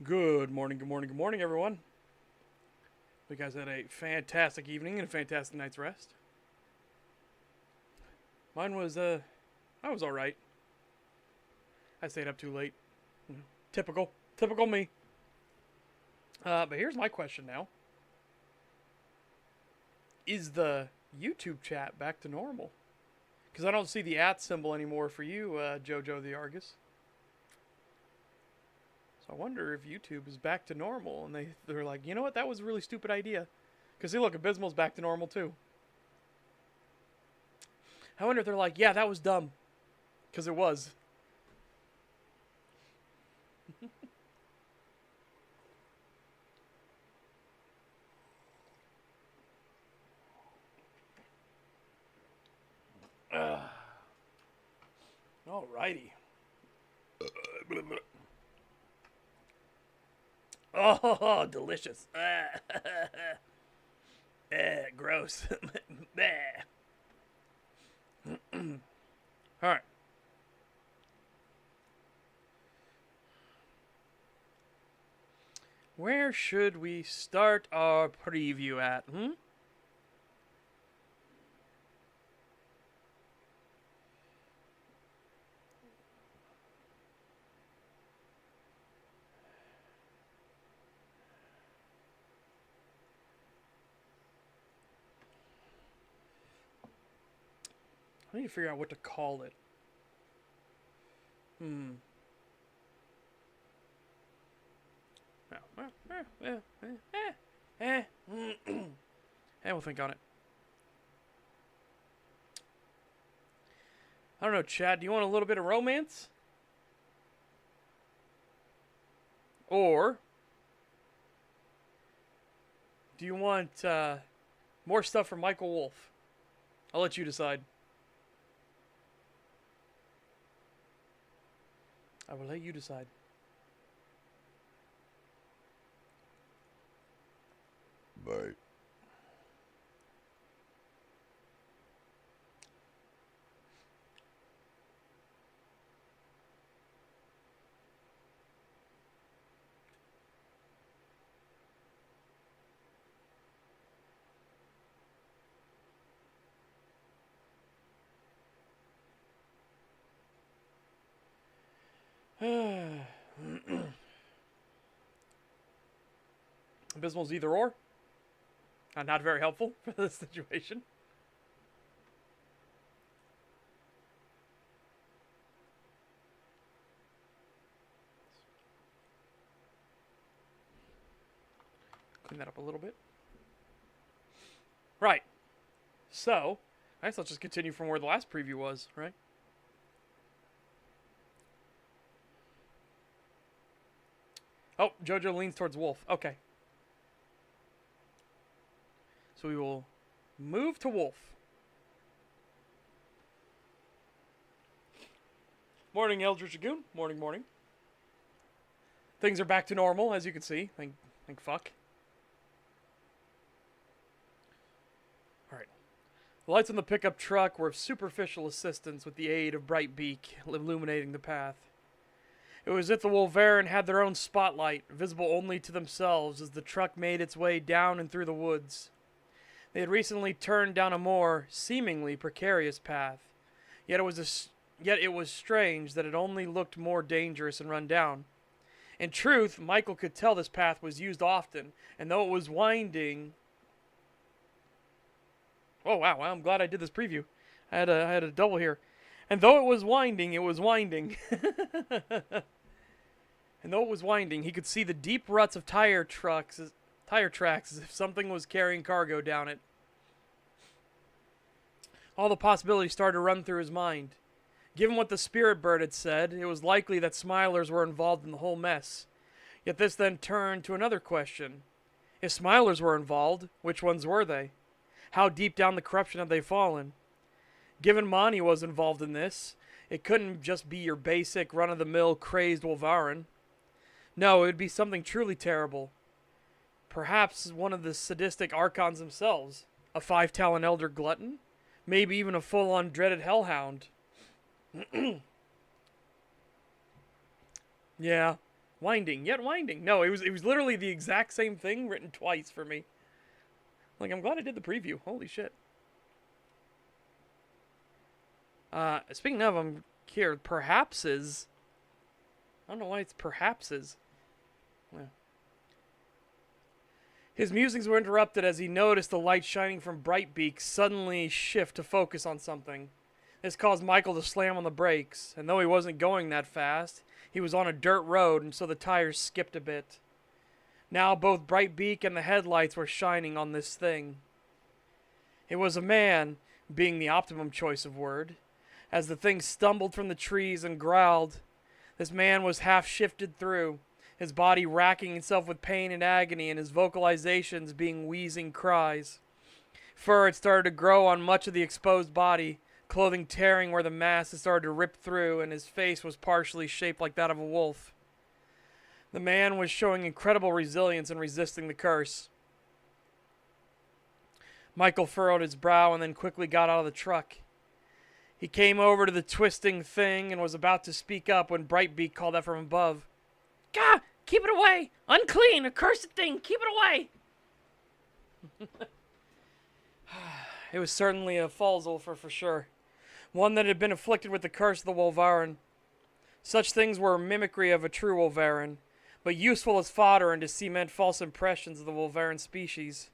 Good morning, good morning, good morning, everyone. You guys had a fantastic evening and a fantastic night's rest. Mine was, I was alright. I stayed up too late. Typical me. But here's my question now. Is the YouTube chat back to normal? Because I don't see the @ symbol anymore for you, Jojo the Argus. So I wonder if YouTube is back to normal, and they're like, you know what, that was a really stupid idea. Because see, look, Abysmal's back to normal too. I wonder if they're like, yeah, that was dumb. Because it was. Alrighty. Oh, delicious. Gross. Alright. Where should we start our preview at? I need to figure out what to call it. We'll think on it. I don't know, Chad. Do you want a little bit of romance? Or do you want more stuff from Michael Wolff? I'll let you decide. I will let you decide. Bye. Abysmal's either or. Not very helpful for this situation. Clean that up a little bit. Right. So, I guess let's just continue from where the last preview was, right? Oh, Jojo leans towards Wolf. Okay. So we will move to Wolf. Morning, Eldritch Dragoon. Morning, morning. Things are back to normal, as you can see. Thank fuck. Alright. The lights on the pickup truck were of superficial assistance with the aid of Bright Beak illuminating the path. It was as if the Wolverine had their own spotlight, visible only to themselves as the truck made its way down and through the woods. They had recently turned down a more, seemingly precarious path, yet it was strange that it only looked more dangerous and run down. In truth, Michael could tell this path was used often, and though it was winding... Oh, wow, I'm glad I did this preview. I had a double here. And though it was winding, it was winding. And though it was winding, he could see the deep ruts of tire tracks as if something was carrying cargo down it. All the possibilities started to run through his mind. Given what the spirit bird had said, it was likely that Smilers were involved in the whole mess. Yet this then turned to another question. If Smilers were involved, which ones were they? How deep down the corruption had they fallen? Given Monty was involved in this, it couldn't just be your basic, run-of-the-mill, crazed Wolverine. No, it would be something truly terrible. Perhaps one of the sadistic Archons themselves. A 5-talent Elder Glutton? Maybe even a full-on dreaded Hellhound. Yeah, Winding, yet winding. No, it was literally the exact same thing written twice for me. Like, I'm glad I did the preview. Holy shit. Speaking of, I'm here. Perhaps is. I don't know why it's perhaps is. Yeah. His musings were interrupted as he noticed the light shining from Brightbeak suddenly shift to focus on something. This caused Michael to slam on the brakes, and though he wasn't going that fast, he was on a dirt road, and so the tires skipped a bit. Now both Brightbeak and the headlights were shining on this thing. It was a man, being the optimum choice of word. As the thing stumbled from the trees and growled, this man was half shifted through, his body racking itself with pain and agony, and his vocalizations being wheezing cries. Fur had started to grow on much of the exposed body, clothing tearing where the mask had started to rip through, and his face was partially shaped like that of a wolf. The man was showing incredible resilience in resisting the curse. Michael furrowed his brow and then quickly got out of the truck. He came over to the twisting thing and was about to speak up when Brightbeak called out from above. "Gah! Keep it away! Unclean! Accursed thing! Keep it away!" It was certainly a Falzulfer for sure. One that had been afflicted with the curse of the Wolverine. Such things were mimicry of a true Wolverine, but useful as fodder and to cement false impressions of the Wolverine species.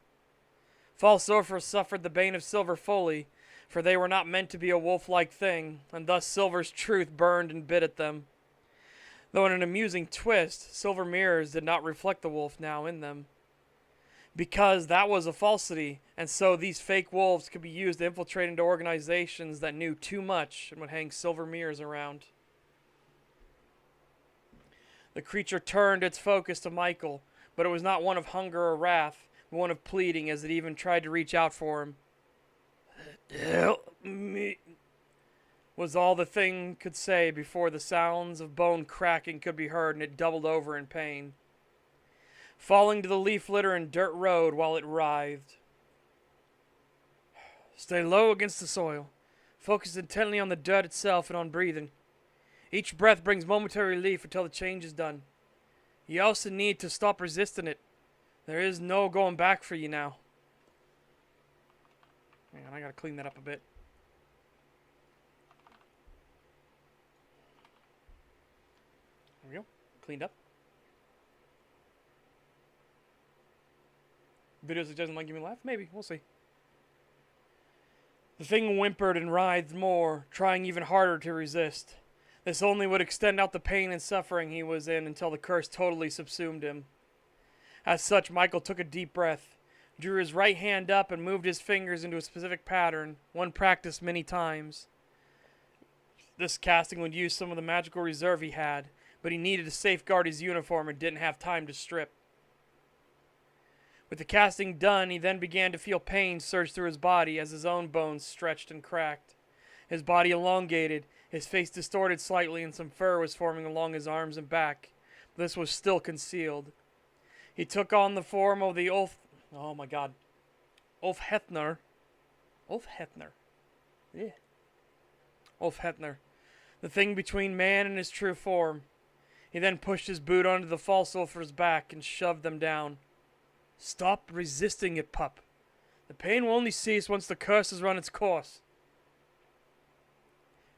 Falzulfers suffered the bane of Silver fully, for they were not meant to be a wolf-like thing, and thus Silver's truth burned and bit at them. Though in an amusing twist, Silver mirrors did not reflect the wolf now in them. Because that was a falsity, and so these fake wolves could be used to infiltrate into organizations that knew too much and would hang silver mirrors around. The creature turned its focus to Michael, but it was not one of hunger or wrath, but one of pleading as it even tried to reach out for him. "Help me," was all the thing could say before the sounds of bone cracking could be heard, and it doubled over in pain, falling to the leaf litter and dirt road while it writhed. "Stay low against the soil. Focus intently on the dirt itself and on breathing. Each breath brings momentary relief until the change is done. You also need to stop resisting it. There is no going back for you now." Man, I gotta clean that up a bit. There we go. Cleaned up. Videos that doesn't like give me a laugh? Maybe. We'll see. The thing whimpered and writhed more, trying even harder to resist. This only would extend out the pain and suffering he was in until the curse totally subsumed him. As such, Michael took a deep breath, drew his right hand up and moved his fingers into a specific pattern, one practiced many times. This casting would use some of the magical reserve he had, but he needed to safeguard his uniform and didn't have time to strip. With the casting done, he then began to feel pain surge through his body as his own bones stretched and cracked. His body elongated, his face distorted slightly, and some fur was forming along his arms and back. This was still concealed. He took on the form of the Ulf Hetner. Yeah. Ulf Hetner. The thing between man and his true form. He then pushed his boot onto the Falzulfer's back and shoved them down. "Stop resisting it, pup. The pain will only cease once the curse has run its course."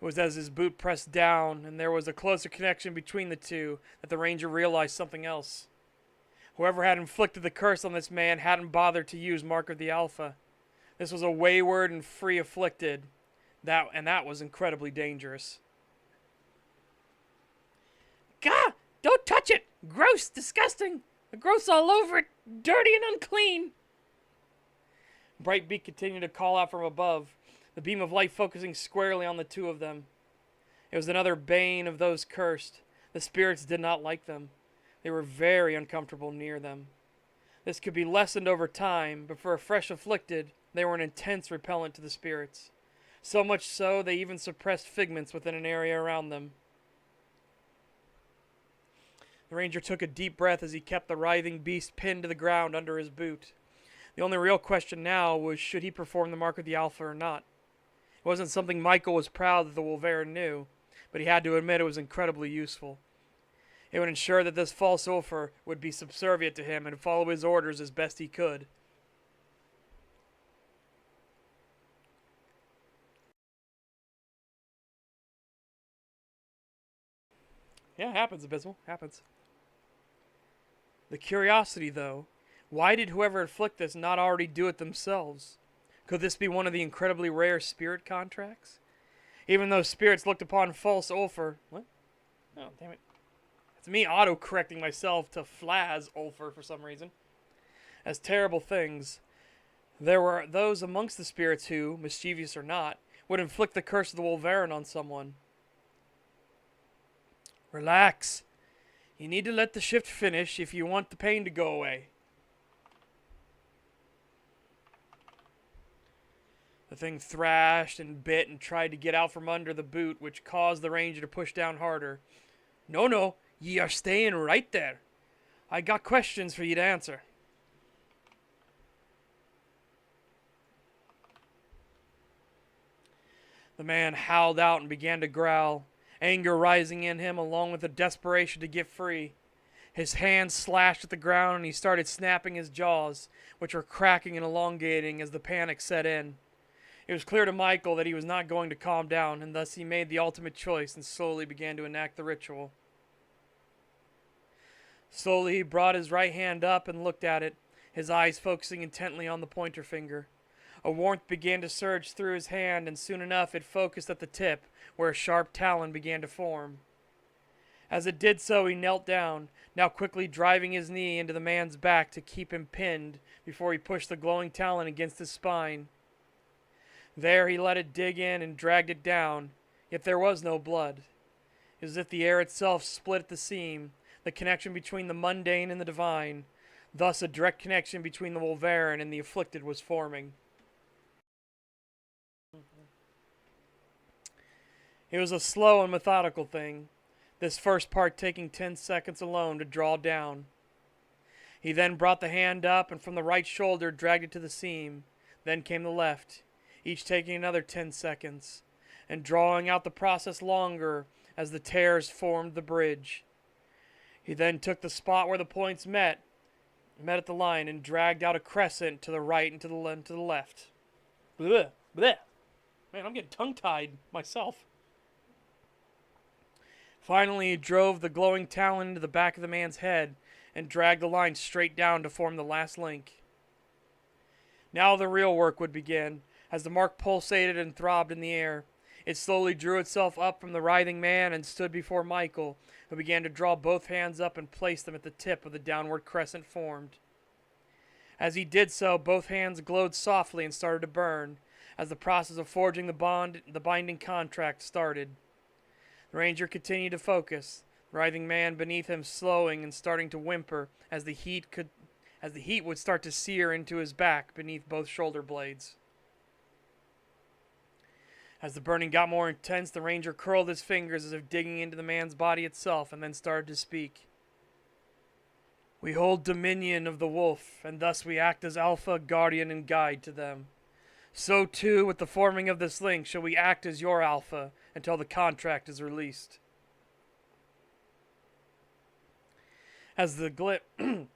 It was as his boot pressed down and there was a closer connection between the two that the ranger realized something else. Whoever had inflicted the curse on this man hadn't bothered to use Mark of the Alpha. This was a wayward and free afflicted. That was incredibly dangerous. "Gah! Don't touch it! Gross! Disgusting! The growth's all over it! Dirty and unclean!" Brightbeak continued to call out from above, the beam of light focusing squarely on the two of them. It was another bane of those cursed. The spirits did not like them. They were very uncomfortable near them. This could be lessened over time, but for a fresh afflicted, they were an intense repellent to the spirits. So much so, they even suppressed figments within an area around them. The ranger took a deep breath as he kept the writhing beast pinned to the ground under his boot. The only real question now was should he perform the Mark of the Alpha or not. It wasn't something Michael was proud that the Wolverine knew, but he had to admit it was incredibly useful. It would ensure that this false Ulfr would be subservient to him and follow his orders as best he could. Yeah, happens, Abysmal. Happens. The curiosity, though, why did whoever inflict this not already do it themselves? Could this be one of the incredibly rare spirit contracts? Even though spirits looked upon false Ulfr... What? Oh, damn it. It's me auto-correcting myself to Flaz Ulfr for some reason. As terrible things, there were those amongst the spirits who, mischievous or not, would inflict the curse of the Wolverine on someone. Relax. You need to let the shift finish if you want the pain to go away. The thing thrashed and bit and tried to get out from under the boot, which caused the ranger to push down harder. No, ye are staying right there. I got questions for you to answer. The man howled out and began to growl, anger rising in him along with the desperation to get free. His hands slashed at the ground and he started snapping his jaws, which were cracking and elongating as the panic set in. It was clear to Michael that he was not going to calm down, and thus he made the ultimate choice and slowly began to enact the ritual. Slowly he brought his right hand up and looked at it, his eyes focusing intently on the pointer finger. A warmth began to surge through his hand, and soon enough it focused at the tip, where a sharp talon began to form. As it did so, he knelt down, now quickly driving his knee into the man's back to keep him pinned before he pushed the glowing talon against his spine. There he let it dig in and dragged it down, yet there was no blood. It was as if the air itself split at the seam, the connection between the mundane and the divine. Thus a direct connection between the Wolverine and the afflicted was forming. It was a slow and methodical thing, this first part taking 10 seconds alone to draw down. He then brought the hand up and from the right shoulder dragged it to the seam. Then came the left, each taking another 10 seconds, and drawing out the process longer as the tears formed the bridge. He then took the spot where the points met at the line, and dragged out a crescent to the right and to the left. Blech, blech. Man, I'm getting tongue-tied myself. Finally, he drove the glowing talon into the back of the man's head and dragged the line straight down to form the last link. Now the real work would begin. As the mark pulsated and throbbed in the air, it slowly drew itself up from the writhing man and stood before Michael, who began to draw both hands up and place them at the tip of the downward crescent formed. As he did so, both hands glowed softly and started to burn, as the process of forging the binding contract started. The ranger continued to focus, the writhing man beneath him slowing and starting to whimper as the heat would start to sear into his back beneath both shoulder blades. As the burning got more intense, the ranger curled his fingers as if digging into the man's body itself and then started to speak. We hold dominion of the wolf, and thus we act as alpha, guardian, and guide to them. So too, with the forming of this link, shall we act as your alpha until the contract is released. As the glyph...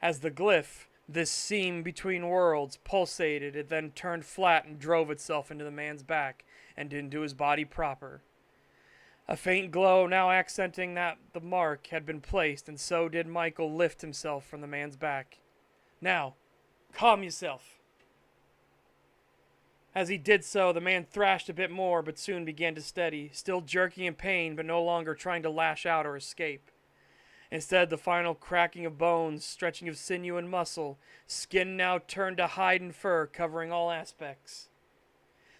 As the glyph, this seam between worlds, pulsated, it then turned flat and drove itself into the man's back and into his body proper. A faint glow now accenting that the mark had been placed, and so did Michael lift himself from the man's back. Now, calm yourself. As he did so, the man thrashed a bit more, but soon began to steady, still jerking in pain, but no longer trying to lash out or escape. Instead, the final cracking of bones, stretching of sinew and muscle, skin now turned to hide and fur, covering all aspects.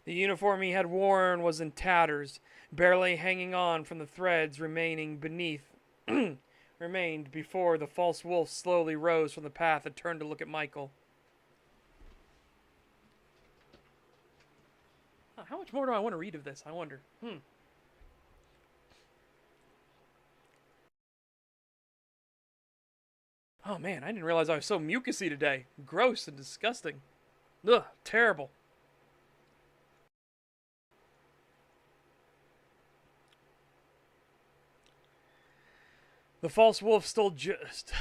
The uniform he had worn was in tatters, barely hanging on from the threads remaining beneath, remained before the false wolf slowly rose from the path and turned to look at Michael. How much more do I want to read of this, I wonder? Oh man, I didn't realize I was so mucusy today. Gross and disgusting. Ugh, terrible. The false wolf still just...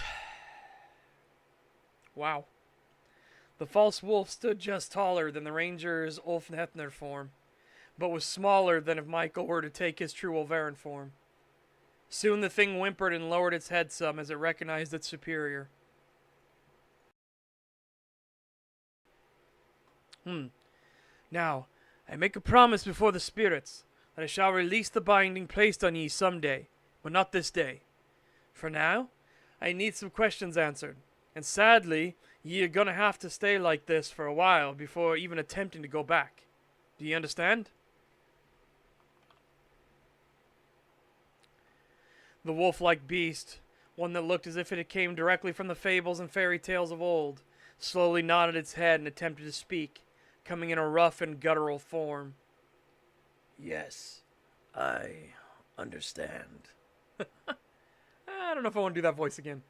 Wow. The false wolf stood just taller than the ranger's Ulfnethner form, but was smaller than if Michael were to take his true Wolveran form. Soon the thing whimpered and lowered its head some as it recognized its superior. Now, I make a promise before the spirits that I shall release the binding placed on ye some day, but not this day. For now, I need some questions answered, and sadly, ye are gonna have to stay like this for a while before even attempting to go back. Do you understand? The wolf-like beast, one that looked as if it came directly from the fables and fairy tales of old, slowly nodded its head and attempted to speak, coming in a rough and guttural form. Yes, I understand. I don't know if I want to do that voice again.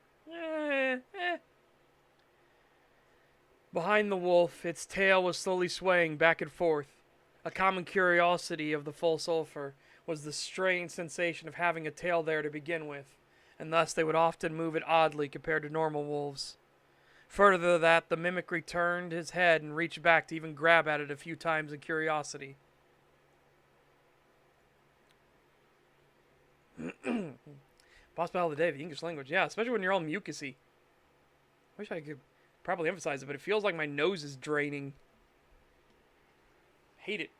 Behind the wolf, its tail was slowly swaying back and forth. A common curiosity of the false sulfur was the strange sensation of having a tail there to begin with, and thus they would often move it oddly compared to normal wolves. Further to that, the mimic returned his head and reached back to even grab at it a few times in curiosity. Boss battle of the day, the English language. Yeah, especially when you're all mucusy. I wish I could probably emphasize it, but it feels like my nose is draining. Hate it.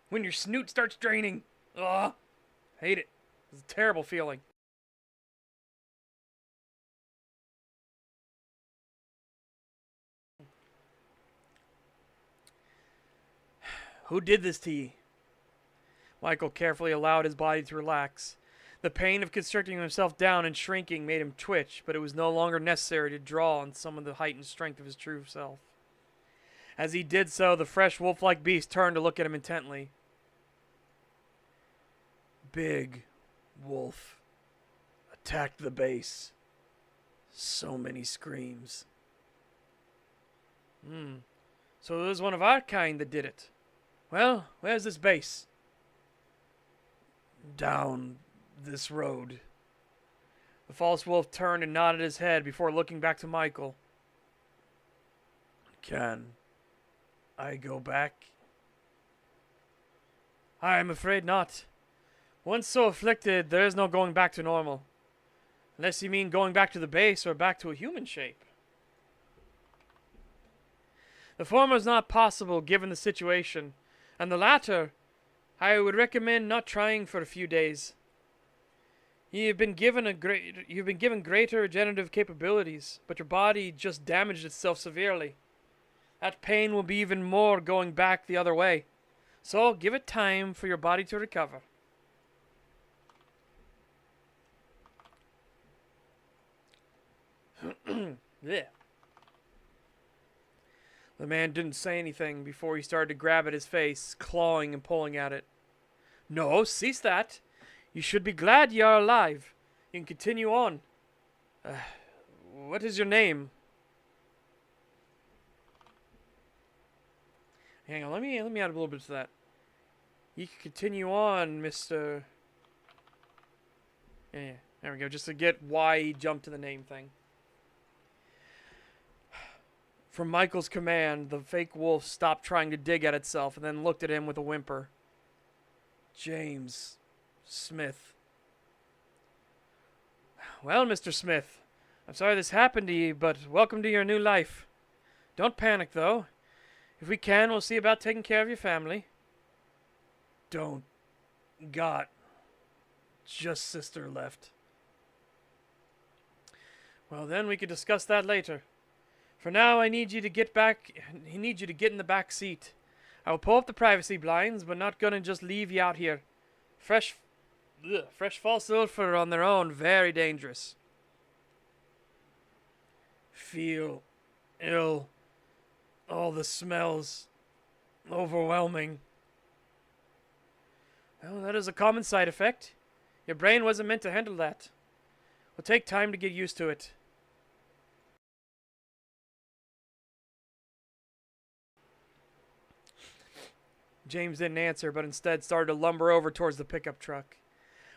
When your snoot starts draining. Ugh. Hate it. It's a terrible feeling. Who did this to ye? Michael carefully allowed his body to relax. The pain of constricting himself down and shrinking made him twitch, but it was no longer necessary to draw on some of the heightened strength of his true self. As he did so, the fresh wolf-like beast turned to look at him intently. Big wolf attacked the base. So many screams. So it was one of our kind that did it. Well, where's this base? Down this road. The false wolf turned and nodded his head before looking back to Michael. Can I go back? I am afraid not. Once so afflicted, there is no going back to normal. Unless you mean going back to the base or back to a human shape. The former is not possible given the situation, and the latter, I would recommend not trying for a few days. You've been given greater regenerative capabilities, but your body just damaged itself severely. That pain will be even more going back the other way. So give it time for your body to recover. Yeah. The man didn't say anything before he started to grab at his face, clawing and pulling at it. No, cease that. You should be glad you are alive. You can continue on. What is your name? Hang on, let me add a little bit to that. You can continue on, Mr. Yeah, there we go, just to get why he jumped to the name thing. From Michael's command, the fake wolf stopped trying to dig at itself and then looked at him with a whimper. James Smith. Well, Mr. Smith, I'm sorry this happened to you, but welcome to your new life. Don't panic, though. If we can, we'll see about taking care of your family. Don't got just sister left. Well, then we could discuss that later. For now, I need you to get in the back seat. I will pull up the privacy blinds, but not gonna just leave you out here. Fresh false sulfur on their own, very dangerous. Feel ill. All the smells overwhelming. Well, that is a common side effect. Your brain wasn't meant to handle that. It'll take time to get used to it. James didn't answer, but instead started to lumber over towards the pickup truck.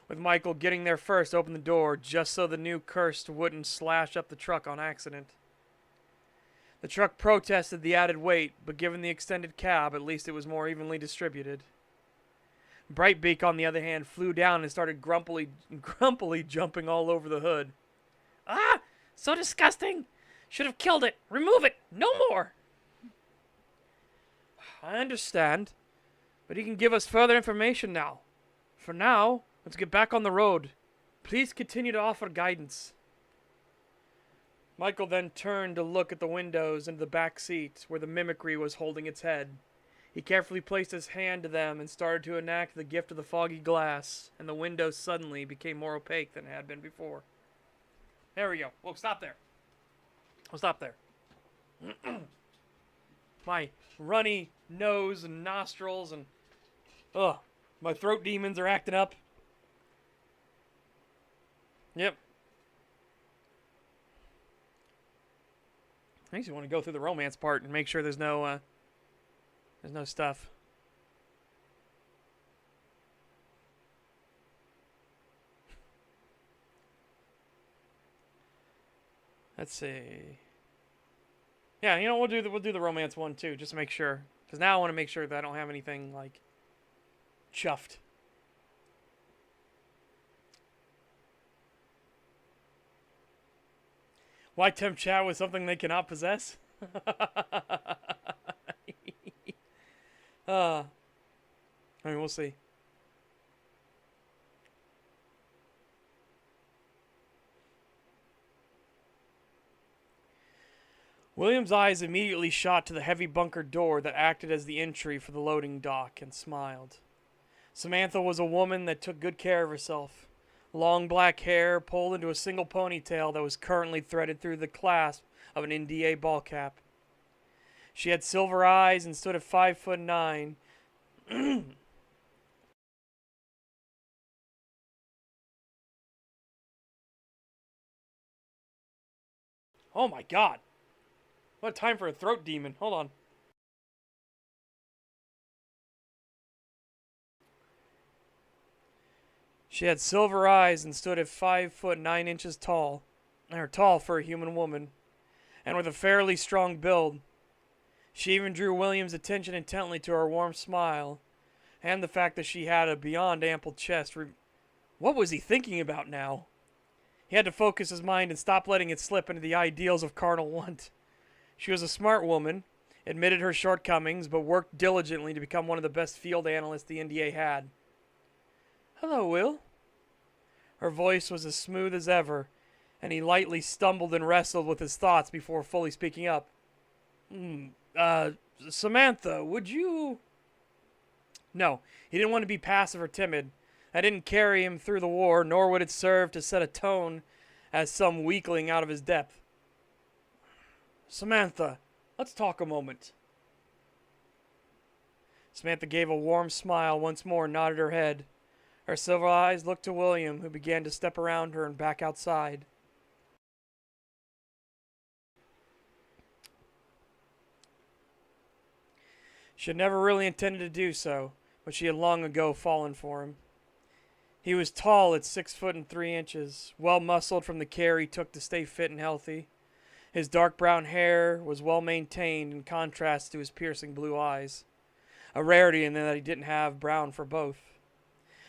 with Michael getting there first to open the door just so the new curse wouldn't slash up the truck on accident. The truck protested the added weight, but given the extended cab, at least it was more evenly distributed. Brightbeak, on the other hand, flew down and started grumpily jumping all over the hood. Ah! So disgusting! Should have killed it! Remove it! No more! I understand, but he can give us further information now. For now, let's get back on the road. Please continue to offer guidance. Michael then turned to look at the windows and the back seat where the mimicry was holding its head. He carefully placed his hand to them and started to enact the gift of the foggy glass, and the windows suddenly became more opaque than it had been before. There we go. Whoa, stop there. Oh, stop there. My runny nose and nostrils and... Ugh. My throat demons are acting up. Yep. I just want to go through the romance part and make sure there's no stuff. Let's see. Yeah, you know, we'll do the romance one too, just to make sure. Because now I want to make sure that I don't have anything like chuffed. Why tempt chat with something they cannot possess? I mean, we'll see. William's eyes immediately shot to the heavy bunker door that acted as the entry for the loading dock and smiled. Samantha was a woman that took good care of herself. Long black hair pulled into a single ponytail that was currently threaded through the clasp of an NDA ball cap. She had silver eyes and stood at 5'9". Oh my god. What a time for a throat demon. Hold on. She had silver eyes and stood at 5'9" tall, or tall for a human woman, and with a fairly strong build. She even drew William's attention intently to her warm smile, and the fact that she had a beyond ample chest. What was he thinking about now? He had to focus his mind and stop letting it slip into the ideals of carnal want. She was a smart woman, admitted her shortcomings, but worked diligently to become one of the best field analysts the NDA had. Hello, Will. Her voice was as smooth as ever, and he lightly stumbled and wrestled with his thoughts before fully speaking up. Samantha, would you... No, he didn't want to be passive or timid. That didn't carry him through the war, nor would it serve to set a tone as some weakling out of his depth. Samantha, let's talk a moment. Samantha gave a warm smile once more and nodded her head. Her silver eyes looked to William, who began to step around her and back outside. She had never really intended to do so, but she had long ago fallen for him. He was tall at 6'3", well-muscled from the care he took to stay fit and healthy. His dark brown hair was well-maintained in contrast to his piercing blue eyes, a rarity in that he didn't have brown for both.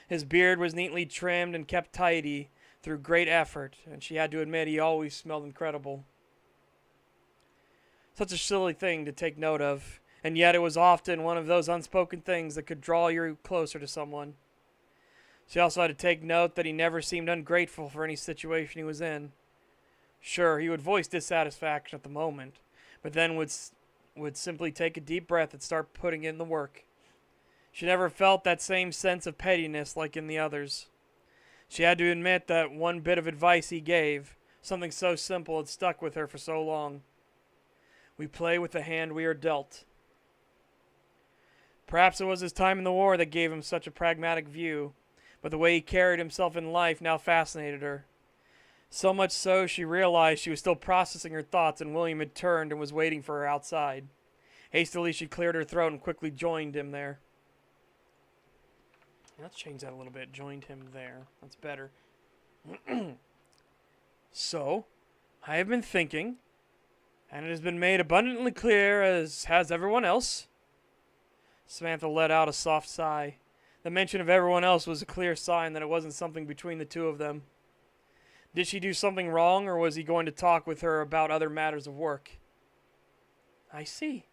His beard was neatly trimmed and kept tidy through great effort, and she had to admit he always smelled incredible. Such a silly thing to take note of, and yet it was often one of those unspoken things that could draw you closer to someone. She also had to take note that he never seemed ungrateful for any situation he was in. Sure, he would voice dissatisfaction at the moment, but then would simply take a deep breath and start putting in the work. She never felt that same sense of pettiness like in the others. She had to admit that one bit of advice he gave, something so simple, had stuck with her for so long. We play with the hand we are dealt. Perhaps it was his time in the war that gave him such a pragmatic view, but the way he carried himself in life now fascinated her. So much so she realized she was still processing her thoughts and William had turned and was waiting for her outside. Hastily she cleared her throat and quickly joined him there. Let's change that a little bit. Joined him there. That's better. So, I have been thinking, and it has been made abundantly clear, as has everyone else. Samantha let out a soft sigh. The mention of everyone else was a clear sign that it wasn't something between the two of them. Did she do something wrong, or was he going to talk with her about other matters of work? I see.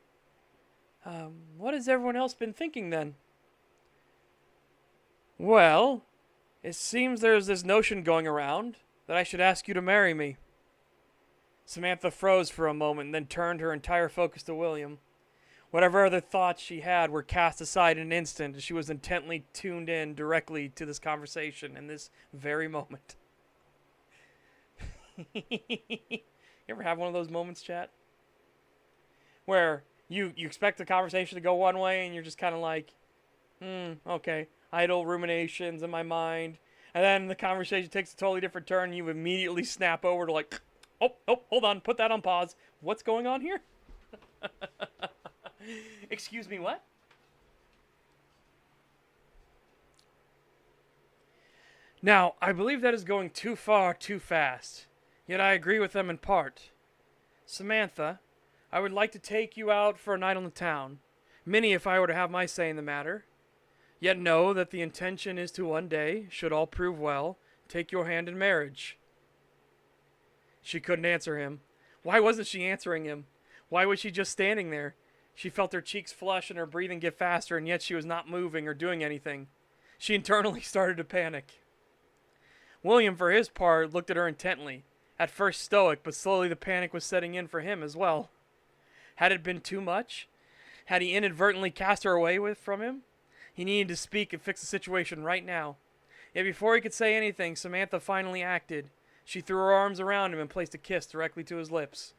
What has everyone else been thinking then? Well, it seems there's this notion going around that I should ask you to marry me. Samantha froze for a moment and then turned her entire focus to William. Whatever other thoughts she had were cast aside in an instant as she was intently tuned in directly to this conversation in this very moment. You ever have one of those moments, chat? Where you expect the conversation to go one way and you're just kind of like, okay, idle ruminations in my mind. And then the conversation takes a totally different turn and you immediately snap over to like, oh, hold on, put that on pause. What's going on here? Excuse me, what? Now, I believe that is going too far too fast. Yet I agree with them in part. Samantha, I would like to take you out for a night on the town. Many if I were to have my say in the matter. Yet know that the intention is to one day, should all prove well, take your hand in marriage. She couldn't answer him. Why wasn't she answering him? Why was she just standing there? She felt her cheeks flush and her breathing get faster, and yet she was not moving or doing anything. She internally started to panic. William, for his part, looked at her intently. At first stoic, but slowly the panic was setting in for him as well. Had it been too much? Had he inadvertently cast her away from him? He needed to speak and fix the situation right now. Yet before he could say anything, Samantha finally acted. She threw her arms around him and placed a kiss directly to his lips.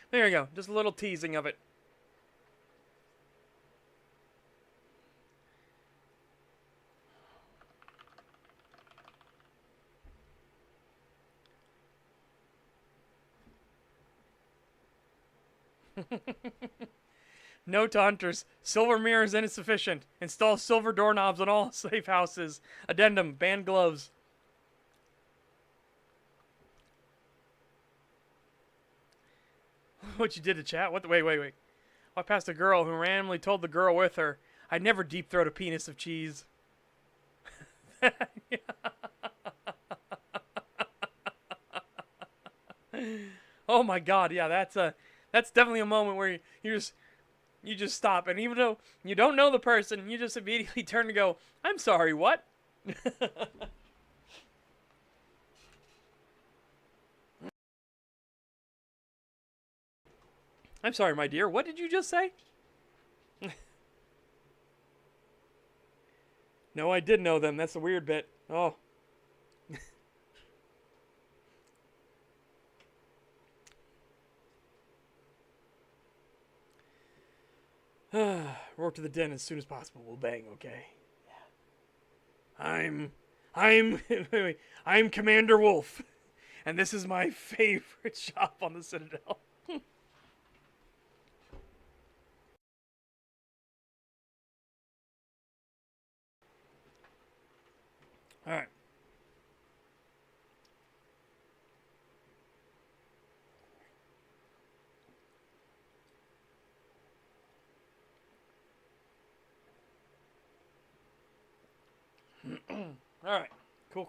There you go. Just a little teasing of it. Note to hunters. Silver mirrors insufficient. Install silver doorknobs on all safe houses. Addendum. Ban gloves. What you did to chat? What? Wait. I passed a girl who randomly told the girl with her, I'd never deep throat a penis of cheese. Oh my god, yeah, that's definitely a moment where you just stop, and even though you don't know the person, you just immediately turn to go, I'm sorry, what? I'm sorry, my dear, what did you just say? No, I did know them. That's the weird bit. Oh. Roar to the den as soon as possible. We'll bang, okay? Yeah. I'm Commander Wolf, and this is my favorite shop on the Citadel. All right. All right. Cool.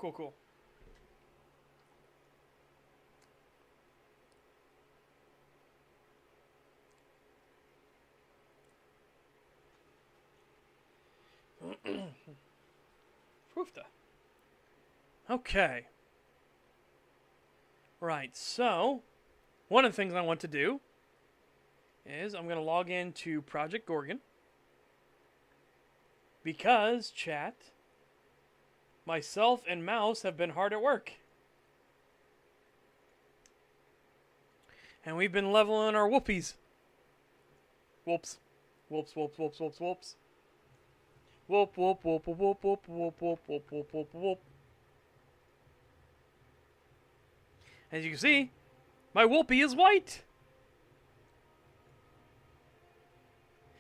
Poofta. Okay. Right, so one of the things I want to do is I'm going to log into Project Gorgon because, chat, myself and Mouse have been hard at work. And we've been leveling our whoopies. Whoops. Whoops. Whoop. Whoop. As you can see, My Whoopie is white!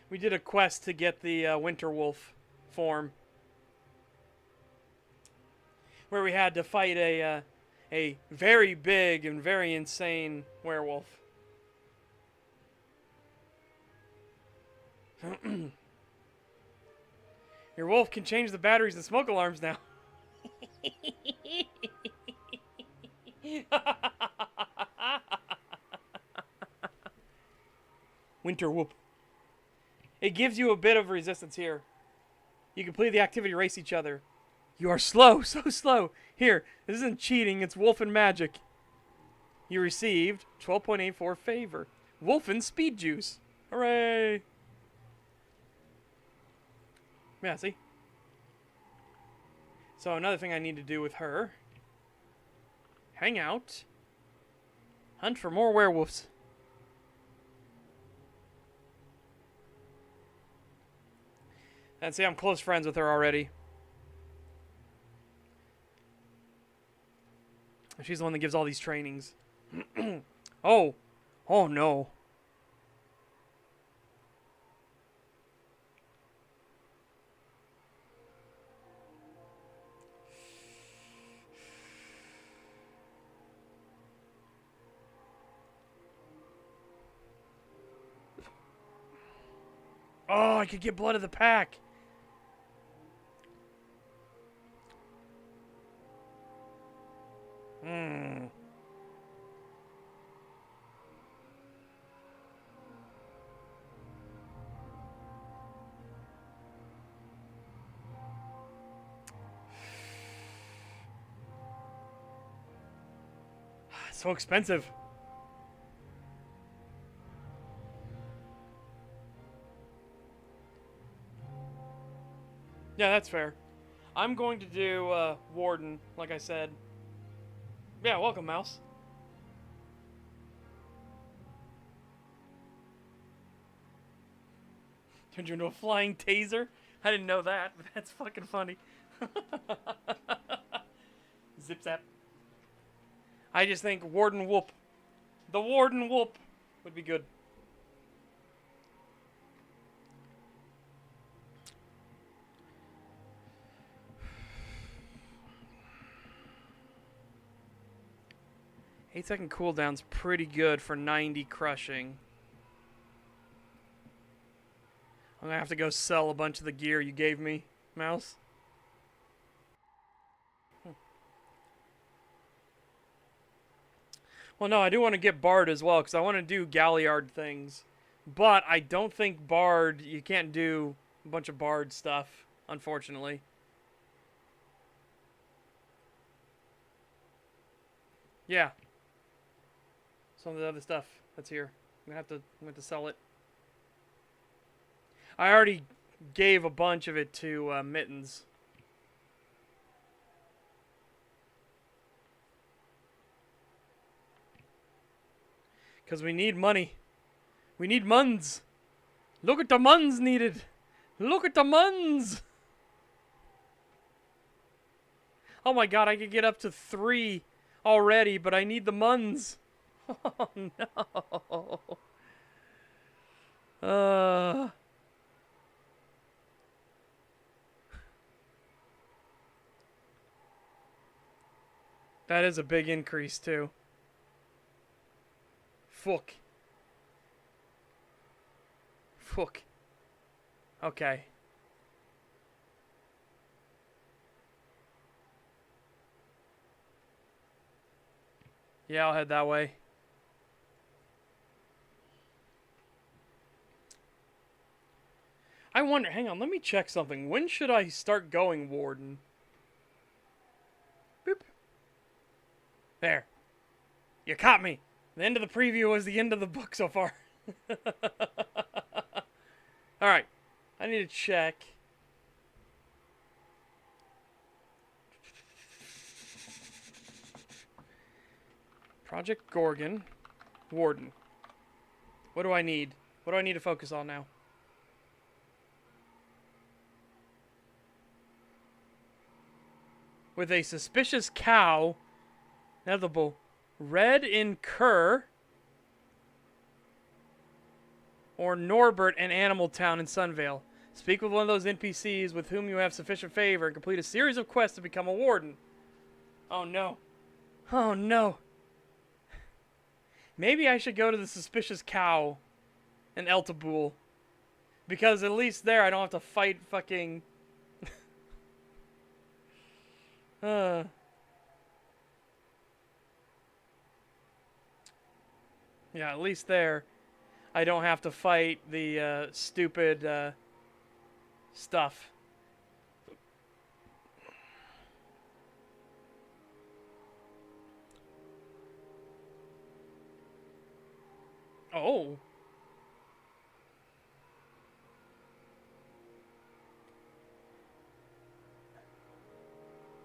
We did a quest to get the Winter Wolf form. Where we had to fight a very big and very insane werewolf. Your wolf can change the batteries and smoke alarms now. Winter Whoop. It gives you a bit of resistance here. You complete the activity, race each other. You are slow, so slow. Here, this isn't cheating, it's Wolfen magic. You received 12.84 favor. Wolfen speed juice. Hooray! Yeah, see? So another thing I need to do with her. Hang out. Hunt for more werewolves. And see, I'm close friends with her already. She's the one that gives all these trainings. Oh. Oh no. Oh, I could get blood of the pack. So expensive. Yeah, that's fair. I'm going to do Warden, like I said. Yeah, welcome, Mouse. Turned you into a flying taser? I didn't know that, but that's fucking funny. Zip zap. I just think Warden Whoop. The Warden Whoop would be good. Eight-second cooldown's pretty good for 90 crushing. I'm gonna have to go sell a bunch of the gear you gave me, Mouse. Well, no, I do want to get Bard as well, because I want to do Galliard things. But I don't think Bard, you can't do a bunch of Bard stuff, unfortunately. Yeah. Some of the other stuff that's here. I'm gonna have to sell it. I already gave a bunch of it to Mittens. Because we need money. We need muns. Look at the muns needed. Look at the muns. Oh my god, I could get up to 3 already, but I need the muns. Oh no. That is a big increase too. Fuck. Fuck. Okay. Yeah, I'll head that way. I wonder, hang on, let me check something. When should I start going Warden? Boop. There. You caught me. The end of the preview was the end of the book so far. Alright. I need to check. Project Gorgon. Warden. What do I need? What do I need to focus on now? With a suspicious cow. Edible. Red in Kerr. Or Norbert in Animal Town in Sunvale. Speak with one of those NPCs with whom you have sufficient favor and complete a series of quests to become a warden. Oh no. Oh no. Maybe I should go to the suspicious cow in Eltabul. Because at least there I don't have to fight fucking... Yeah, at least there I don't have to fight the stupid stuff. Oh.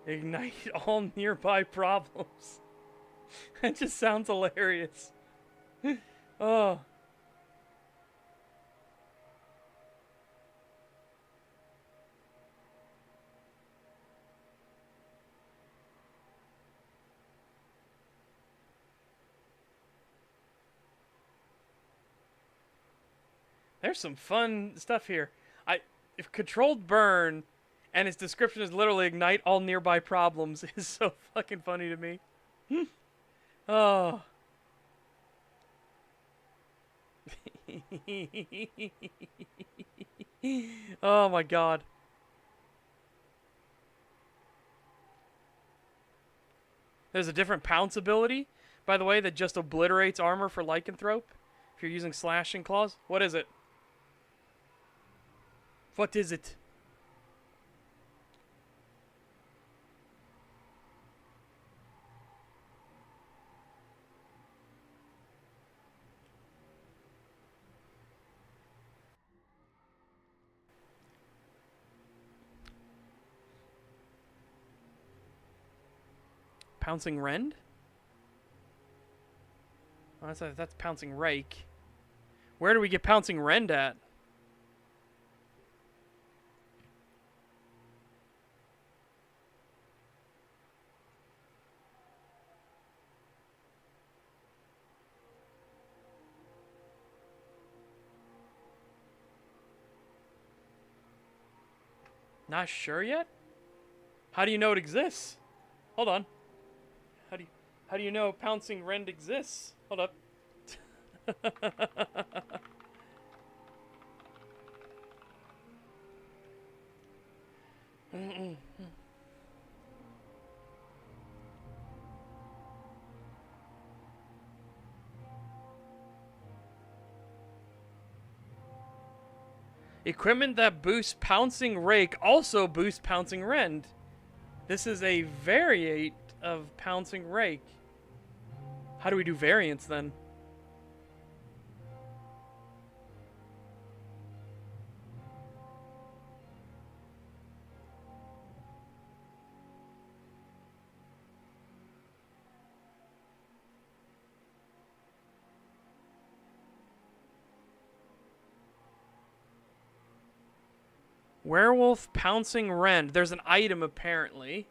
Ignite all nearby problems. That just sounds hilarious. Oh. There's some fun stuff here. If controlled burn and its description is literally ignite all nearby problems is so fucking funny to me. Oh. Oh my god. There's a different pounce ability, by the way, that just obliterates armor for lycanthrope if you're using slashing claws. What is it? What is it? Pouncing Rend? Oh, that's Pouncing Rake. Where do we get Pouncing Rend at? Not sure yet? How do you know it exists? Hold on. How do you know Pouncing Rend exists? Hold up. Equipment that boosts Pouncing Rake also boosts Pouncing Rend. This is a variate of Pouncing Rake. How do we do variants then? Werewolf Pouncing Rend. There's an item apparently.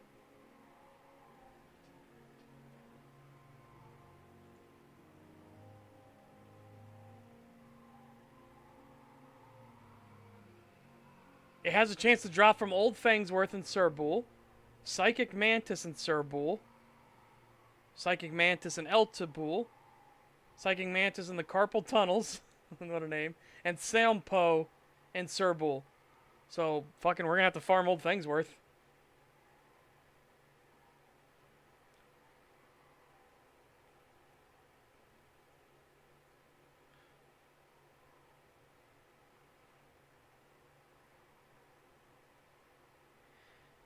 It has a chance to drop from Old Fangsworth and Cerbul, Psychic Mantis and Cerbul, Psychic Mantis and Eltabul, Psychic Mantis in the Carpal Tunnels, what a name, and Sampo and Cerbul. So, fucking, we're gonna have to farm Old Fangsworth.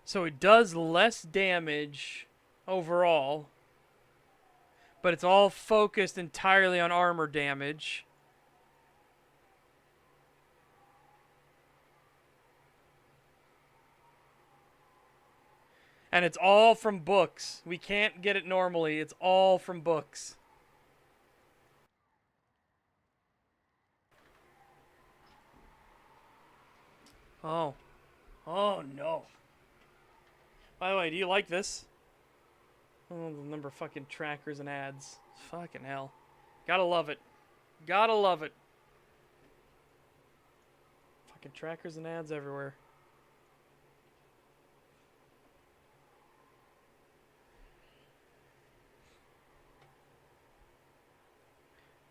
So it does less damage overall, but it's all focused entirely on armor damage. And it's all from books. We can't get it normally. It's all from books. Oh. Oh, no. By the way, do you like this? Oh, the number of fucking trackers and ads. Fucking hell. Gotta love it. Gotta love it. Fucking trackers and ads everywhere.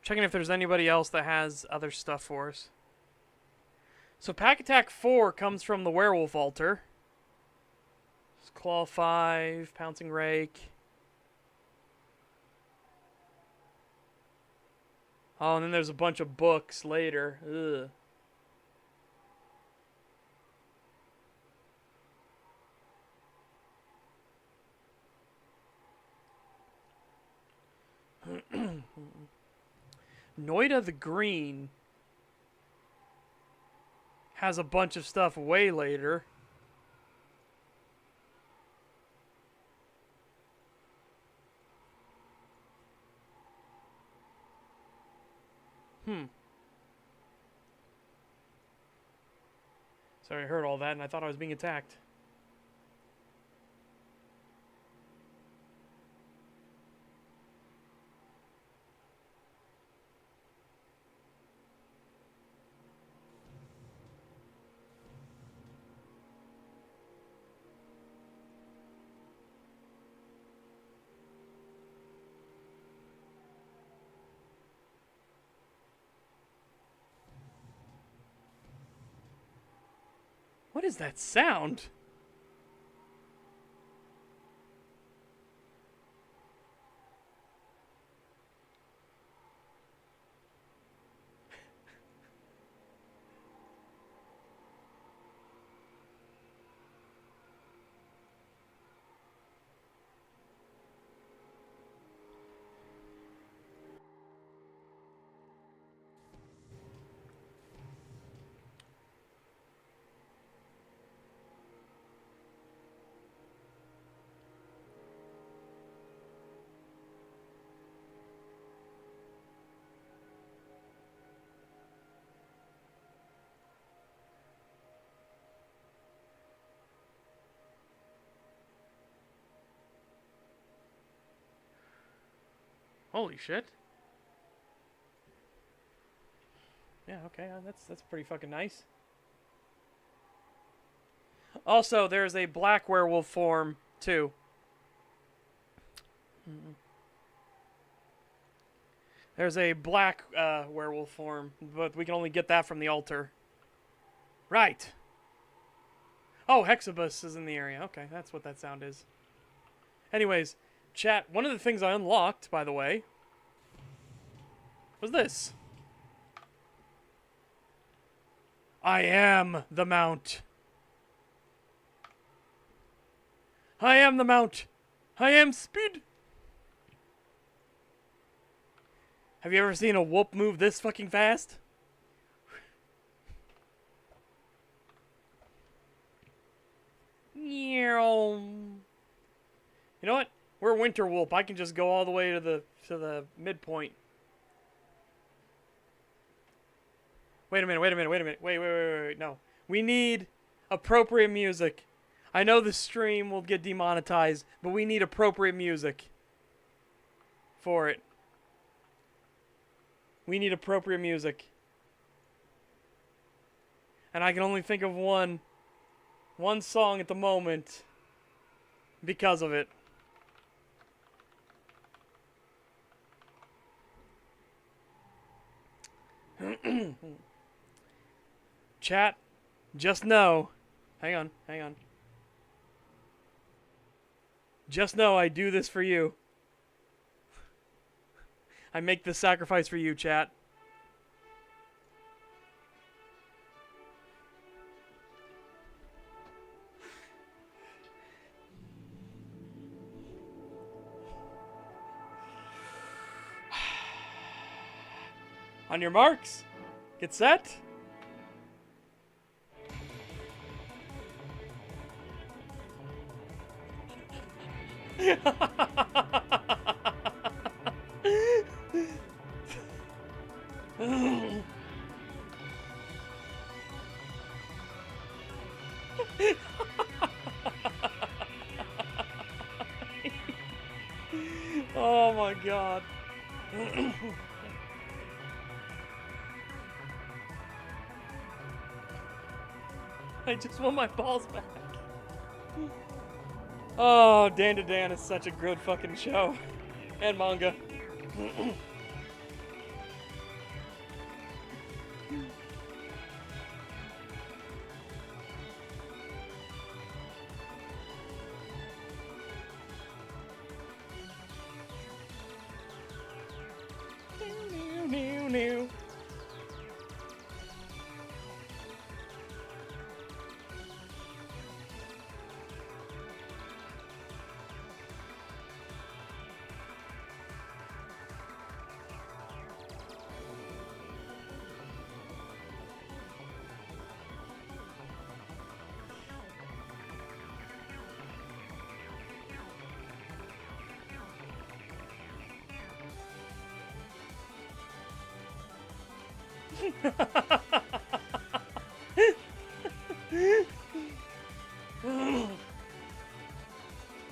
Checking if there's anybody else that has other stuff for us. So Pack Attack 4 comes from the Werewolf Altar. Claw 5, Pouncing Rake. Oh, and then there's a bunch of books later. Ugh. Noida the Green has a bunch of stuff way later. Sorry, I heard all that and I thought I was being attacked. What is that sound? Holy shit. Yeah, okay, that's pretty fucking nice. Also, there's a black werewolf form, too. There's a black werewolf form, but we can only get that from the altar. Right. Oh, Hexabus is in the area. Okay, that's what that sound is. Anyways, chat, one of the things I unlocked, by the way, was this. I am the Mount. I am the Mount. I am speed. Have you ever seen a whoop move this fucking fast? You know what? We're Winter Whoop. I can just go all the way to the midpoint. Wait a minute. Wait. No. We need appropriate music. I know the stream will get demonetized, but we need appropriate music for it. We need appropriate music. And I can only think of one song at the moment because of it. Chat, just know. Hang on. Just know I do this for you. I make this sacrifice for you, chat. On your marks, get set. god. I just want my balls back. Oh, Dan to Dan is such a good fucking show. And manga.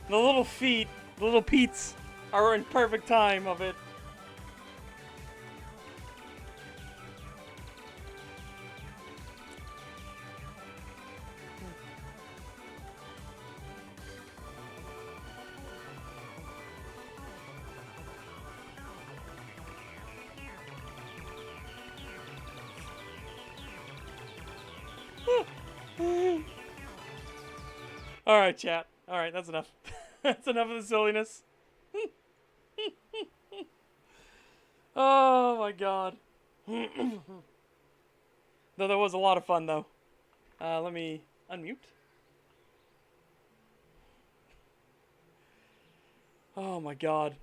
The little feet, the little Pete's are in perfect time of it. Alright, chat. Alright, that's enough. That's enough of the silliness. Oh my god. Though that was a lot of fun, though. Let me unmute. Oh my god.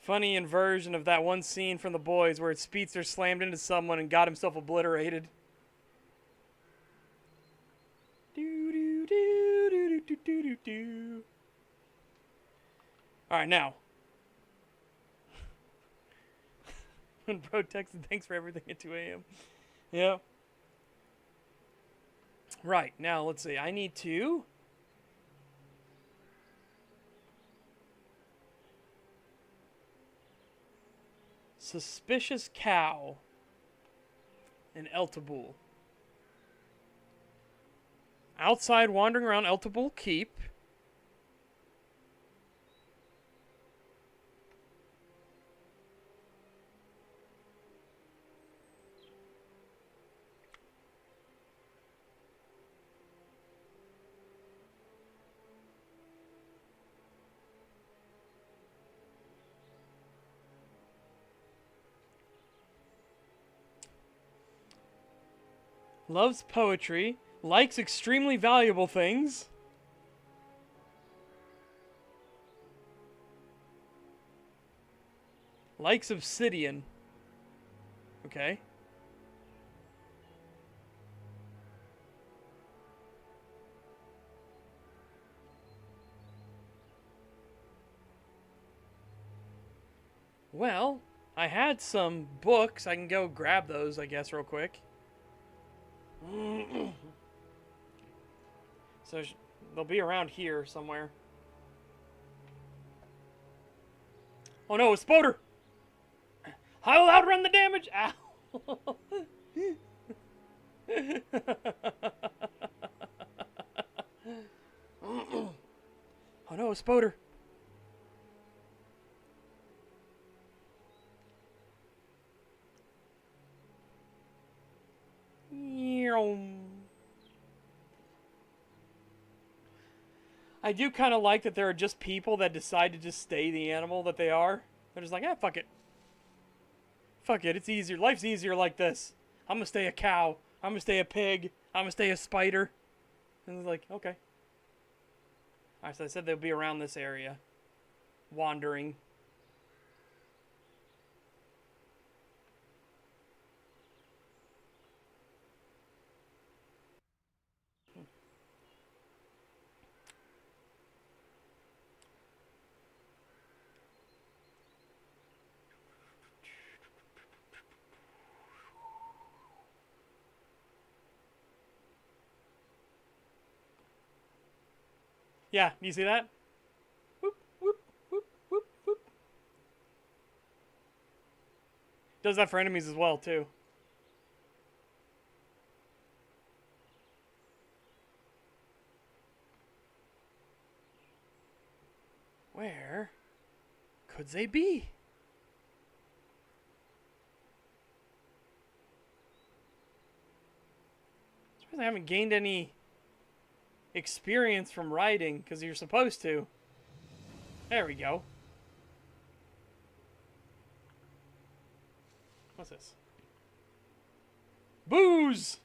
Funny inversion of that one scene from The Boys where Speedster slammed into someone and got himself obliterated. Alright, now. When Bro texted, thanks for everything at 2 a.m. Yeah. Right, now let's see. I need to... Suspicious cow in Eltabul. Outside wandering around Eltabul Keep. Loves poetry. Likes extremely valuable things. Likes obsidian. Okay. Well, I had some books. I can go grab those, I guess, real quick. So they'll be around here somewhere. Oh no, a spoder! I will outrun the damage! Ow! Oh no, a spoder! I do kind of like that there are just people that decide to just stay the animal that they are. They're just like, ah, fuck it. Fuck it, it's easier. Life's easier like this. I'm gonna stay a cow. I'm gonna stay a pig. I'm gonna stay a spider. And it's like, okay. Alright, so I said they'll be around this area. Wandering. Yeah, you see that? Whoop, whoop, whoop, whoop, whoop. Does that for enemies as well, too. Where could they be? I suppose I haven't gained any experience from riding, because you're supposed to. There we go. What's this? Booze!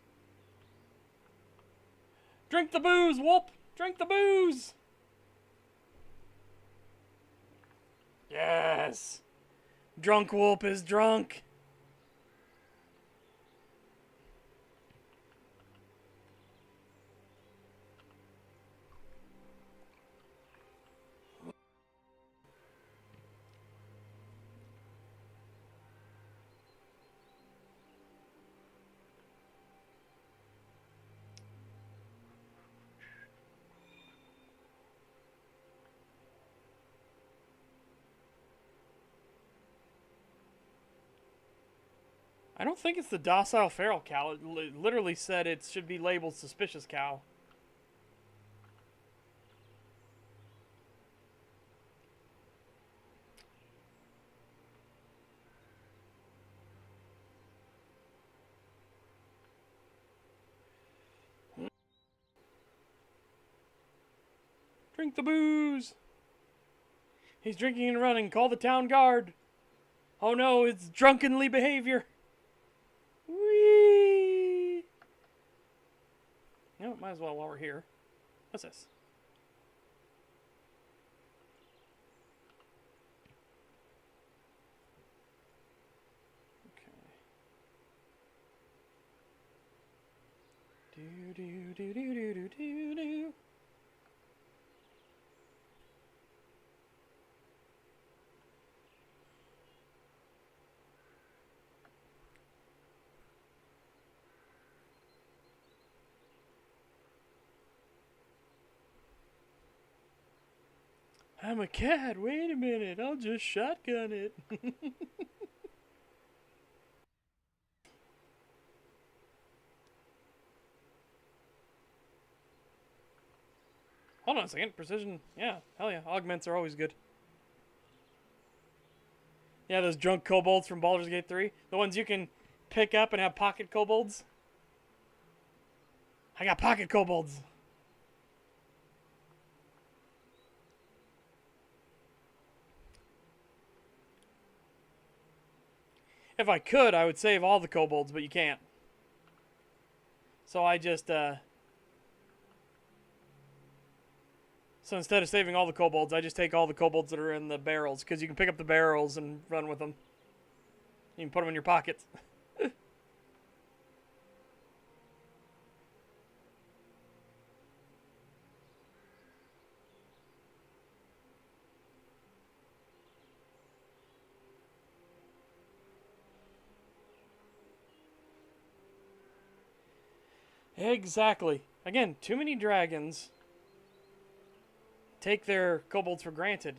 Drink the booze, Whoop! Drink the booze! Yes! Drunk Whoop is drunk. I don't think it's the docile feral cow. It literally said it should be labeled suspicious cow. Drink the booze! He's drinking and running. Call the town guard. Oh no, it's drunkenly behavior. Whee! You know, might as well while we're here. What's this? Okay. Do do do do do do do do. I'm a cat. Wait a minute. I'll just shotgun it. Hold on a second. Precision. Yeah. Hell yeah. Augments are always good. Yeah, those drunk kobolds from Baldur's Gate 3. The ones you can pick up and have pocket kobolds. I got pocket kobolds. If I could, I would save all the kobolds, but you can't. So I just, So instead of saving all the kobolds, I just take all the kobolds that are in the barrels, because you can pick up the barrels and run with them. You can put them in your pockets. Exactly. Again, too many dragons take their kobolds for granted.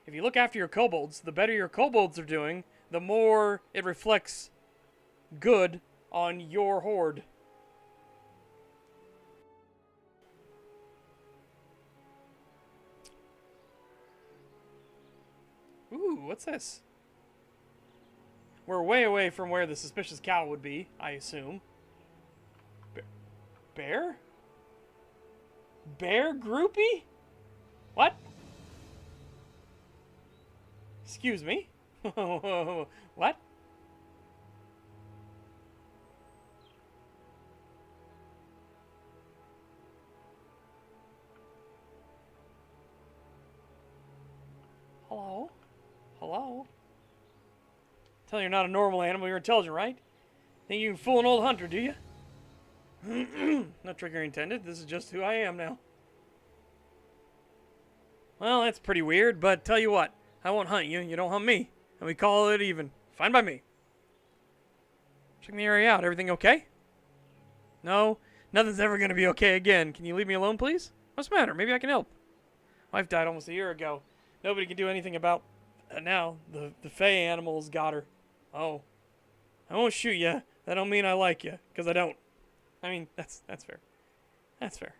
If you look after your kobolds, the better your kobolds are doing, the more it reflects good on your horde. Ooh, what's this? We're way away from where the suspicious cow would be, I assume. Bear? Bear groupie? What? Excuse me? What? Hello? Hello? Tell you you're not a normal animal, you're intelligent, right? Think you can fool an old hunter, do you? No trigger intended. This is just who I am now. Well, that's pretty weird, but tell you what. I won't hunt you. You don't hunt me. And we call it even. Fine by me. Check the area out. Everything okay? No. Nothing's ever going to be okay again. Can you leave me alone, please? What's the matter? Maybe I can help. Wife died almost a year ago. Nobody can do anything about it now. The Fey animals got her. Oh. I won't shoot you. That don't mean I like you, because I don't. I mean, that's fair. That's fair.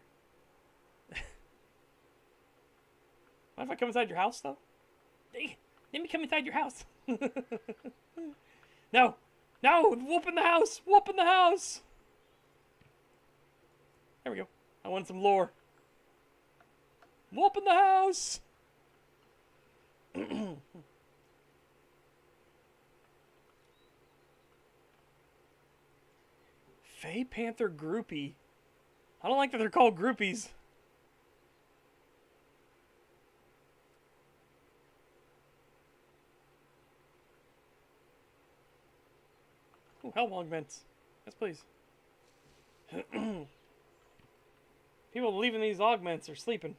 Mind if I come inside your house, though? Hey, let me come inside your house. No. No! Whoop in the house! Whoop in the house! There we go. I want some lore. Whoop in the house! Fey Panther groupie. I don't like that they're called groupies. Ooh, hell augments. Yes, please. People leaving these augments are sleeping.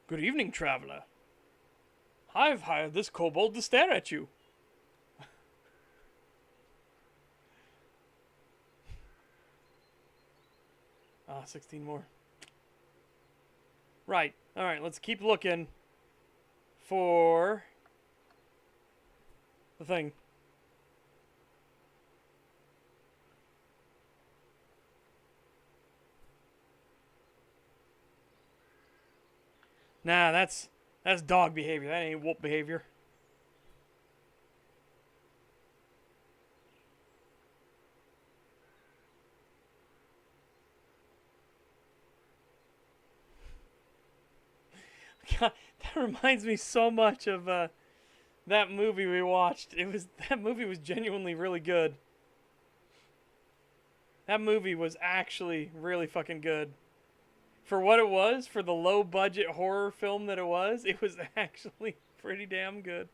Good evening, traveler. I've hired this kobold to stare at you. Ah, 16 more. Right. Alright, let's keep looking for the thing. Nah, that's dog behavior. That ain't wolf behavior. God, that reminds me so much of that movie we watched. That movie was genuinely really good. That movie was actually really fucking good. For what it was, for the low budget horror film that it was actually pretty damn good.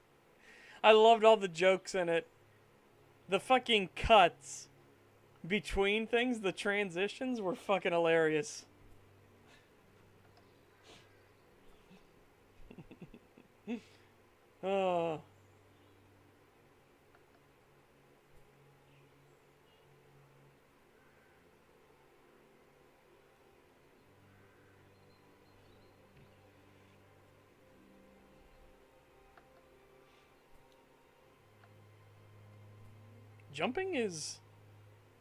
I loved all the jokes in it. The fucking cuts between things, the transitions were fucking hilarious. Oh. Jumping is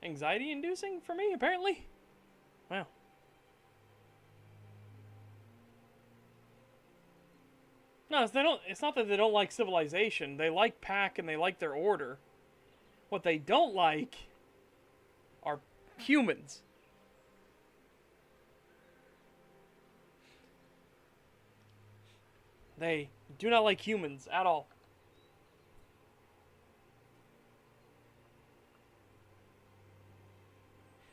anxiety inducing for me, apparently. Wow. No, it's not that they don't like civilization. They like Pack and they like their order. What they don't like are humans. They do not like humans at all.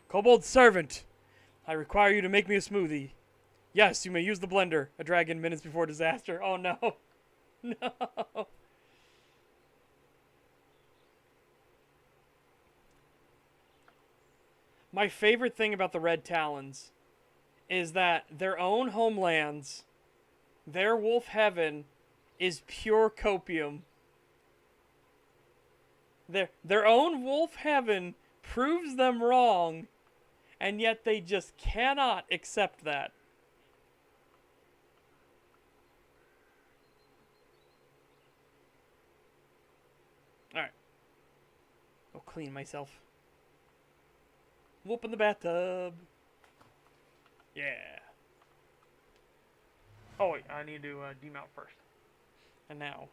Kobold servant, I require you to make me a smoothie. Yes, you may use the blender. A dragon minutes before disaster. Oh no. No. My favorite thing about the Red Talons is that their own homelands, their wolf heaven, is pure copium. Their own wolf heaven proves them wrong, and yet they just cannot accept that. Alright. Go clean myself. Whoop in the bathtub. Yeah. Oh wait, I need to demount first. And now.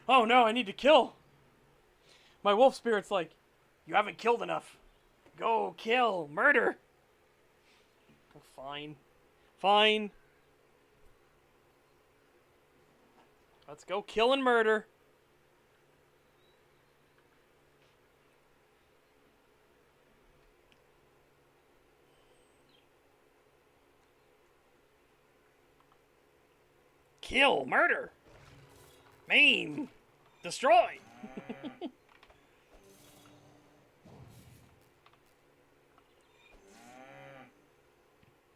Oh no, I need to kill. My wolf spirit's like, you haven't killed enough. Go kill, murder. Oh, fine. Fine. Let's go kill and murder. Kill, murder, maim, destroy.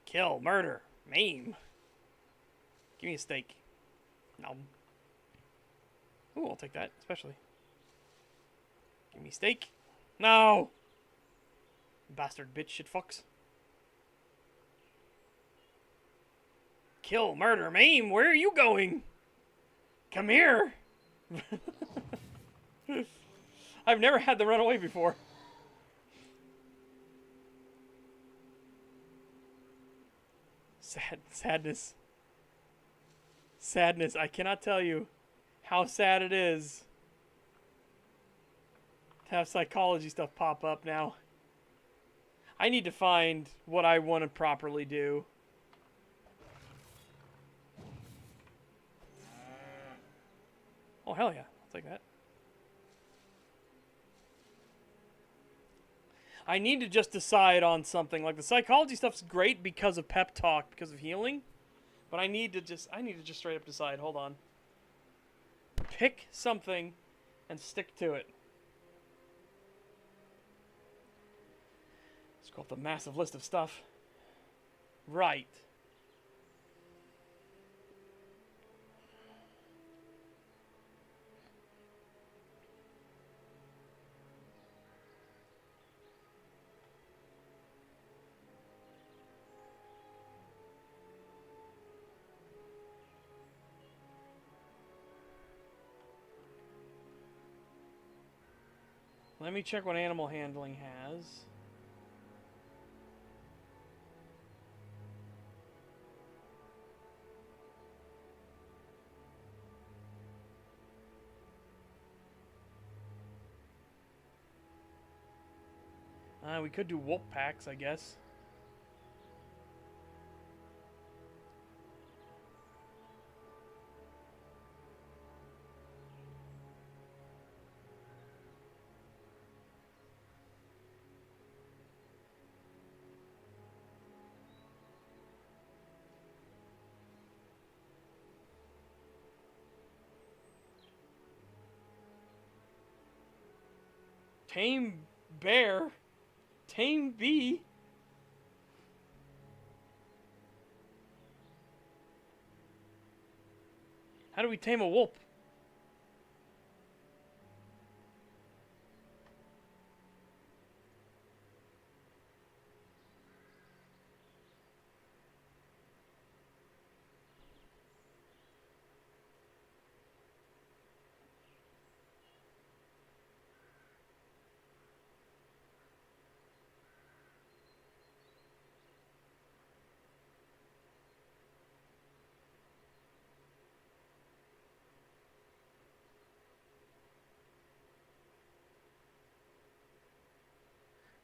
Kill, murder, maim. Give me a steak. No. Ooh, I'll take that, especially. Give me steak. No. Bastard bitch shit fucks. Kill, murder, maim. Where are you going? Come here. I've never had them run away before. Sadness. Sadness. I cannot tell you how sad it is to have psychology stuff pop up now. I need to find what I want to properly do. Oh, hell yeah. I'll take that. I need to just decide on something. Like, the psychology stuff's great because of pep talk, because of healing. But I need to just straight up decide. Hold on. Pick something and stick to it. Let's go off the massive list of stuff. Right. Let me check what animal handling has. We could do wolf packs, I guess. Tame bear? Tame bee? How do we tame a wolf?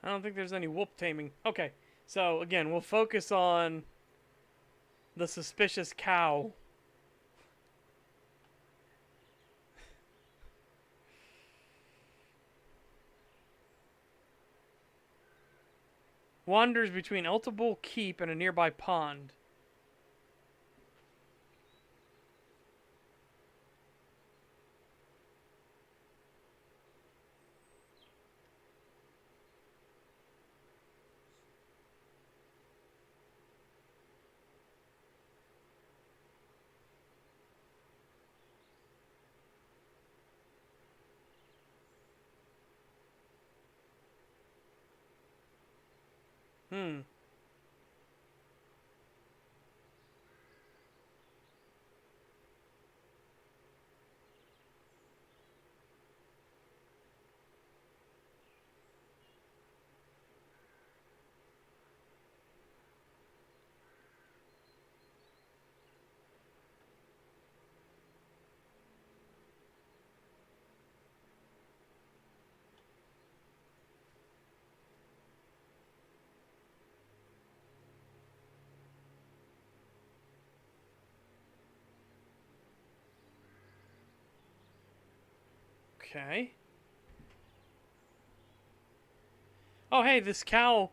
I don't think there's any wolf taming. Okay, so again, we'll focus on the suspicious cow. Wanders between Eltable Keep and a nearby pond. Hmm. Okay. Oh, hey, this cow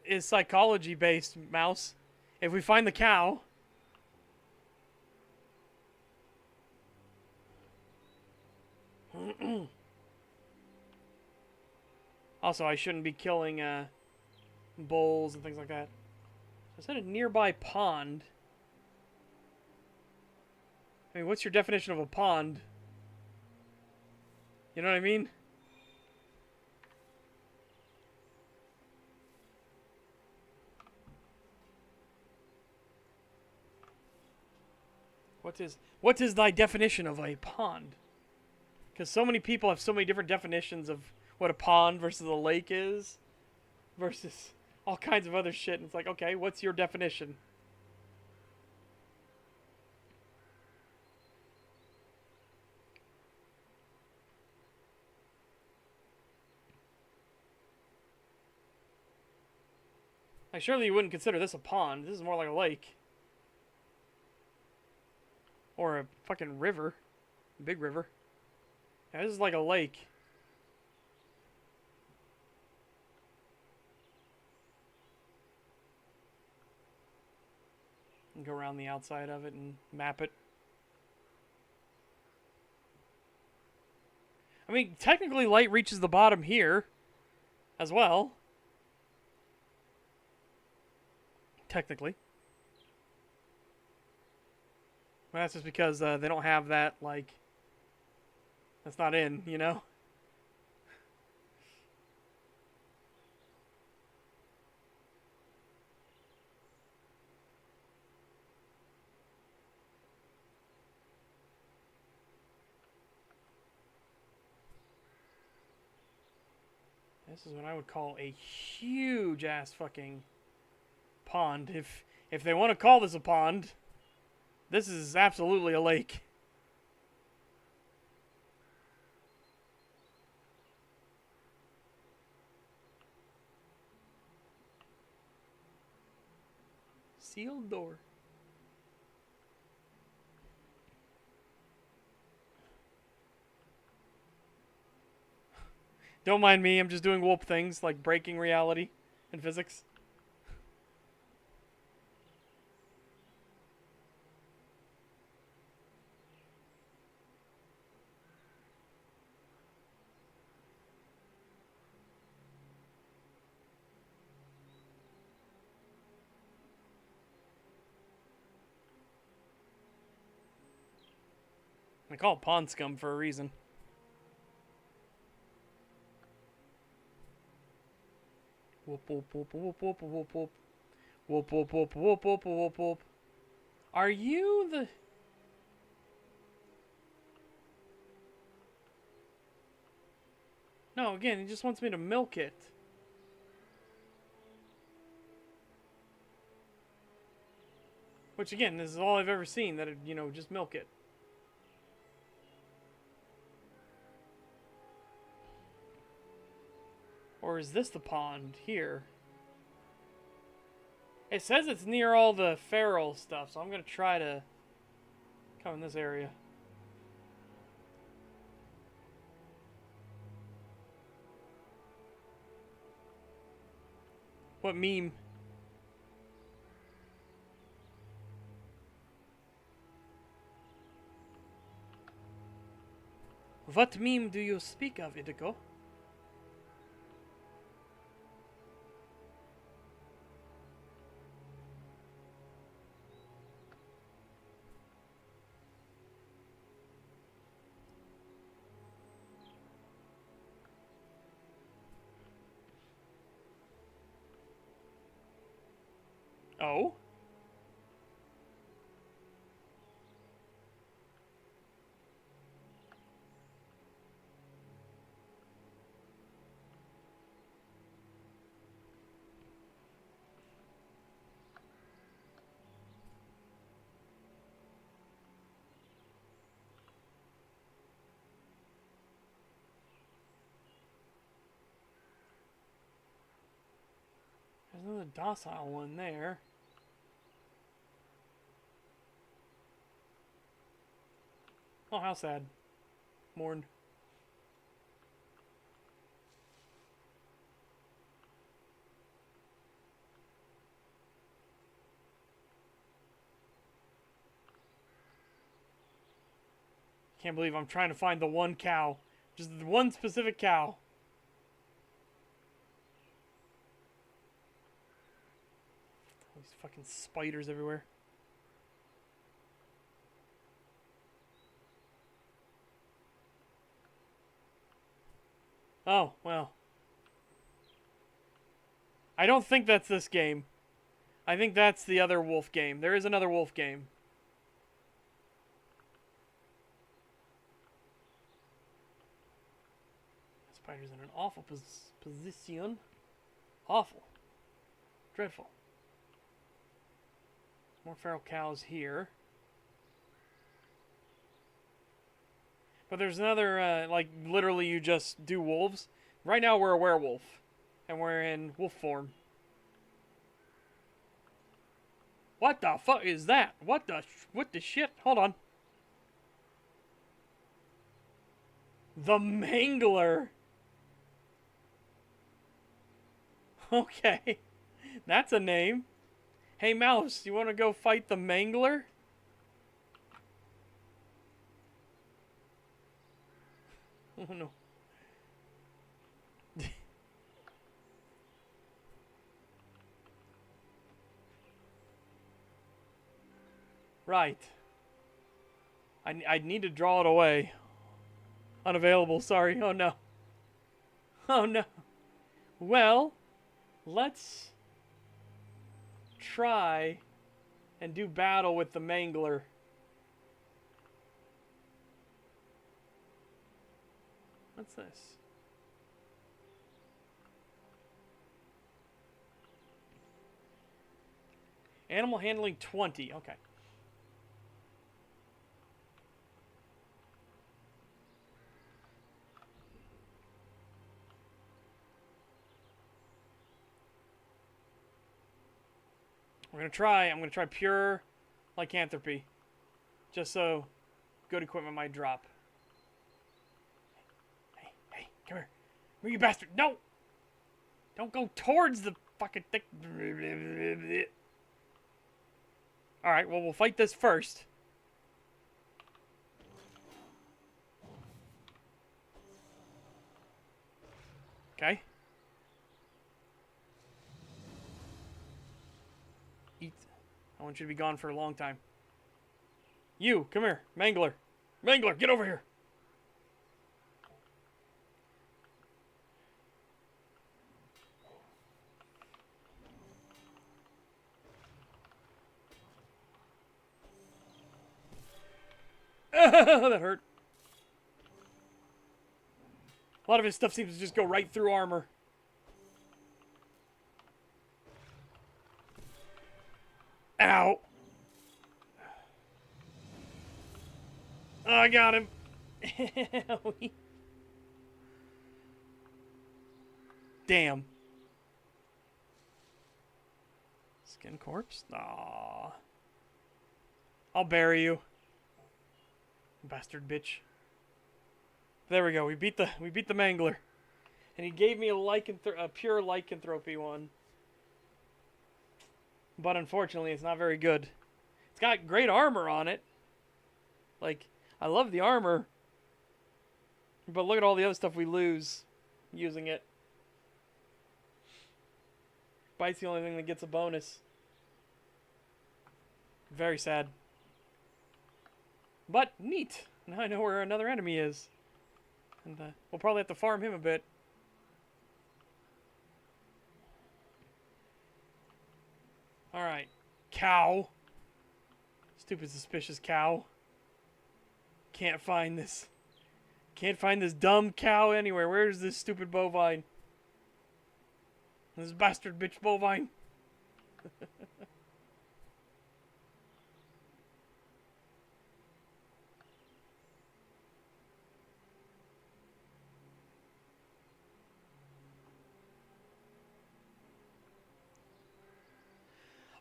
is psychology-based, Mouse. If we find the cow... Also, I shouldn't be killing bulls and things like that. I said a nearby pond. I mean, what's your definition of a pond? You know what I mean? What is thy definition of a pond? Because so many people have so many different definitions of what a pond versus a lake is, versus all kinds of other shit. And it's like, okay, what's your definition? Like, surely you wouldn't consider this a pond. This is more like a lake. Or a fucking river. Big river. Yeah, this is like a lake. And go around the outside of it and map it. I mean, technically light reaches the bottom here as well. Technically. Well, that's just because they don't have that, like... That's not in, you know? This is what I would call a huge-ass fucking pond. If they want to call this a pond, this is absolutely a lake. Sealed door. Don't mind me, I'm just doing whoop things, like breaking reality and physics. I call it pond scum for a reason. Whoop whoop whoop whoop whoop whoop whoop. Whoop whoop whoop whoop whoop whoop whoop. Are you the... No, again, he just wants me to milk it. Which, again, this is all I've ever seen, that, you know, just milk it. Or is this the pond here? It says it's near all the feral stuff, so I'm going to try to come in this area. What meme? What meme do you speak of, Idigo? Oh? There's another docile one there. Oh, how sad. Mourn. Can't believe I'm trying to find the one cow. Just the one specific cow. All these fucking spiders everywhere. Oh, well. I don't think that's this game. I think that's the other wolf game. There is another wolf game. Spider's in an awful position. Awful. Dreadful. More feral cows here. But there's another, like, literally you just do wolves. Right now we're a werewolf. And we're in wolf form. What the fuck is that? What the shit? Hold on. The Mangler. Okay. That's a name. Hey, Mouse, you want to go fight the Mangler? Oh, no. Right. I need to draw it away. Unavailable, sorry. Oh, no. Oh, no. Well, let's try and do battle with the Mangler. What's this? Animal handling 20. Okay. I'm gonna try pure lycanthropy. Just so good equipment might drop. Hey, come here. Move, you bastard. No! Don't go towards the fucking thing. Alright, well, we'll fight this first. Okay. Eat. I want you to be gone for a long time. You, come here. Mangler. Mangler, get over here. That hurt. A lot of his stuff seems to just go right through armor. Ow. Oh, I got him. Damn. Skin corpse? Aww. I'll bury you. Bastard bitch. There we go. We beat the Mangler. And he gave me a pure lycanthropy one. But unfortunately, it's not very good. It's got great armor on it. Like, I love the armor. But look at all the other stuff we lose using it. Bite's the only thing that gets a bonus. Very sad. But neat. Now I know where another enemy is. And we'll probably have to farm him a bit. Alright. Cow. Stupid suspicious cow. Can't find this. Can't find this dumb cow anywhere. Where's this stupid bovine? This bastard bitch bovine.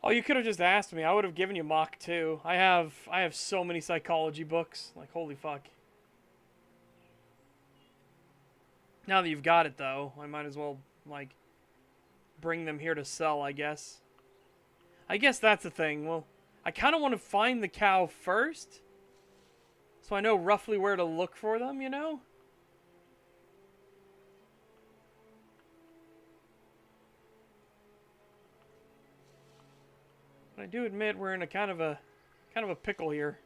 Oh, you could have just asked me. I would have given you Mach 2. I have so many psychology books. Like, holy fuck. Now that you've got it, though, I might as well, like, bring them here to sell, I guess. I guess that's the thing. Well, I kind of want to find the cow first, so I know roughly where to look for them, you know? But I do admit we're in a kind of a pickle here.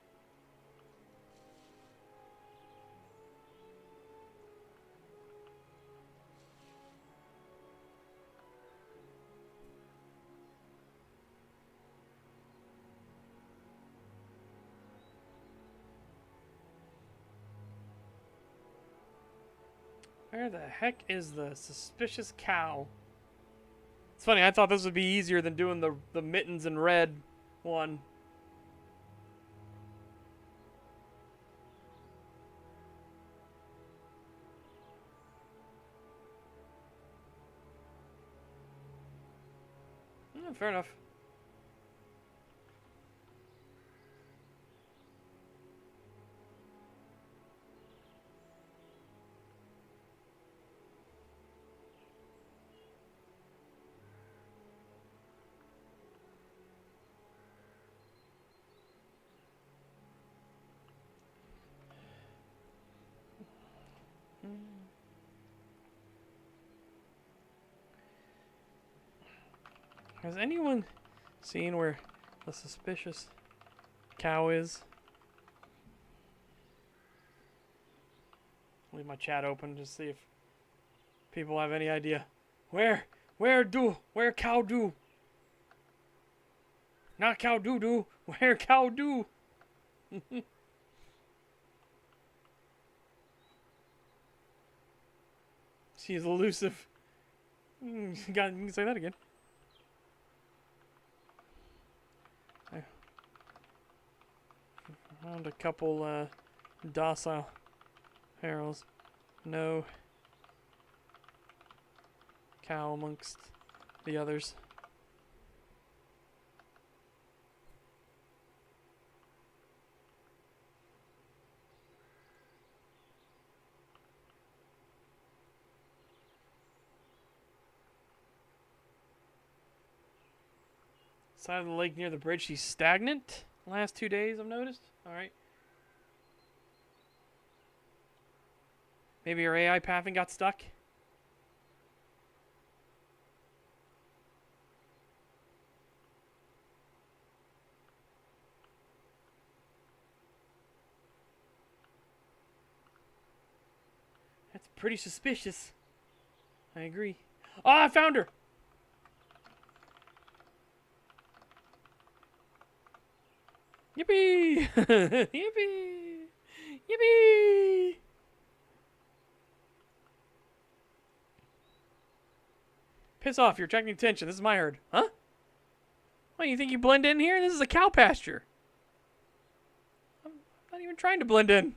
Where the heck is the suspicious cow? It's funny, I thought this would be easier than doing the mittens and red one. Fair enough. Has anyone seen where the suspicious cow is? Leave my chat open to see if people have any idea. Where cow do? Not cow doo doo. Where cow do? She's elusive. You can say that again. I found a couple docile heralds. No cow amongst the others. Side of the lake near the bridge. She's stagnant. Last 2 days, I've noticed. All right. Maybe her AI pathing got stuck. That's pretty suspicious. I agree. Oh, I found her! Yippee! Yippee! Yippee! Piss off, you're attracting attention. This is my herd. Huh? What, you think you blend in here? This is a cow pasture. I'm not even trying to blend in.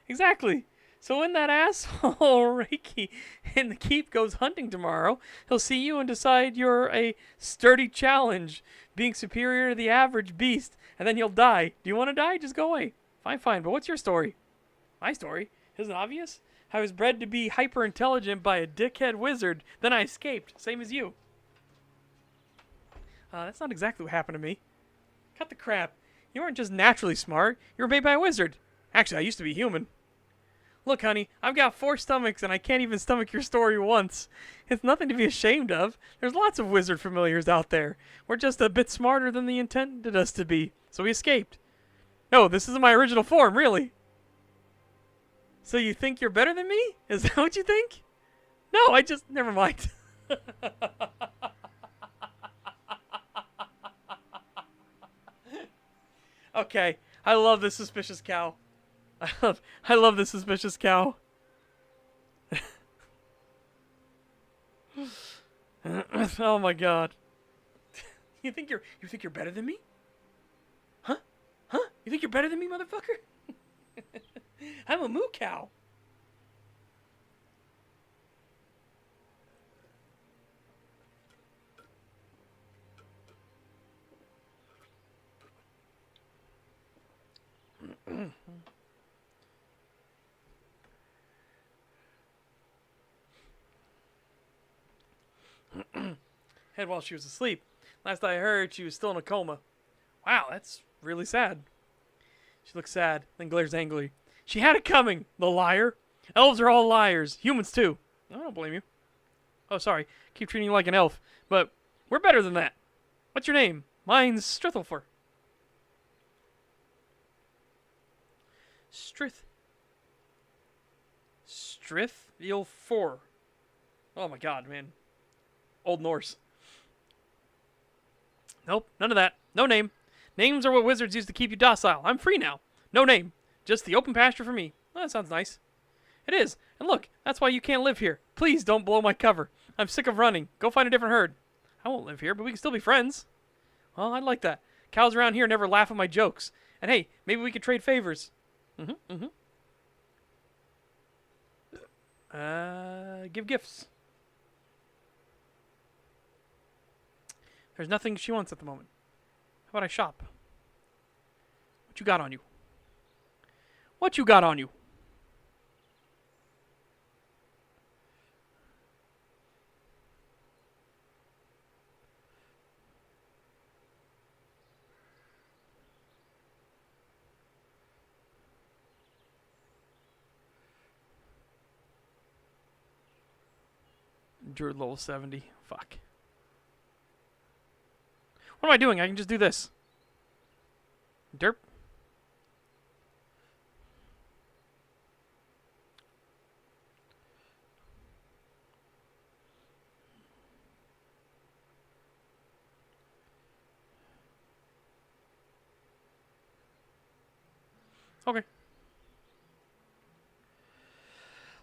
Exactly. So when that asshole Reiki in the keep goes hunting tomorrow, he'll see you and decide you're a sturdy challenge, being superior to the average beast, and then you'll die. Do you want to die? Just go away. Fine. But what's your story? My story? Isn't it obvious? I was bred to be hyper-intelligent by a dickhead wizard, then I escaped, same as you. That's not exactly what happened to me. Cut the crap. You weren't just naturally smart, you were made by a wizard. Actually, I used to be human. Look, honey, I've got 4 stomachs and I can't even stomach your story once. It's nothing to be ashamed of. There's lots of wizard familiars out there. We're just a bit smarter than they intended us to be, so we escaped. No, this isn't my original form, really. So you think you're better than me? Is that what you think? No, I just... Never mind. Okay, I love this suspicious cow. I love this suspicious cow. Oh my god. You think you're better than me? Huh? You think you're better than me, motherfucker? I'm a moo cow. Head while she was asleep. Last I heard, she was still in a coma. Wow, that's really sad. She looks sad, then glares angrily. She had it coming, the liar. Elves are all liars. Humans, too. I don't blame you. Oh, sorry. Keep treating you like an elf. But we're better than that. What's your name? Mine's Strithelfor. Strithelfor. Oh my god, man. Old Norse. Nope, none of that. No name. Names are what wizards use to keep you docile. I'm free now. No name. Just the open pasture for me. Well, that sounds nice. It is. And look, that's why you can't live here. Please don't blow my cover. I'm sick of running. Go find a different herd. I won't live here, but we can still be friends. Well, I'd like that. Cows around here never laugh at my jokes. And hey, maybe we could trade favors. Give gifts. There's nothing she wants at the moment. How about I shop? What you got on you? What you got on you? Druid level 70. Fuck. What am I doing? I can just do this. Derp. Okay.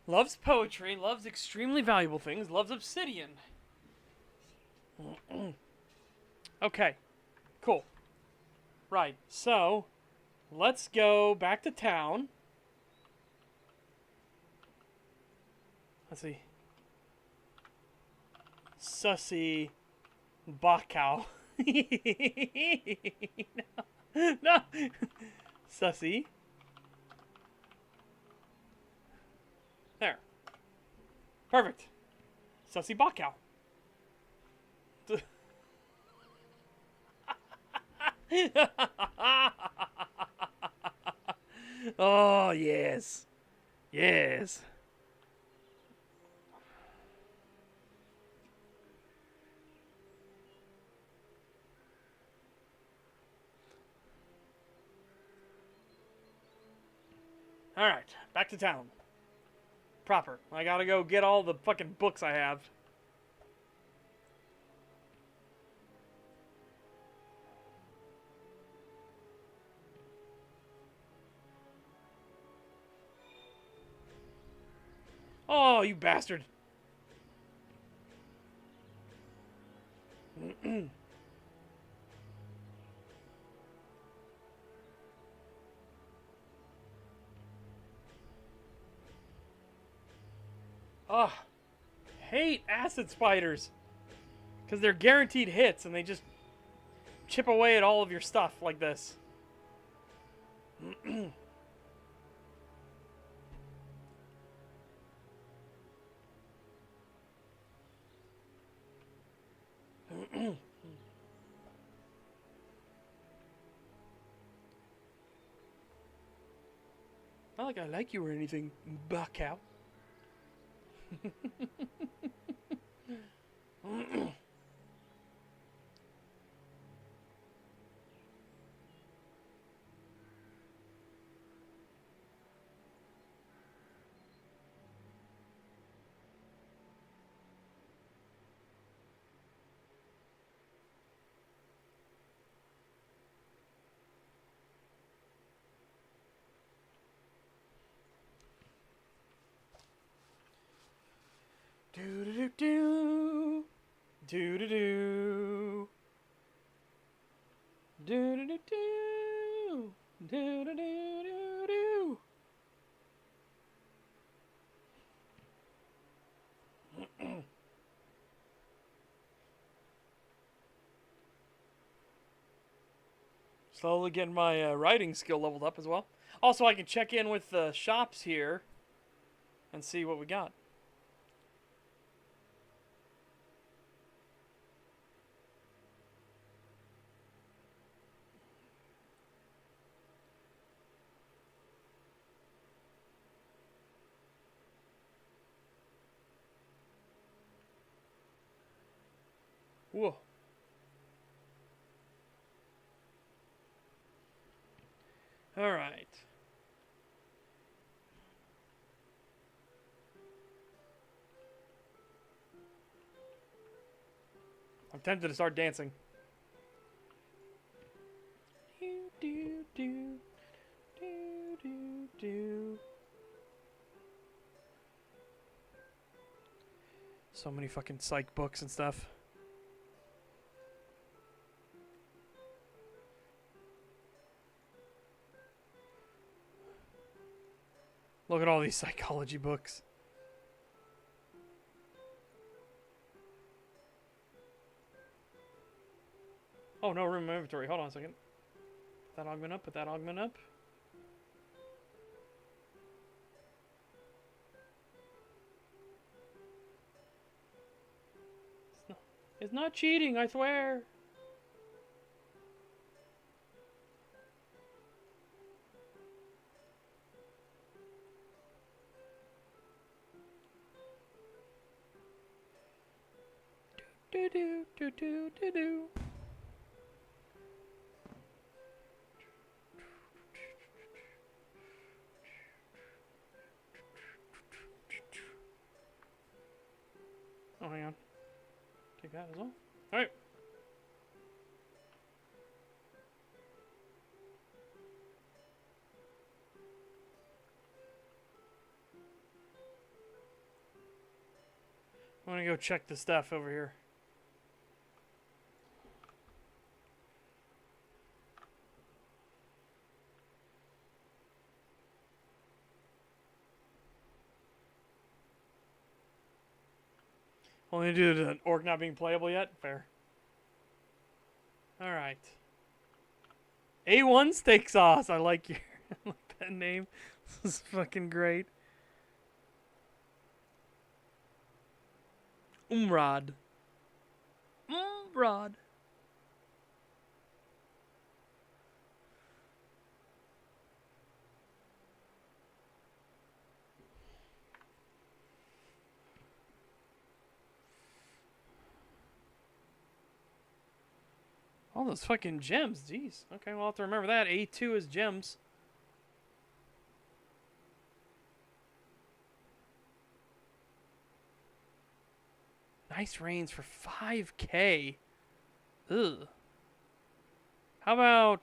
Loves poetry, loves extremely valuable things, loves obsidian. Okay. Cool. Right. So, let's go back to town. Let's see. Sussy Bakau. No. No. Sussy. There. Perfect. Sussy Bakau. Oh, yes. Yes. Alright, back to town. Proper. I gotta go get all the fucking books I have. Oh, you bastard. Ugh. Hate acid spiders. Because they're guaranteed hits and they just chip away at all of your stuff like this. Not like I like you or anything, buckout. Do do do do do do do do do do do do do do do. Slowly getting my writing skill leveled up as well. Also, I can check in with the shops here and see what we got. Whoa. All right. I'm tempted to start dancing. Do do do do do do. So many fucking psych books and stuff. Look at all these psychology books. Oh, no room in my inventory. Hold on a second. Put that augment up. Put that augment up. It's not cheating, I swear. Do do do do do do. Oh, hang on. Take that as well. All right. I'm gonna go check the stuff over here. Only due to the orc not being playable yet? Fair. Alright. A1 steak sauce. I like your I like that name. This is fucking great. Umrad. Umrad. All those fucking gems. Jeez. Okay, we'll have to remember that. A2 is gems. Nice rains for 5K. Ugh. How about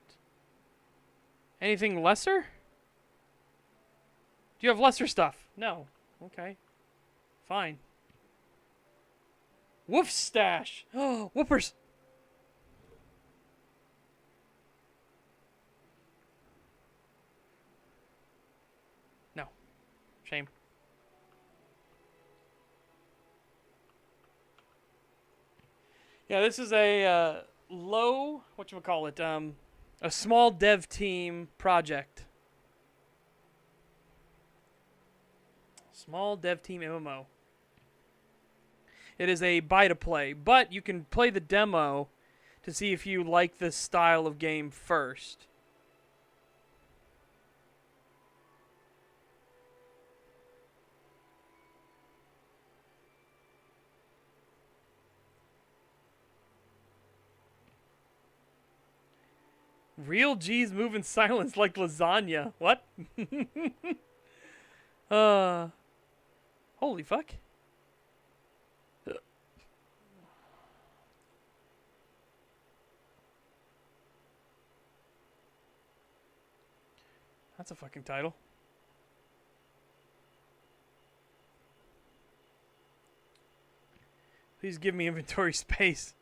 anything lesser? Do you have lesser stuff? No. Okay. Fine. Woof stash. Oh, whoopers. No. Shame. Yeah, this is a low, whatchamacallit, a small dev team project. Small dev team MMO. It is a buy-to-play, but you can play the demo to see if you like this style of game first. Real G's move in silence like lasagna. What? Holy fuck. That's a fucking title. Please give me inventory space.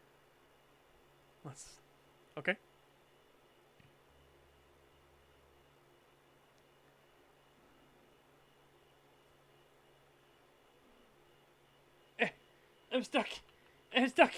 Let's... Okay. I'm stuck. I'm stuck.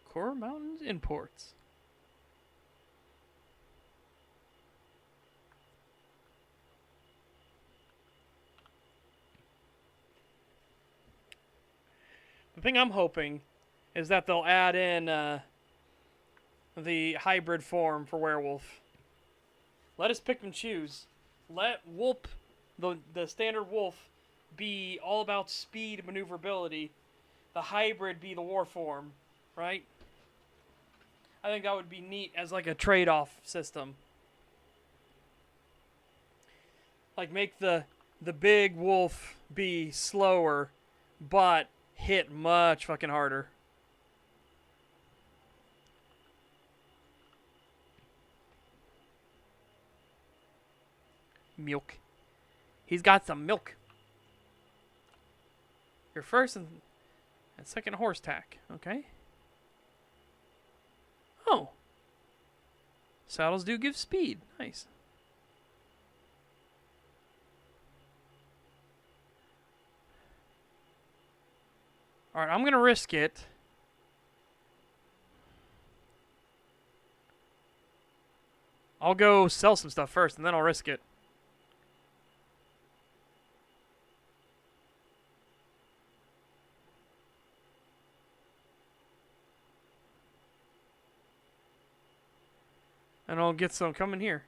Core Mountains Imports. The thing I'm hoping is that they'll add in the hybrid form for werewolf. Let us pick and choose. Let wolf, the standard wolf, be all about speed and maneuverability. The hybrid be the war form, right? I think that would be neat as like a trade-off system. Like make the big wolf be slower, but hit much fucking harder. Milk. He's got some milk. Your first and second horse tack. Okay. Oh. Saddles do give speed. Nice. Alright, I'm going to risk it. I'll go sell some stuff first, and then I'll risk it. And I'll get some coming here.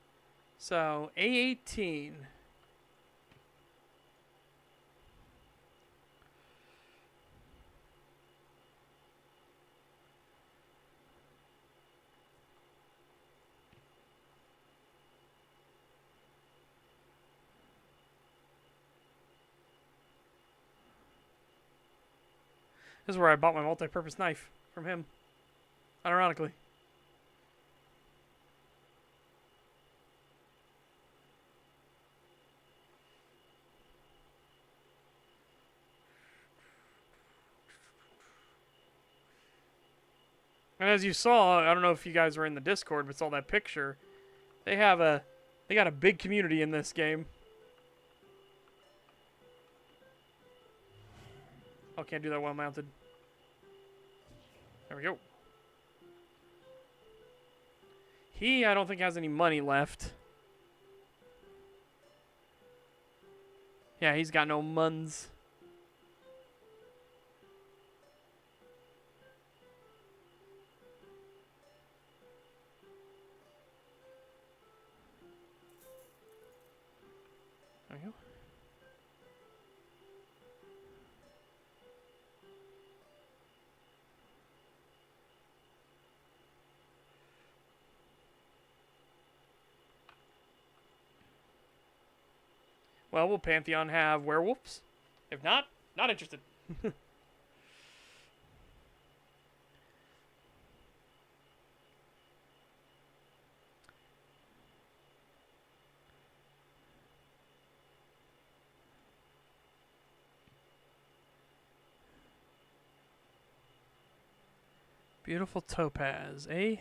So, A18. This is where I bought my multi-purpose knife from him. Ironically. And as you saw, I don't know if you guys were in the Discord, but saw that picture. They got a big community in this game. Oh, can't do that while mounted. There we go. He, I don't think, has any money left. Yeah, he's got no muns. There we go. Well, will Pantheon have werewolves? If not, not interested. Beautiful topaz, eh?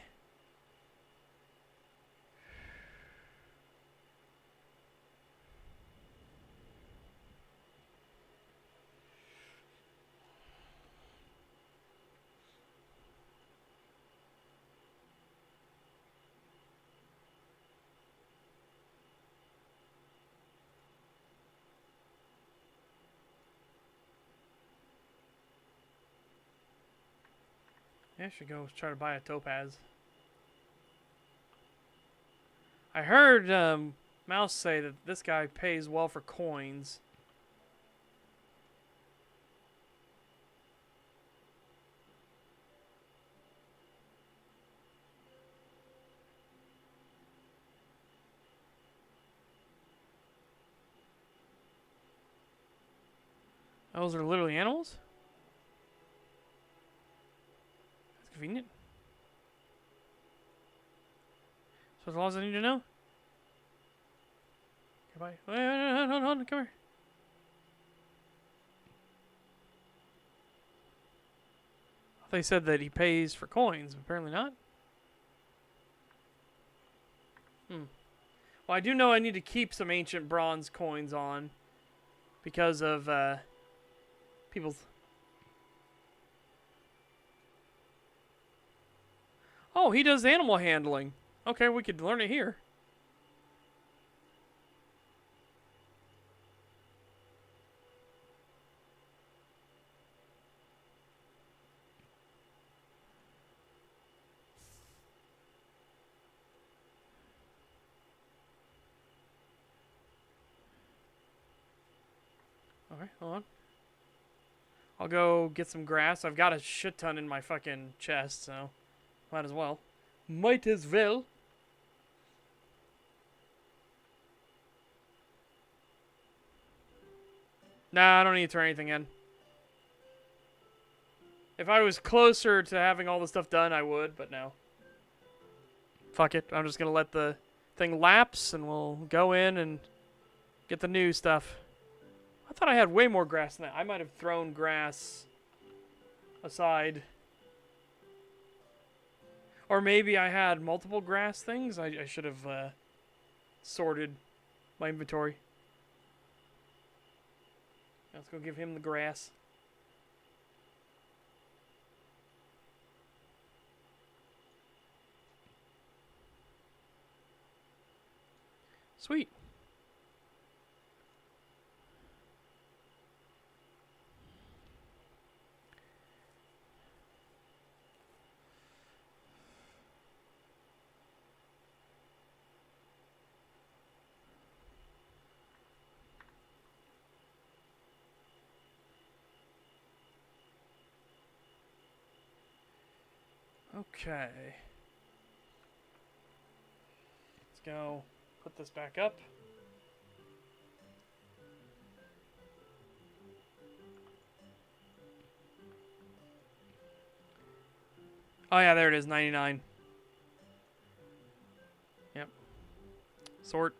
Yeah, I should go try to buy a topaz. I heard Mouse say that this guy pays well for coins. Those are literally animals? That's convenient. So as long as I need to know. Goodbye. Wait, hold on, come here. They said that he pays for coins, but apparently not. Well, I do know I need to keep some ancient bronze coins on because of people's. Oh, he does animal handling. Okay, we could learn it here. Okay, hold on. I'll go get some grass. I've got a shit ton in my fucking chest, so might as well. Might as well. Nah, I don't need to turn anything in. If I was closer to having all the stuff done, I would, but no. Fuck it. I'm just gonna let the thing lapse, and we'll go in and get the new stuff. I thought I had way more grass than that. I might have thrown grass aside. Or maybe I had multiple grass things. I should have sorted my inventory. Let's go give him the grass. Sweet. Okay. Let's go put this back up. Oh yeah, there it is, 99. Yep. Sort.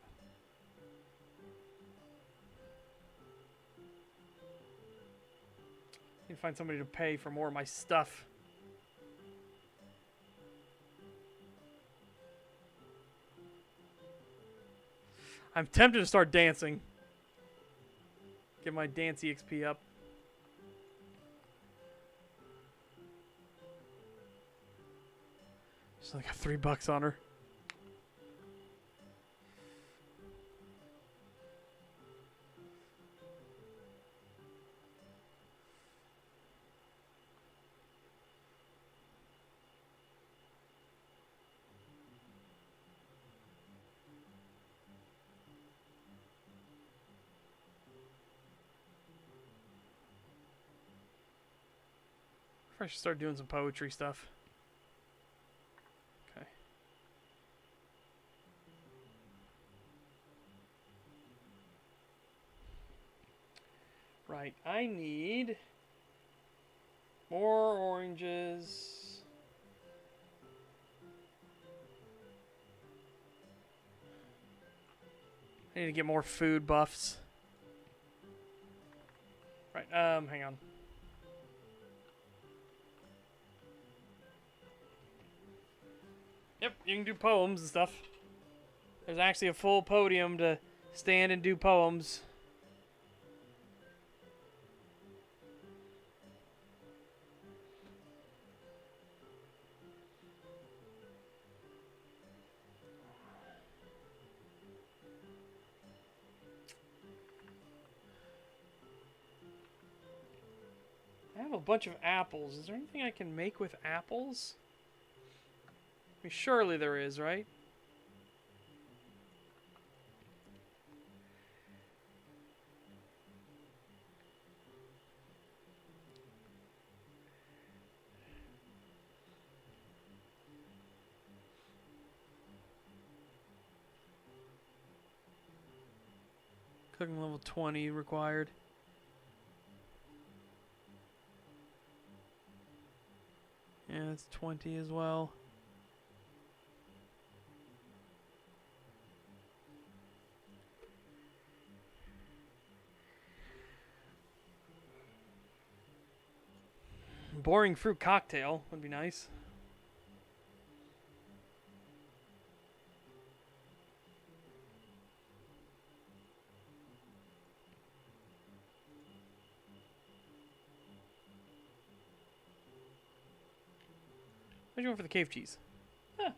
Need to find somebody to pay for more of my stuff. I'm tempted to start dancing. Get my dance EXP up. Just like got $3 on her. I should start doing some poetry stuff. Okay. Right, I need more oranges. I need to get more food buffs. Right, hang on. Yep, you can do poems and stuff. There's actually a full podium to stand and do poems. I have a bunch of apples. Is there anything I can make with apples? I mean, surely there is, right? Cooking level 20 required. Yeah, it's 20 as well. Boring fruit cocktail would be nice. Why'd you go for the cave cheese? Huh.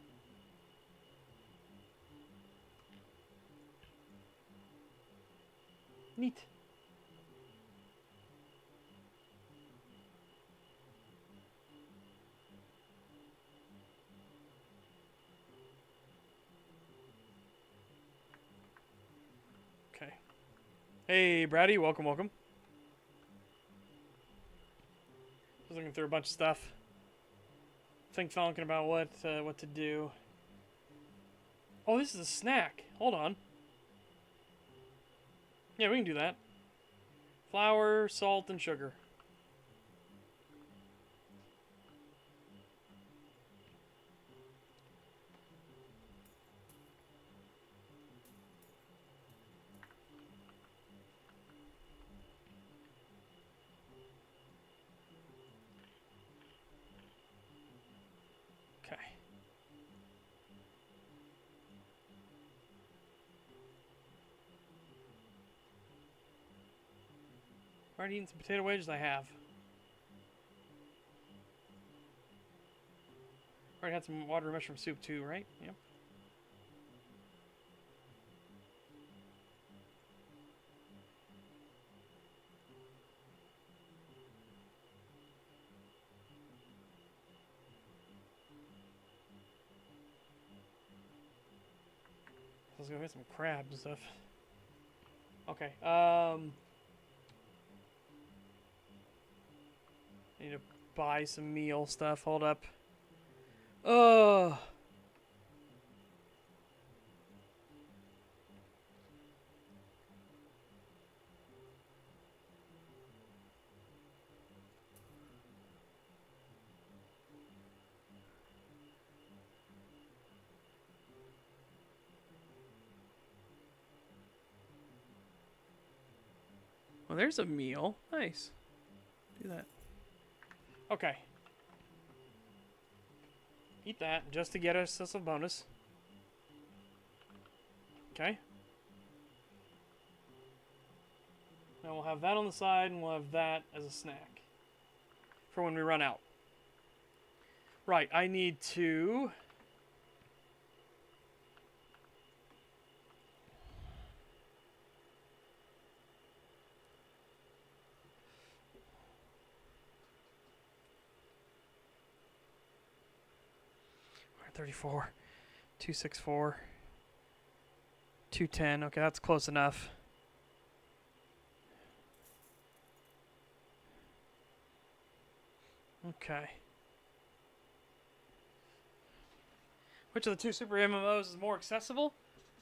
Neat. Okay. Hey, Brady, welcome, welcome. Just looking through a bunch of stuff. Thinking about what to do. Oh, this is a snack. Hold on. Yeah, we can do that. Flour, salt, and sugar. Okay. Already eating some potato wedges. I have. Already had some water mushroom soup too, right? Yep. Let's go get some crabs and stuff. Okay. Need to buy some meal stuff. Hold up. Oh. Well, there's a meal. Nice. Do that. Okay. Eat that just to get us a bonus. Okay. Now we'll have that on the side, and we'll have that as a snack for when we run out. Right, I need to... $34, 264, 210. Okay, that's close enough. Okay. Which of the two super MMOs is more accessible?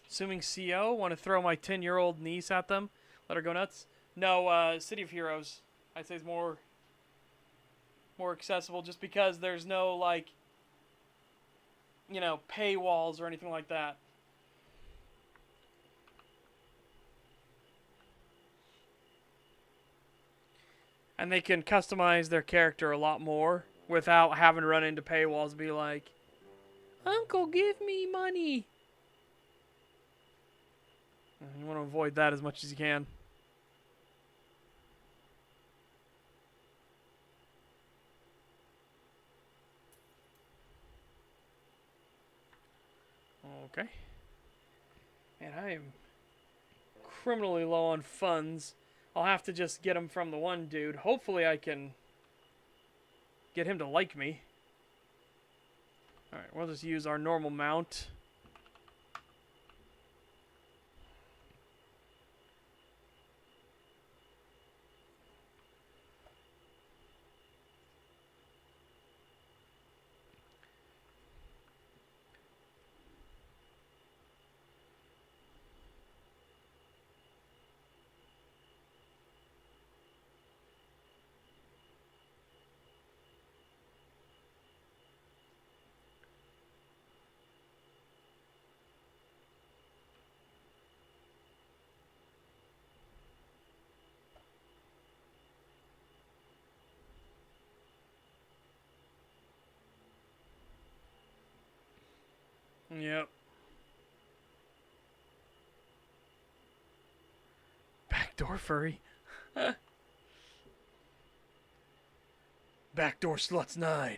Assuming CO. Want to throw my 10-year-old niece at them? Let her go nuts? No, City of Heroes. I'd say is more accessible just because there's no, like, you know, paywalls or anything like that. And they can customize their character a lot more without having to run into paywalls and be like, Uncle, give me money. You want to avoid that as much as you can. Okay. Man, I am criminally low on funds. I'll have to just get them from the one dude. Hopefully I can get him to like me. Alright, we'll just use our normal mount. Yep. Backdoor furry. Backdoor sluts 9.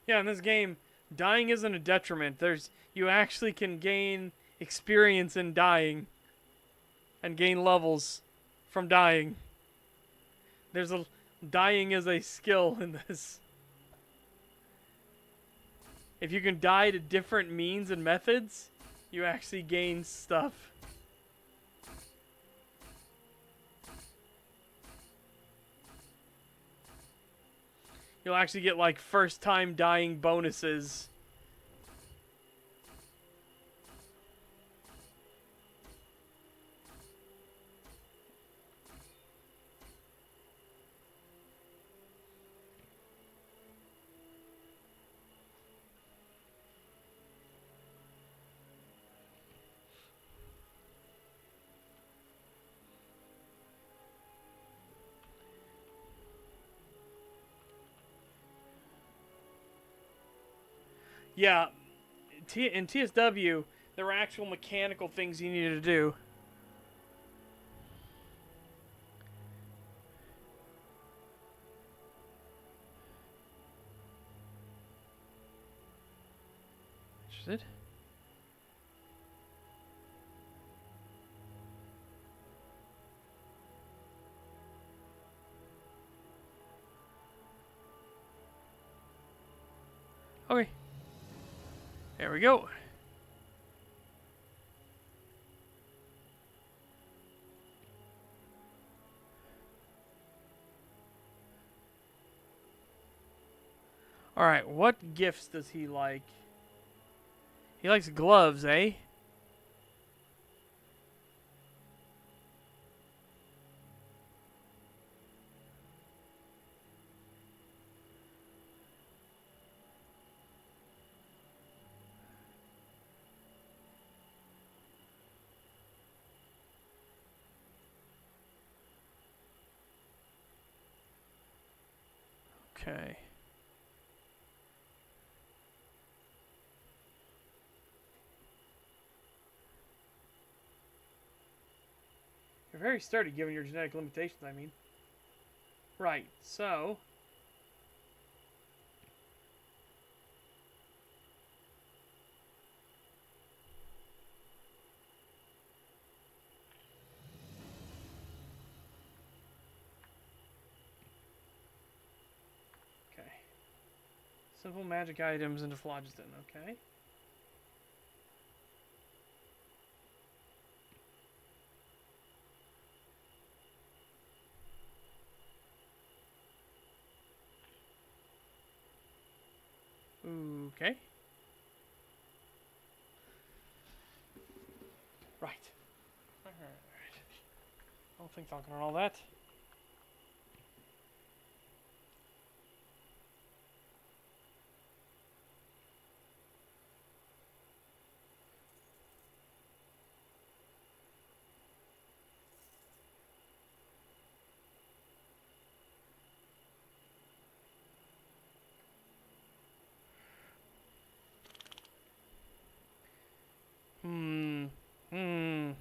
Yeah, in this game, dying isn't a detriment. You actually can gain experience in dying and gain levels from dying. Dying is a skill in this. If you can die to different means and methods, you actually gain stuff. You'll actually get like first time dying bonuses. Yeah, in TSW, there were actual mechanical things you needed to do. Interested? Okay. There we go. Alright, what gifts does he like? He likes gloves, eh? Okay. You're very sturdy given your genetic limitations, I mean. Right, so... Okay. Simple magic items into phlogiston, okay. Okay. Right. Alright. I don't think talking on all that. Hmm.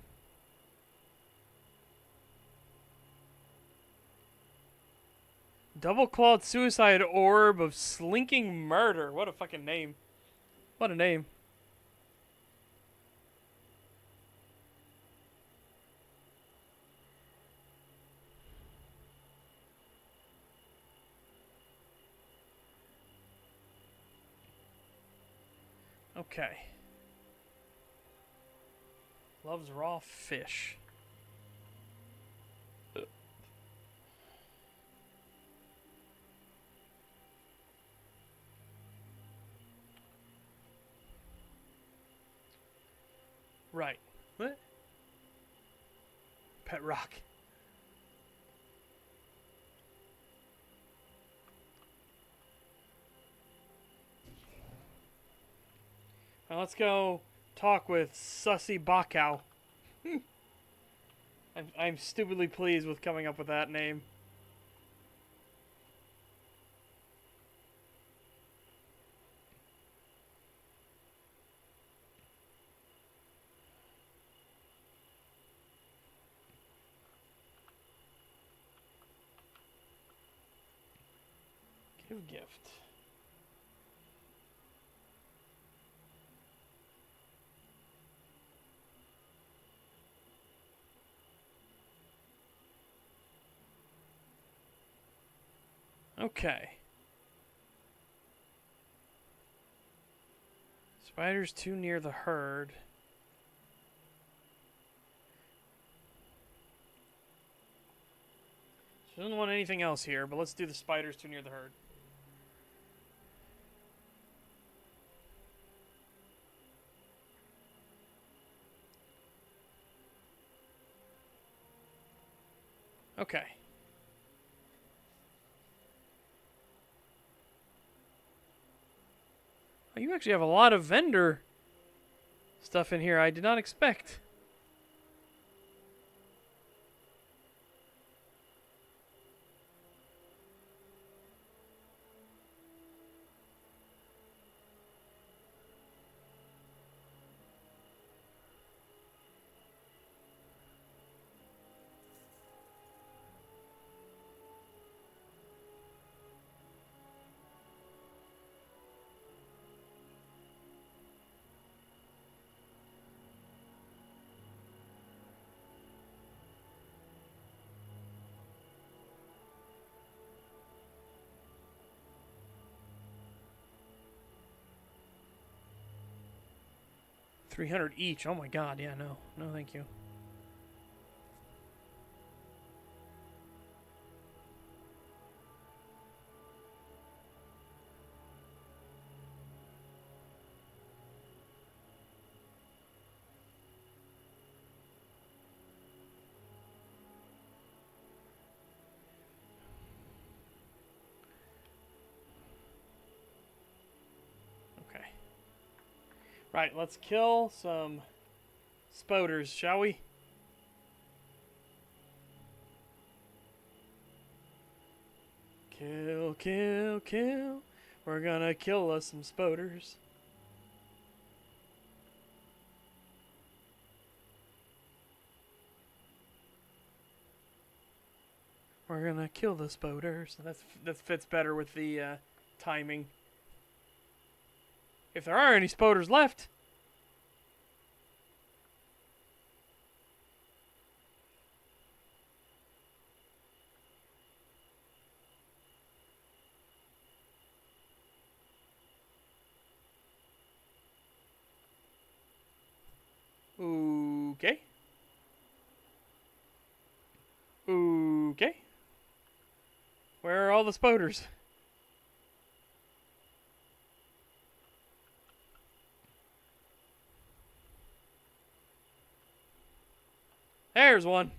Double-clawed suicide orb of slinking murder. What a fucking name. What a name. Okay. Loves raw fish. Right. What? Pet rock. Now let's go talk with Sussy Bakow. I'm stupidly pleased with coming up with that name. Give gift. Okay. Spiders too near the herd. She doesn't want anything else here, but let's do the spiders too near the herd. Okay. Oh, you actually have a lot of vendor stuff in here I did not expect. $300 each. Oh my god, yeah, no. No, thank you. Okay. Right, let's kill some spoders, shall we? Kill, kill, kill. We're gonna kill us some spoders. We're gonna kill the spoders. That fits better with the timing. If there are any spoders left. Okay. Okay. Where are all the spoders? There's one.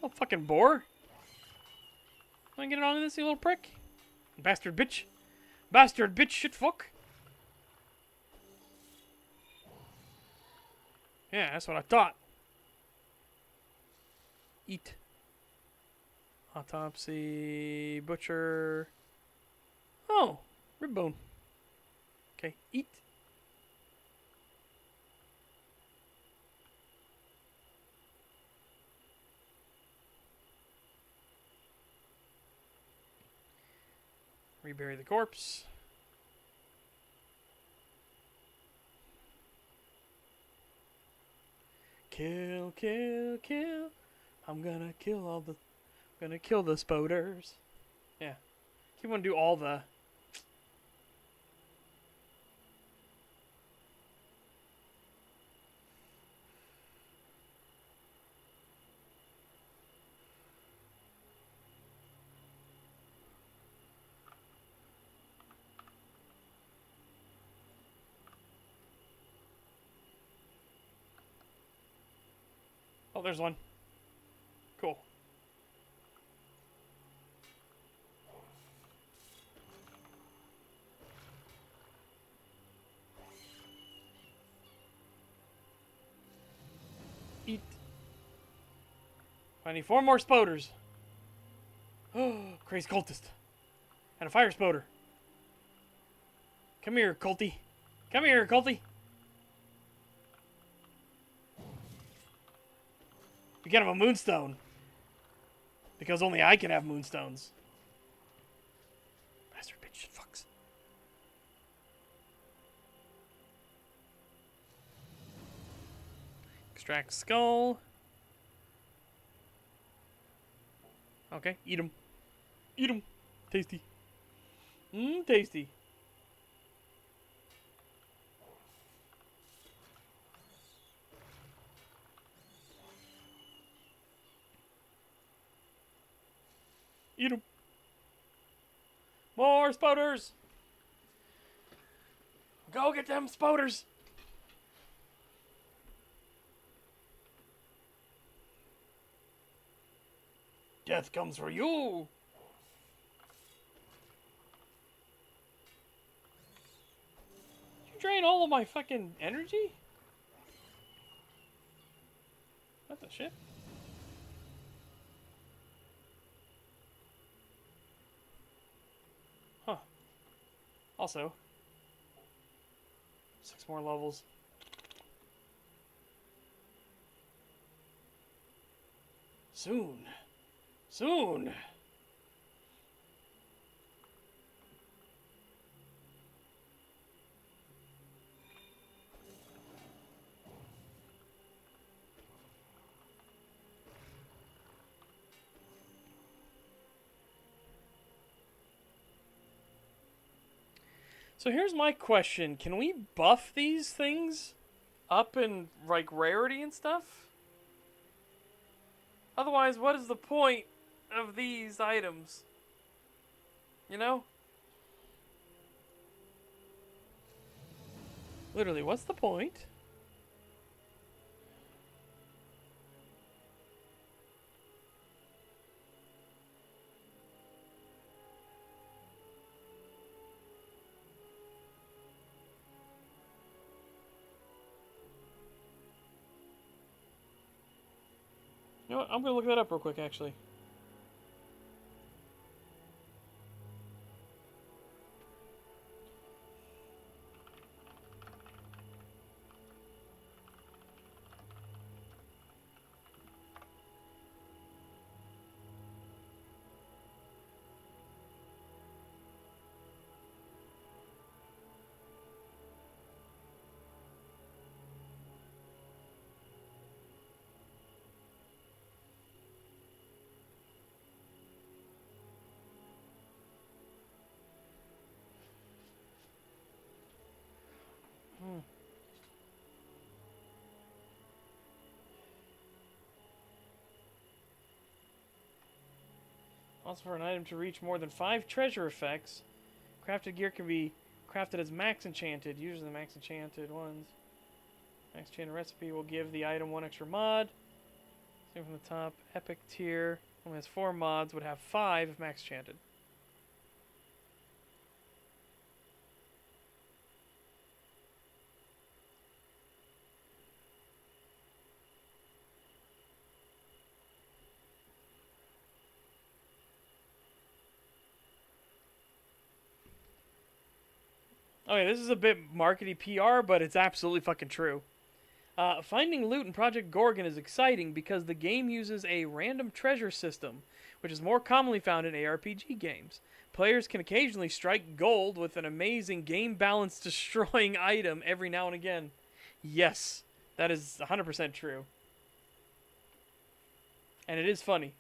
Oh, fucking boar. Wanna get it on this, you little prick? Bastard bitch. Bastard bitch shit fuck. Yeah, that's what I thought. Eat. Autopsy. Butcher. Oh, rib bone. Okay, eat. Rebury the corpse. Kill, kill, kill. I'm gonna kill all the... Gonna kill the spoders. Yeah. Keep on do all the... Oh, there's one. Cool. Eat. I need 4 more spoders. Oh, crazy cultist. And a fire spoder. Come here, culty. Come here, culty. You can have a moonstone. Because only I can have moonstones. Bastard bitch fucks. Extract skull. Okay, eat him. Eat him. Tasty. Mmm, tasty. Eat him. More spouters. Go get them spouters. Death comes for you. Did you drain all of my fucking energy? What the shit? Huh. Also, 6 more levels. Soon. Soon. So here's my question. Can we buff these things up in, like, rarity and stuff? Otherwise, what is the point of these items? You know? Literally, what's the point? You know what? I'm gonna look that up real quick, actually. Also, for an item to reach more than 5 treasure effects, crafted gear can be crafted as max enchanted. Usually the max enchanted ones. Max enchanted recipe will give the item 1 extra mod. Same from the top. Epic tier only has 4 mods, would have 5 if max enchanted. Okay, this is a bit markety PR, but it's absolutely fucking true. Finding loot in Project Gorgon is exciting because the game uses a random treasure system, which is more commonly found in ARPG games. Players can occasionally strike gold with an amazing game balance destroying item every now and again. Yes, that is 100% true. And it is funny.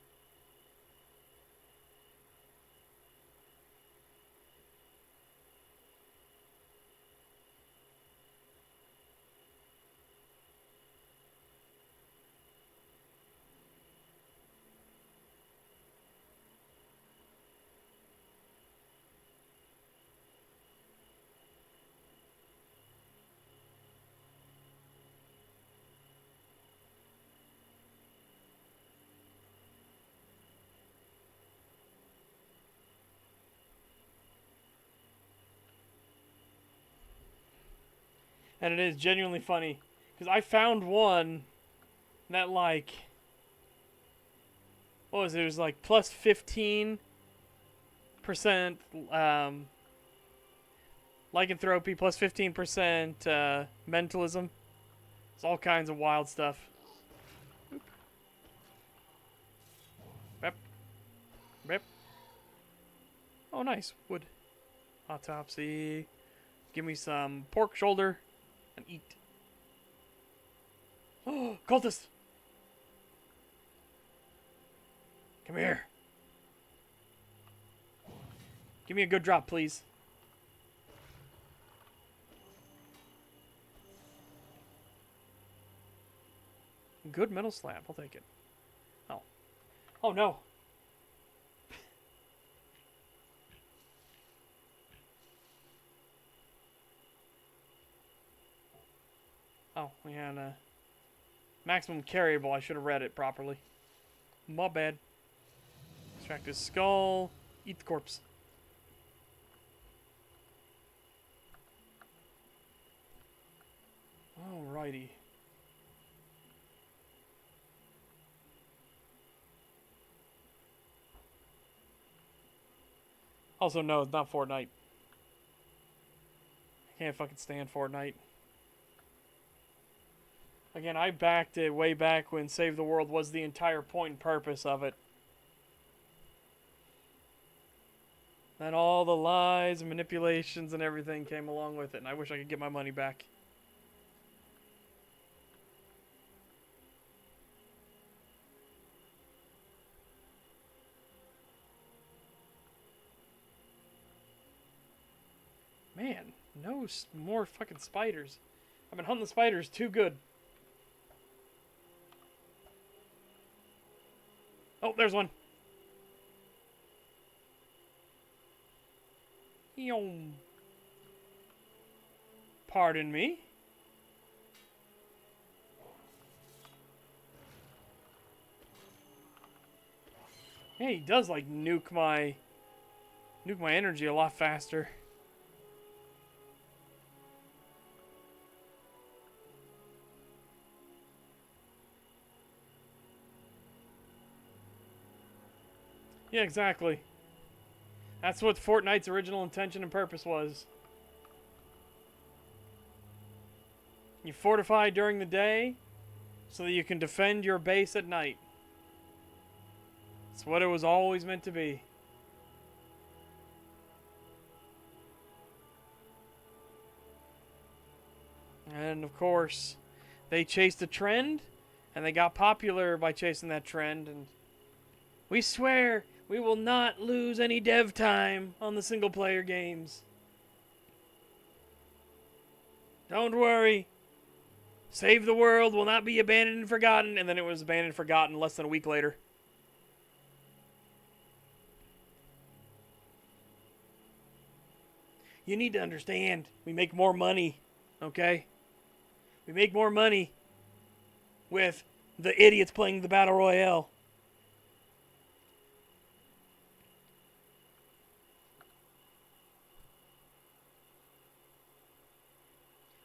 And it is genuinely funny. Because I found one that, like, what was it? It was like plus 15% lycanthropy, plus 15% mentalism. It's all kinds of wild stuff. Oop. Rep. Rep. Oh, nice. Wood. Autopsy. Give me some pork shoulder and eat. Oh, cultist! Come here. Give me a good drop, please. Good metal slab. I'll take it. Oh. Oh, no. Oh, we had a maximum carryable. I should have read it properly. My bad. Extract his skull. Eat the corpse. Alrighty. Also, no, it's not Fortnite. I can't fucking stand Fortnite. Again, I backed it way back when Save the World was the entire point and purpose of it. Then all the lies and manipulations and everything came along with it, and I wish I could get my money back. Man, no more fucking spiders. I've been hunting the spiders too good. Oh, there's one. Yum. Pardon me. Yeah, he does like nuke my energy a lot faster. Yeah, exactly. That's what Fortnite's original intention and purpose was. You fortify during the day so that you can defend your base at night. It's what it was always meant to be. And of course, they chased a trend, and they got popular by chasing that trend, and we swear we will not lose any dev time on the single player games. Don't worry. Save the World will not be abandoned and forgotten, and then it was abandoned and forgotten less than a week later. You need to understand, we make more money, okay? We make more money with the idiots playing the Battle Royale.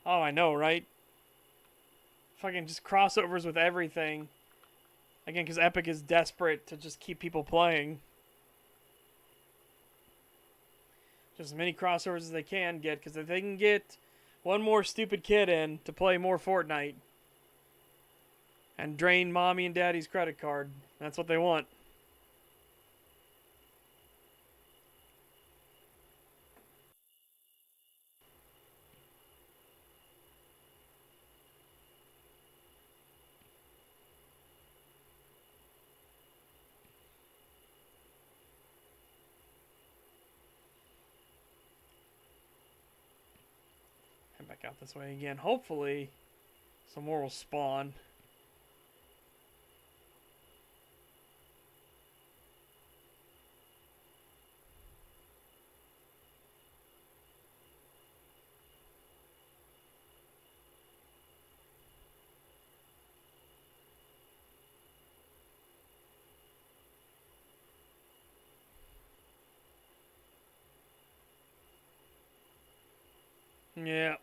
Oh, I know, right? Fucking just crossovers with everything. Again, because Epic is desperate to just keep people playing. Just as many crossovers as they can get, because if they can get one more stupid kid in to play more Fortnite and drain mommy and daddy's credit card, that's what they want. Head back out this way again. Hopefully, some more will spawn. Yeah.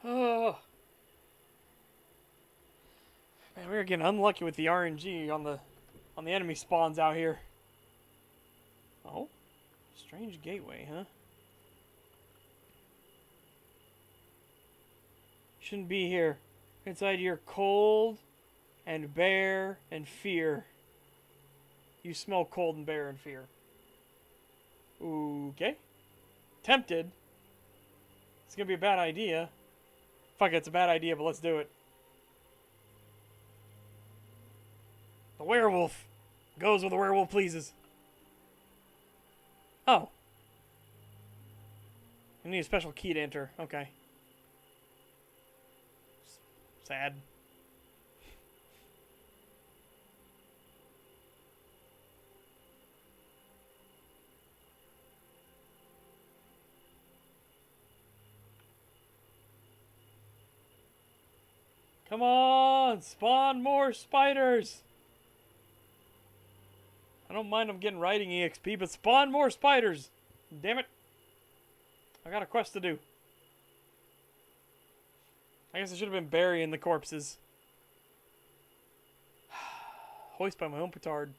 Oh. Man, we're getting unlucky with the RNG on the enemy spawns out here. Oh. Strange gateway, huh? Shouldn't be here. Inside you're cold and bare and fear. You smell cold and bare and fear. Okay. Tempted. It's gonna be a bad idea. Fuck it, it's a bad idea, but let's do it. The werewolf goes where the werewolf pleases. Oh. You need a special key to enter. Okay. Sad. Come on! Spawn more spiders! I don't mind them getting writing EXP, but spawn more spiders! Damn it. I got a quest to do. I guess I should have been burying the corpses. Hoist by my own petard.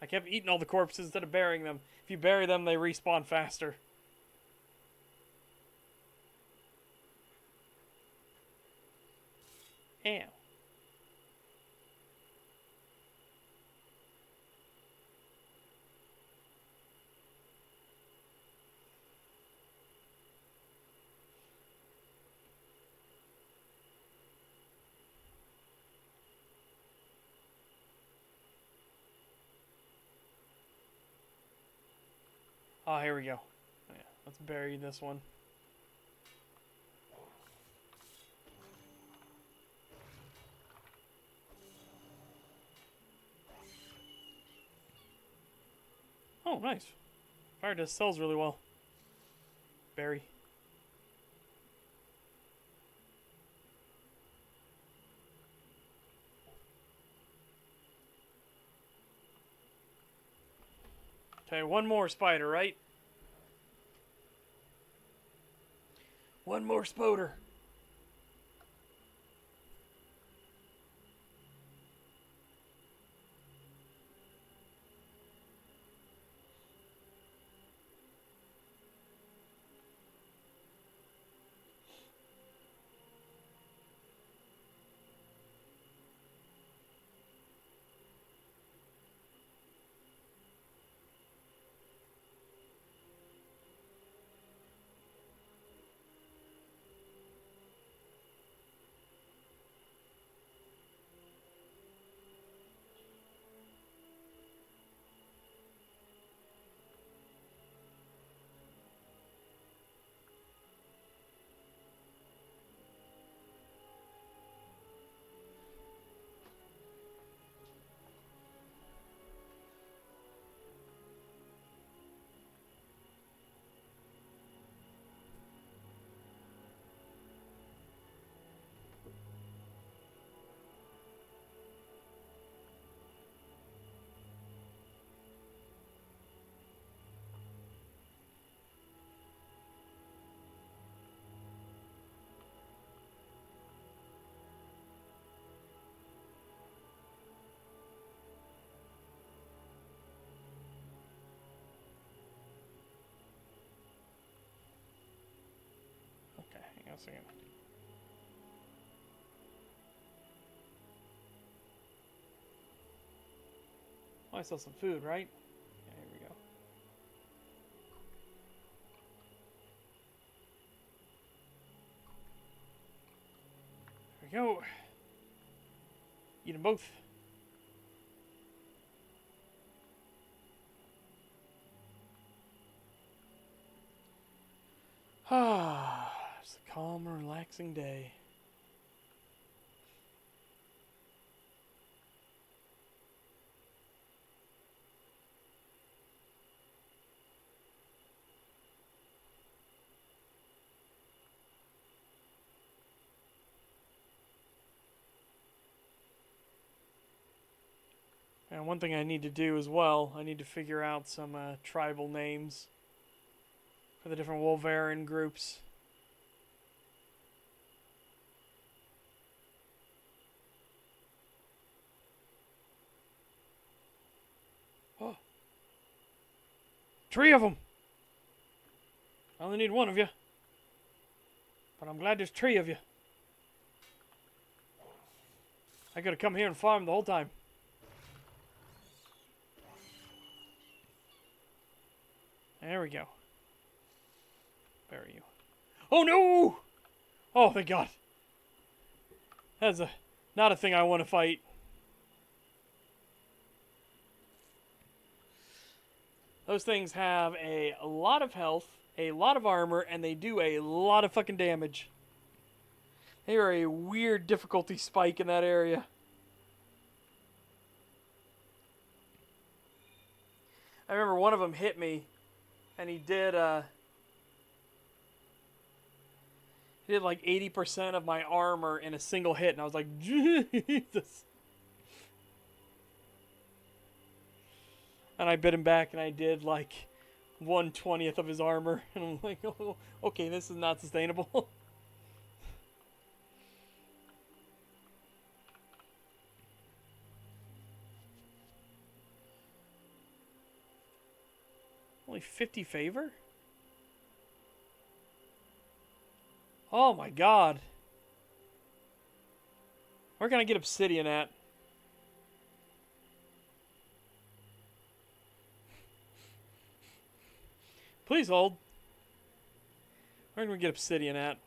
I kept eating all the corpses instead of burying them. If you bury them, they respawn faster. Ew. Oh, here we go. Yeah, let's bury this one. Oh, nice. Fire dust sells really well. Berry. Okay, one more spider, right? One more spoder. Okay, hang on a second. Oh, I saw some food, right? Yeah, here we go. There we go. Eat them both. Ah, it's a calm and relaxing day. And one thing I need to do as well, I need to figure out some tribal names for the different Wolverine groups. Oh. 3 of them! I only need 1 of you. But I'm glad there's 3 of you. I could have come here and farmed the whole time. There we go. Bury you. Oh no! Oh, thank God. That's not a thing I want to fight. Those things have a lot of health, a lot of armor, and they do a lot of fucking damage. They are a weird difficulty spike in that area. I remember one of them hit me, and he did like 80% of my armor in a single hit, and I was like, Jesus. And I bit him back, and I did like 1/20th of his armor, and I'm like, oh, okay, this is not sustainable. Only 50 favor? Oh my God. Where can I get obsidian at? Please hold. Where can we get obsidian at?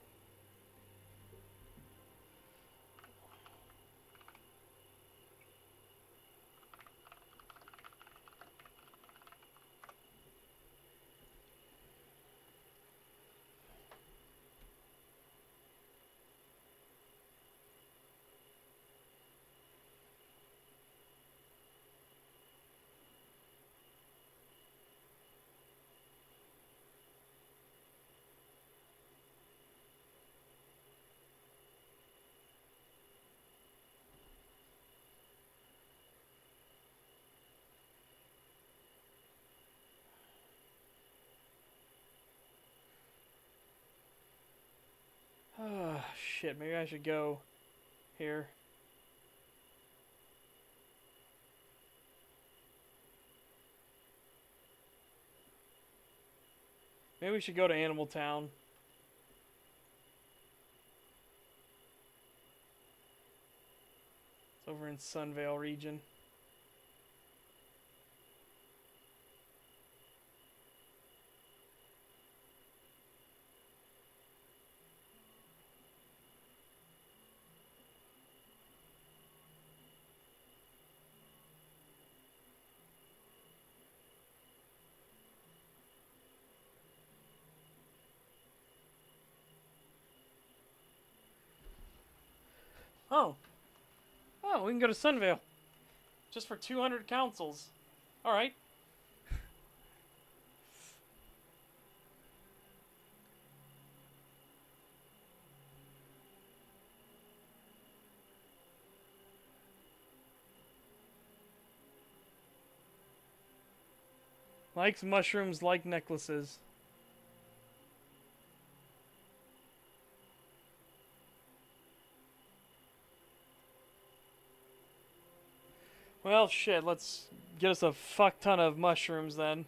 Oh, shit, maybe I should go here. Maybe we should go to Animal Town. It's over in Sunvale region. Oh. Oh, we can go to Sunvale. Just for 200 councils. Alright. Likes mushrooms, like necklaces. Well, shit, let's get us a fuck ton of mushrooms then.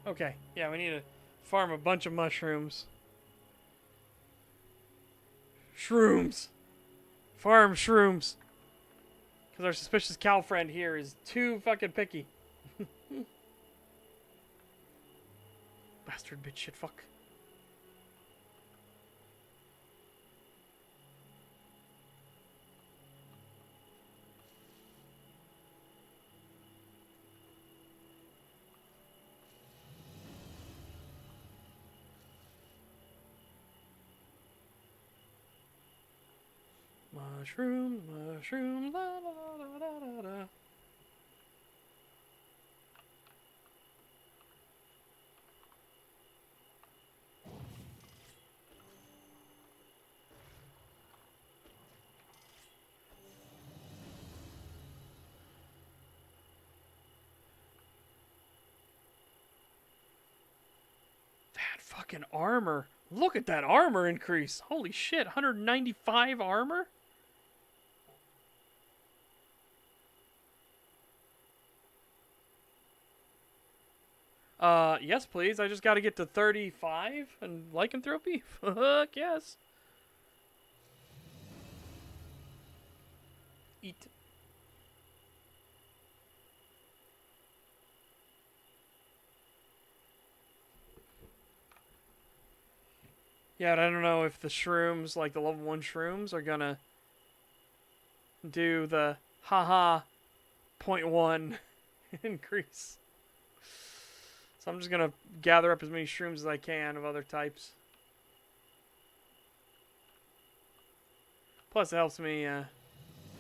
Okay, yeah, we need to farm a bunch of mushrooms. Shrooms! Farm shrooms! Because our suspicious cow friend here is too fucking picky. Bastard bitch shit fuck. Mushroom, mushroom, la la la la la la. That fucking armor. Look at that armor increase. Holy shit, 195 armor? Yes, please. I just gotta get to 35 and lycanthropy? Fuck yes. Eat. Yeah, I don't know if the shrooms, like the level 1 shrooms, are gonna do the haha 0.1 increase. So I'm just gonna gather up as many shrooms as I can of other types. Plus, it helps me do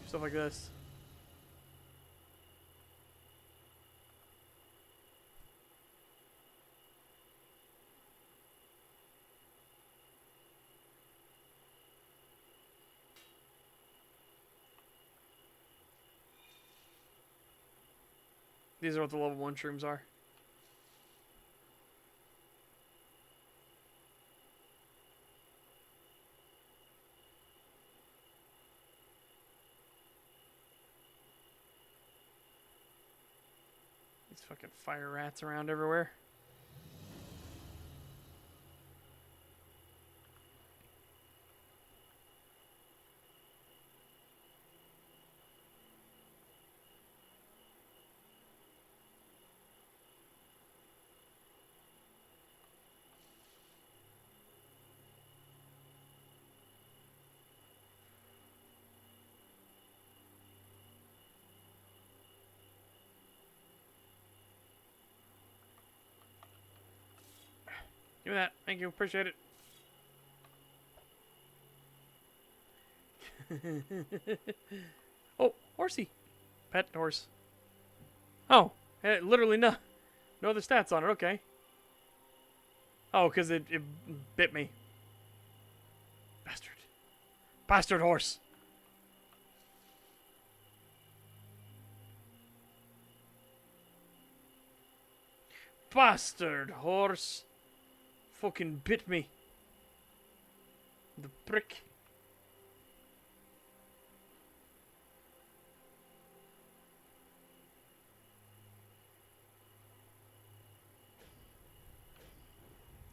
stuff like this. These are what the level 1 shrooms are. These fucking fire rats around everywhere. Give me that. Thank you. Appreciate it. Oh, horsey. Pet horse. Oh, literally no other stats on it. Okay. Oh, because it bit me. Bastard. Bastard horse. Bastard horse. Fucking bit me. The prick.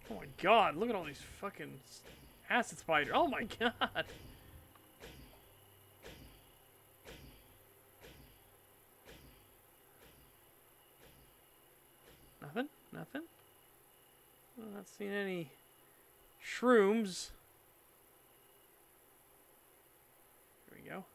Oh my god, look at all these fucking acid spiders. Oh my god. Nothing? Nothing? I'm not seeing any shrooms. Here we go.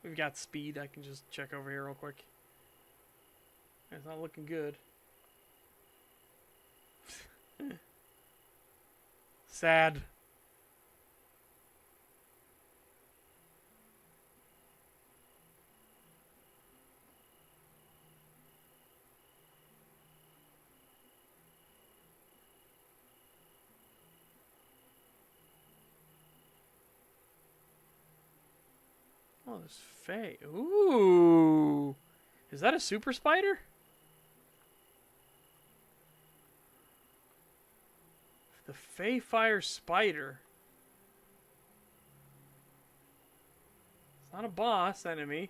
We've got speed. I can just check over here real quick. It's not looking good. Sad. Oh, there's Faye. Ooh. Is that a super spider? The Fae Fire Spider. It's not a boss enemy.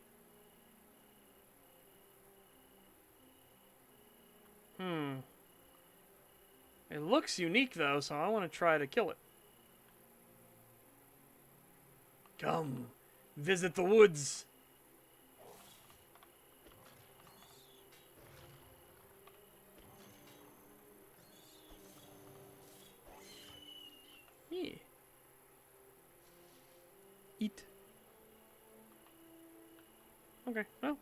It looks unique though, so I want to try to kill it. Come, visit the woods. Yeah. Eat. Okay, well.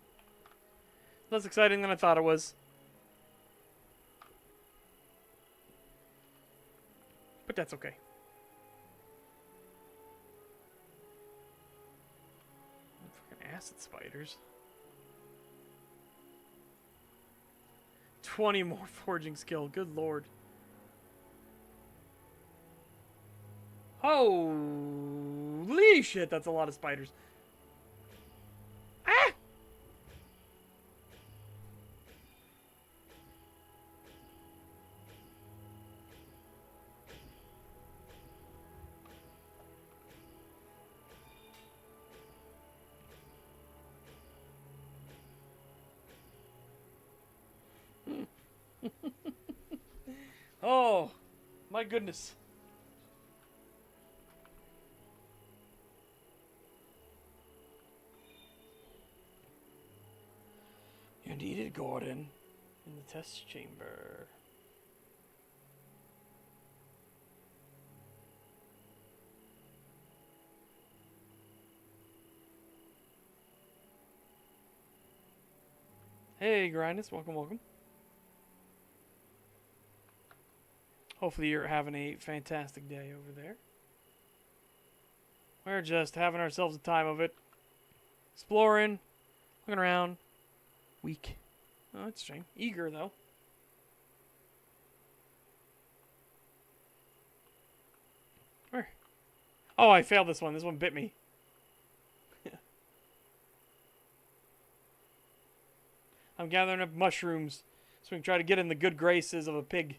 Less exciting than I thought it was. But that's okay. Fucking acid spiders. 20 more forging skill. Good lord. Holy shit, that's a lot of spiders. Ah! Oh, my goodness. You needed Gordon in the test chamber. Hey, Grindus, welcome, welcome. Hopefully you're having a fantastic day over there. We're just having ourselves a time of it. Exploring, looking around. Weak. Oh, that's a shame. Eager, though. Where? Oh, I failed this one. This one bit me. I'm gathering up mushrooms so we can try to get in the good graces of a pig.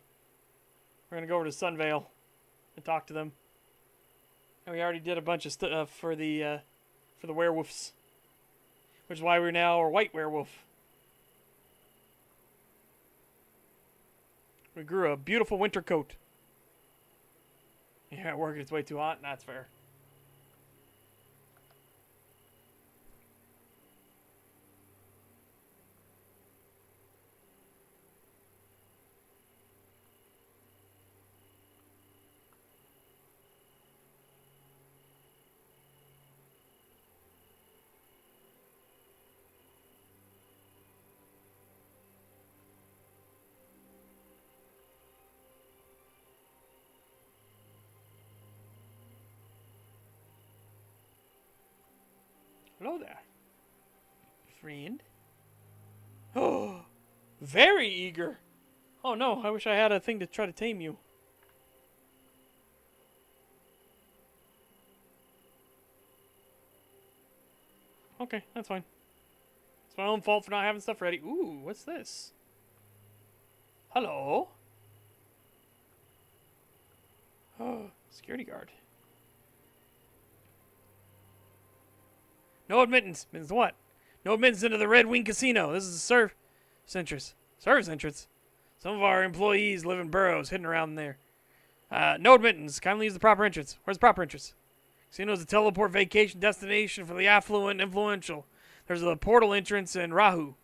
We're going to go over to Sunvale and talk to them. And we already did a bunch of stuff for the werewolves. Which is why we're now a white werewolf. We grew a beautiful winter coat. Yeah, working its way too hot. That's fair. Hello there, friend. Oh, very eager. Oh no, I wish I had a thing to try to tame you. Okay, that's fine. It's my own fault for not having stuff ready. Ooh, what's this? Hello? Oh, security guard. No admittance. Means what? No admittance into the Red Wing Casino. This is a service entrance. Service entrance? Some of our employees live in burrows hidden around there. No admittance. Kindly use the proper entrance. Where's the proper entrance? Casino is a teleport vacation destination for the affluent and influential. There's a portal entrance in Rahu.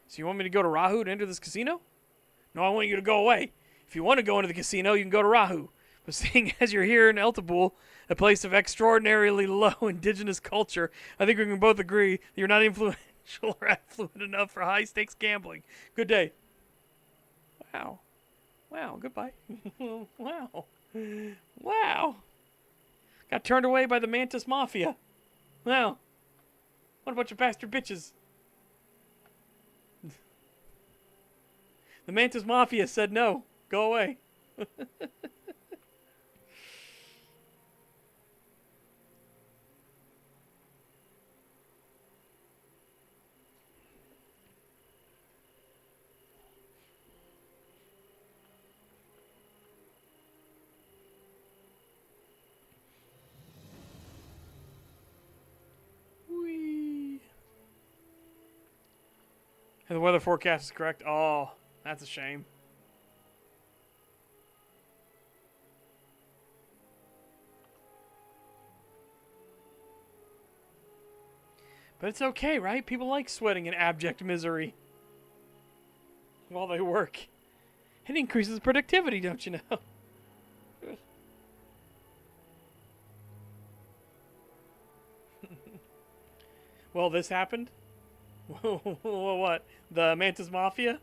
So you want me to go to Rahu to enter this casino? No, I want you to go away. If you want to go into the casino, you can go to Rahu. But seeing as you're here in Eltabul, a place of extraordinarily low indigenous culture, I think we can both agree that you're not influential or affluent enough for high-stakes gambling. Good day. Wow. Wow, goodbye. Wow. Wow. Got turned away by the Mantis Mafia. Wow. What a bunch of bastard bitches. The Mantis Mafia said no. Go away. Whee. And the weather forecast is correct. Oh, that's a shame. But it's okay, right? People like sweating in abject misery while they work. It increases productivity, don't you know? Well, this happened? What? The Mantis Mafia?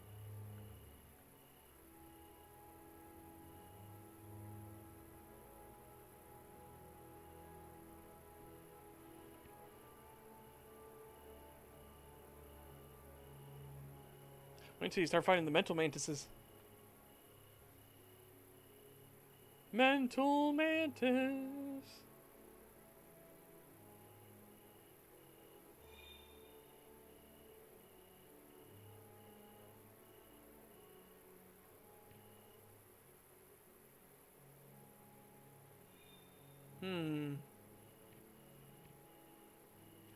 Wait until you start fighting the mental mantises. Mental mantis.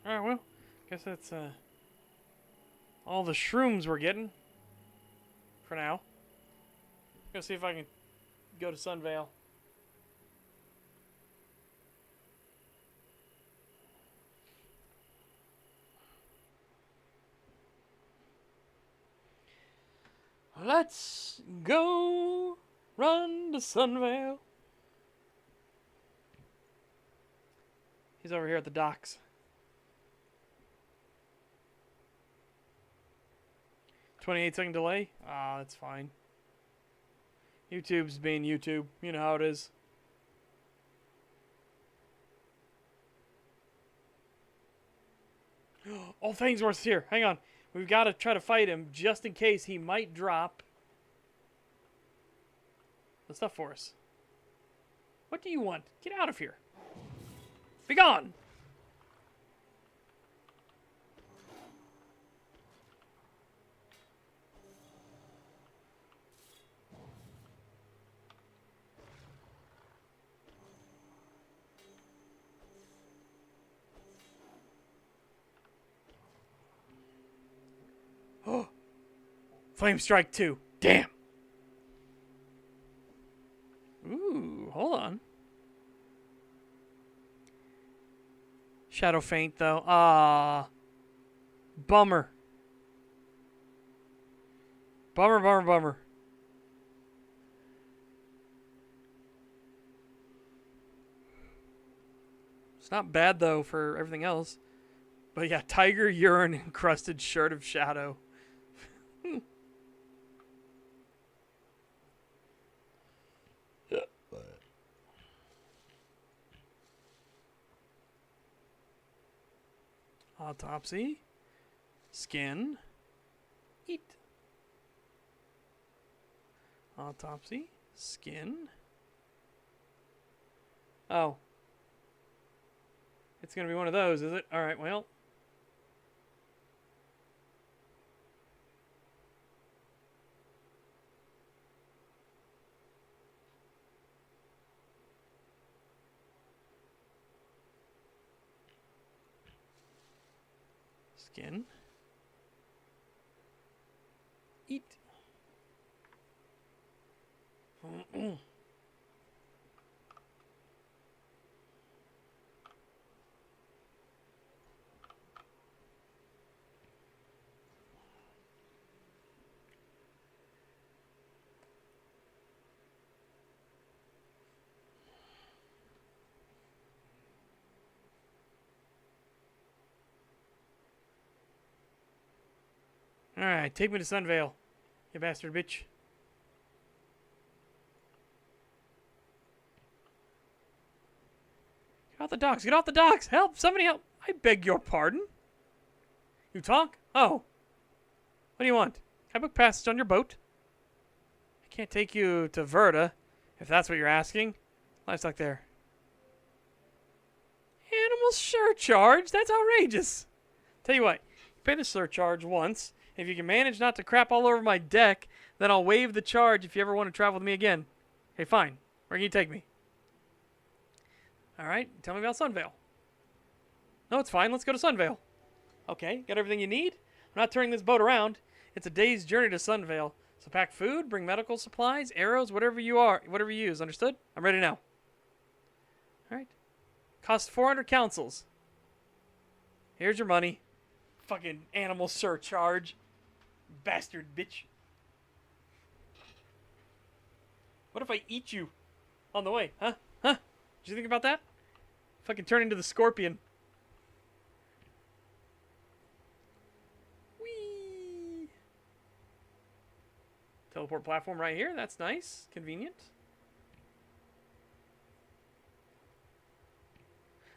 Alright, well, guess that's all the shrooms we're getting. For now. Go see if I can go to Sunvale. Let's go run to Sunvale. He's over here at the docks. 28-second delay? Ah, that's fine. YouTube's being YouTube. You know how it is. Oh, Fangsworth's here. Hang on. We've got to try to fight him just in case he might drop the stuff for us. What do you want? Get out of here. Be gone! Oh! Flame Strike 2. Damn! Ooh, hold on. Shadow Feint, though. Ah. Bummer. Bummer, bummer, bummer. It's not bad, though, for everything else. But yeah, tiger urine encrusted shirt of shadow. Autopsy. Skin. Eat. Autopsy. Skin. Oh. It's going to be one of those, is it? Alright, well. Skin. Eat. Alright, take me to Sunvale, you bastard bitch. Get off the docks, get off the docks! Help, somebody help! I beg your pardon? You talk? Oh. What do you want? Can I book passage on your boat? I can't take you to Verda, if that's what you're asking. Livestock there. Animal surcharge? That's outrageous. Tell you what, you pay the surcharge once. If you can manage not to crap all over my deck, then I'll waive the charge if you ever want to travel with me again. Okay, fine. Where can you take me? Alright, tell me about Sunvale. No, it's fine. Let's go to Sunvale. Okay, got everything you need? I'm not turning this boat around. It's a day's journey to Sunvale. So pack food, bring medical supplies, arrows, whatever you use. Understood? I'm ready now. Alright. Cost 400 councils. Here's your money. Fucking animal surcharge. Bastard bitch. What if I eat you on the way? Huh? Huh? Did you think about that? Fucking turn into the scorpion. Teleport platform right here. That's nice. Convenient.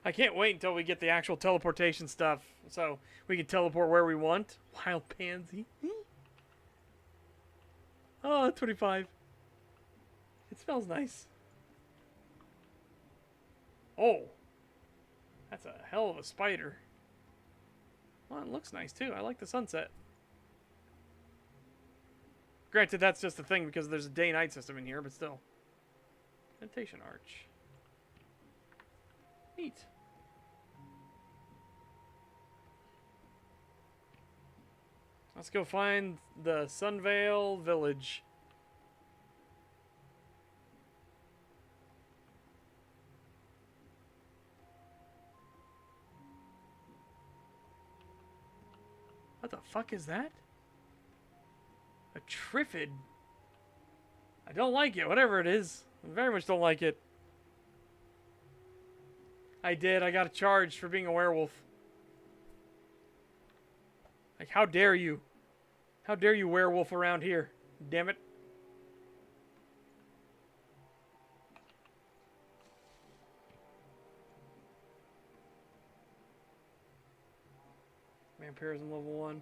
I can't wait until we get the actual teleportation stuff so we can teleport where we want. Wild pansy. Oh, 25. It smells nice. Oh. That's a hell of a spider. Well, it looks nice too. I like the sunset. Granted, that's just a thing because there's a day-night system in here, but still. Meditation arch. Neat. Let's go find the Sunvale Village. What the fuck is that? A Triffid. I don't like it, whatever it is. I very much don't like it. I did. I got charged for being a werewolf. Like, how dare you? How dare you werewolf around here? Damn it. Vampires in level 1.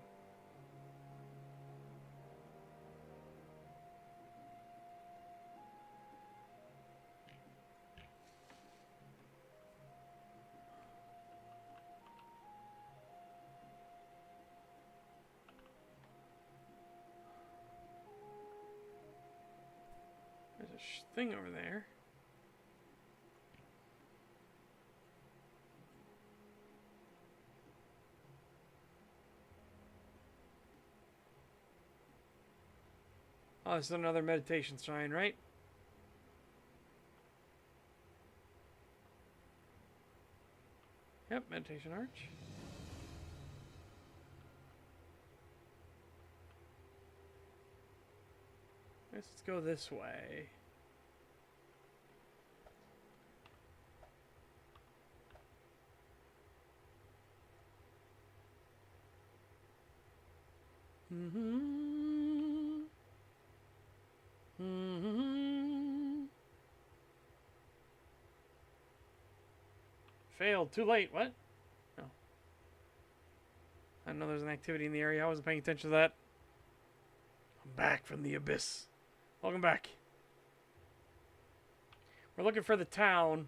There's a thing over there. Oh, this is another meditation shrine, right? Yep, meditation arch. Let's go this way. Failed. Too late. What? No. I know there's an activity in the area. I wasn't paying attention to that. I'm back from the abyss. Welcome back. We're looking for the town.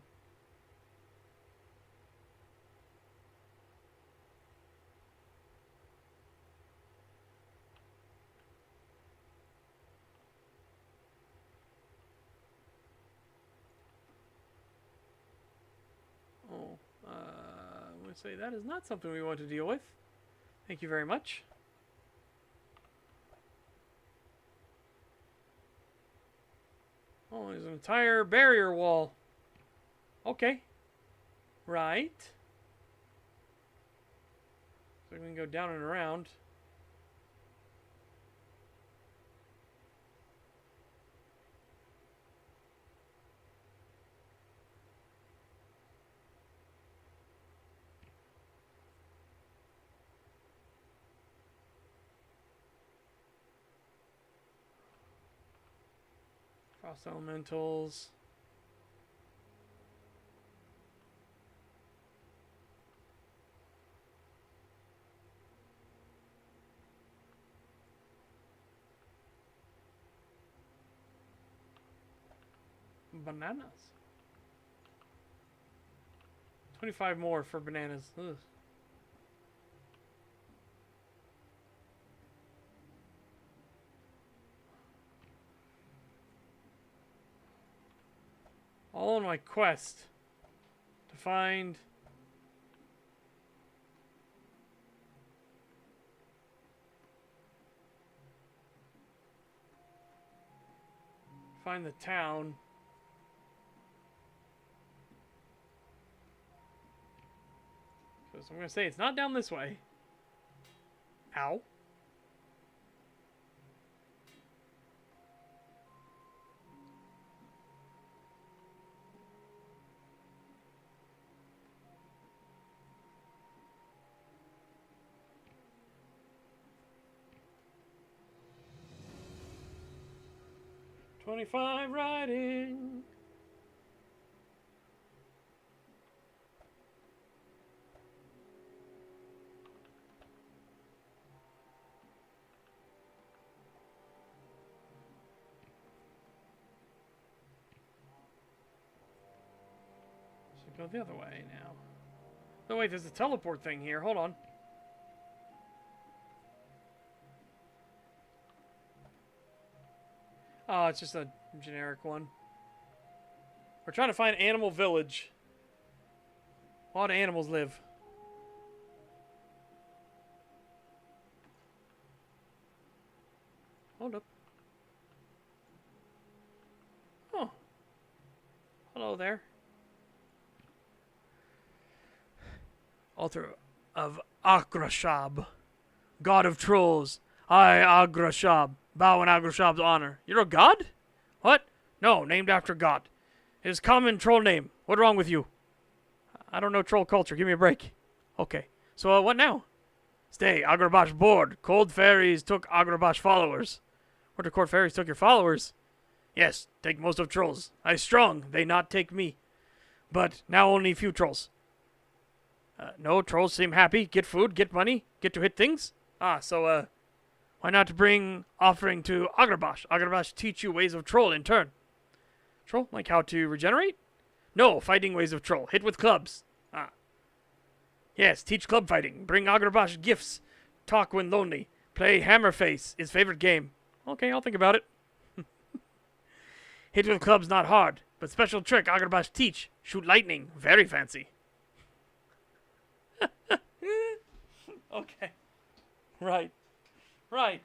I'm going to say that is not something we want to deal with. Thank you very much. Oh, there's an entire barrier wall. Okay. Right. So we can go down and around. Frost elementals. Bananas. 25 more for bananas. Ugh. All on my quest to find the town. So I'm going to say it's not down this way. Ow. 25 riding. Go the other way now. Oh wait, there's a teleport thing here. Hold on. Oh, it's just a generic one. We're trying to find Animal Village. A lot of animals live. Hold up. Oh. Hello there. Altar of Agrashab, god of trolls. I, Agrashab, bow in Agrashab's honor. You're a god? What? No, named after God. His common troll name. What's wrong with you? I don't know troll culture. Give me a break. Okay. So, what now? Stay. Agrabash bored. Cold fairies took Agrabash followers. What, the cold fairies took your followers? Yes, take most of trolls. I strong. They not take me. But now only few trolls. No, trolls seem happy. Get food, get money, get to hit things. So, why not bring offering to Agrabash? Agrabash teach you ways of troll in turn. Troll? Like how to regenerate? No, fighting ways of troll. Hit with clubs. Yes, teach club fighting. Bring Agrabash gifts. Talk when lonely. Play Hammerface, his favorite game. Okay, I'll think about it. Hit with clubs not hard, but special trick Agrabash teach. Shoot lightning. Very fancy. Okay. Right. Right.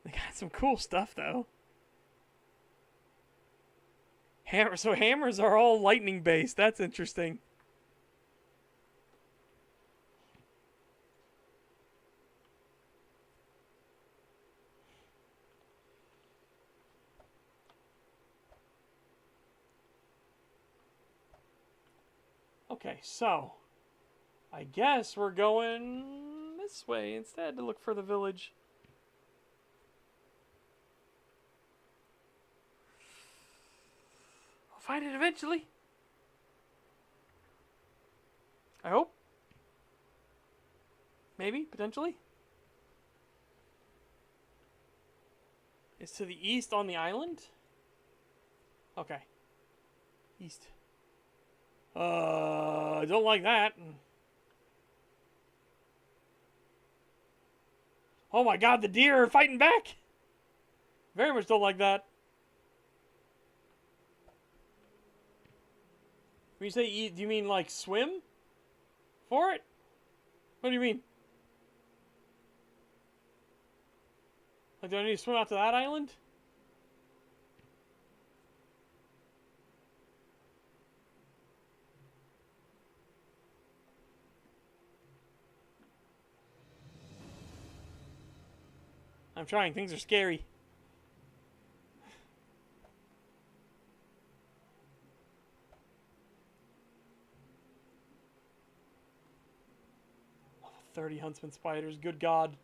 They got some cool stuff, though. So hammers are all lightning based. That's interesting. Okay, so I guess we're going this way instead to look for the village. I'll find it eventually. I hope. Maybe, potentially. It's to the east on the island? Okay. East. I don't like that. Oh my god, the deer are fighting back! Very much don't like that. When you say eat, do you mean like swim for it? What do you mean? Like, do I need to swim out to that island? I'm trying. Things are scary. Level 30 huntsman spiders. Good God.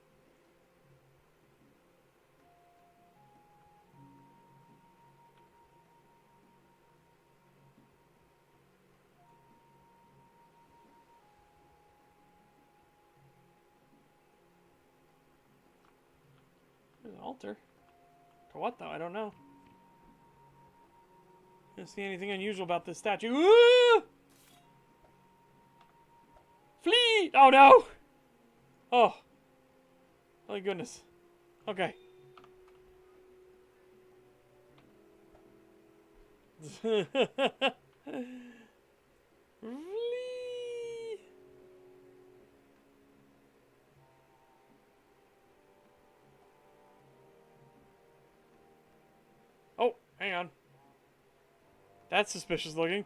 There's an altar. For what, though? I don't know. I don't see anything unusual about this statue. Ooh! Flee! Oh, no! Oh. Oh, goodness. Okay. Flee! Oh, hang on. That's suspicious looking.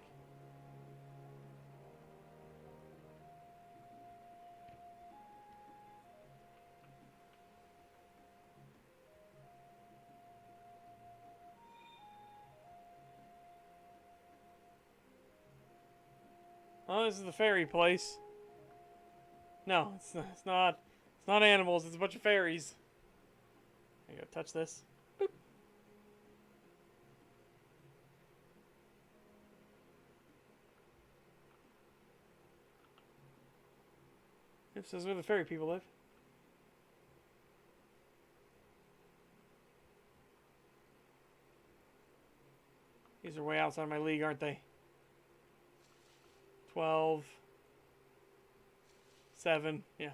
Oh, this is the fairy place. No, it's not. It's not animals. It's a bunch of fairies. There you go. Touch this. This is where the fairy people live. These are way outside my league, aren't they? 12. 7. Yeah.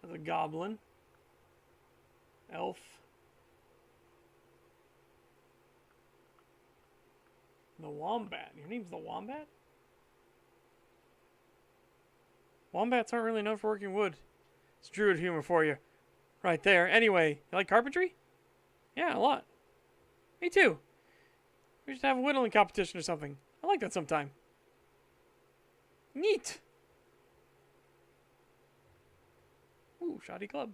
There's a goblin. Elf. The wombat. Your name's the wombat? Wombats aren't really known for working wood. It's druid humor for you. Right there. Anyway, you like carpentry? Yeah, a lot. Me too. We should have a whittling competition or something. I like that sometime. Neat. Ooh, shoddy club.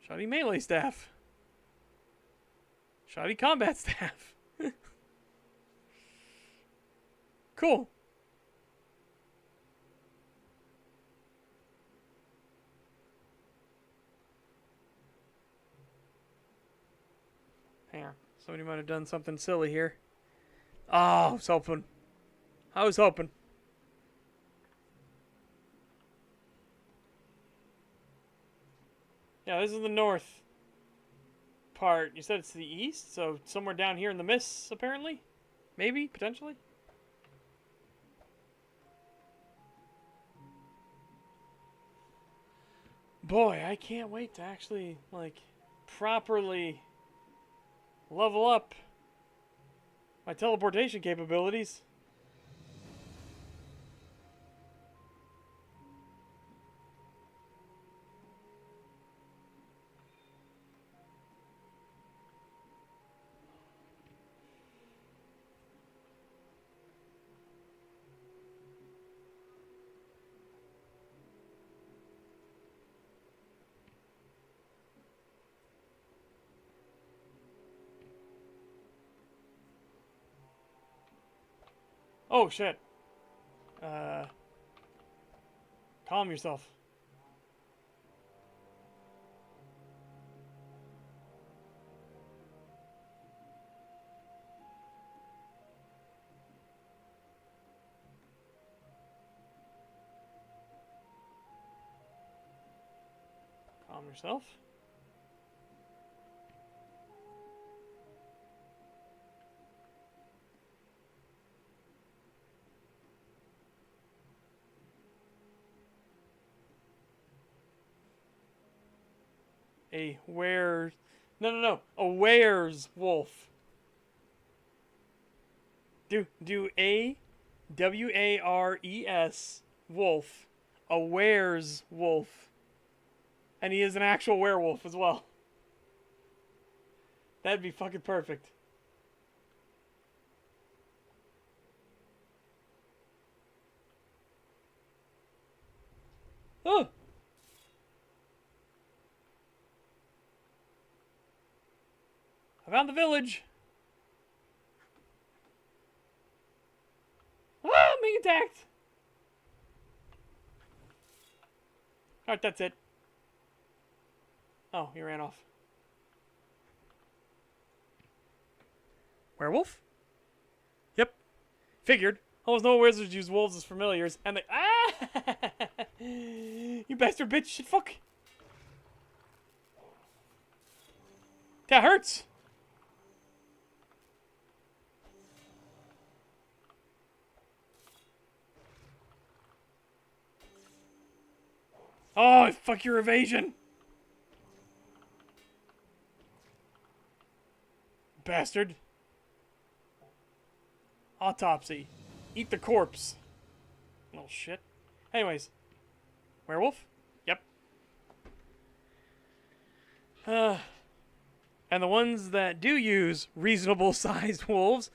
Shoddy melee staff. Shoddy combat staff. Cool. Hang on. Somebody might have done something silly here. Oh, I was hoping. I was hoping. Yeah, this is the north part. You said it's the east, so somewhere down here in the mists, apparently? Maybe, potentially? Boy, I can't wait to actually, like, properly level up my teleportation capabilities. Oh, shit. Calm yourself. Calm yourself. A where... No. A where's wolf. Do A W-A-R-E-S wolf. A where's wolf. And he is an actual werewolf as well. That'd be fucking perfect. Oh! I found the village. Ah, I'm being attacked. Alright, that's it. Oh, he ran off. Werewolf? Yep. Figured. Almost no wizards use wolves as familiars, and they... Ah! You bastard bitch. Shit, fuck. That hurts. Oh, fuck your evasion. Bastard. Autopsy. Eat the corpse. Little shit. Anyways. Werewolf? Yep. And the ones that do use reasonable sized wolves.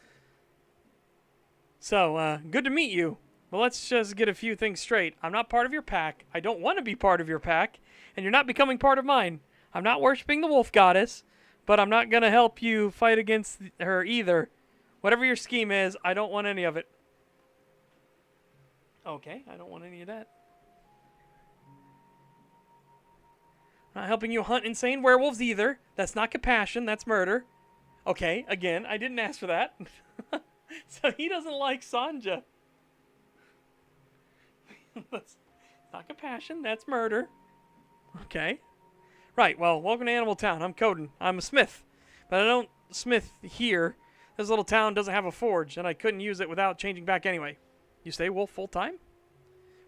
So, good to meet you. Well, let's just get a few things straight. I'm not part of your pack. I don't want to be part of your pack. And you're not becoming part of mine. I'm not worshiping the wolf goddess, but I'm not going to help you fight against her either. Whatever your scheme is, I don't want any of it. Okay, I don't want any of that. I'm not helping you hunt insane werewolves either. That's not compassion, that's murder. Okay, again, I didn't ask for that. So he doesn't like Sanja. That's not compassion, that's murder. Okay. Right, well, welcome to Animal Town. I'm Coden. I'm a smith. But I don't smith here. This little town doesn't have a forge, and I couldn't use it without changing back anyway. You stay wolf full-time?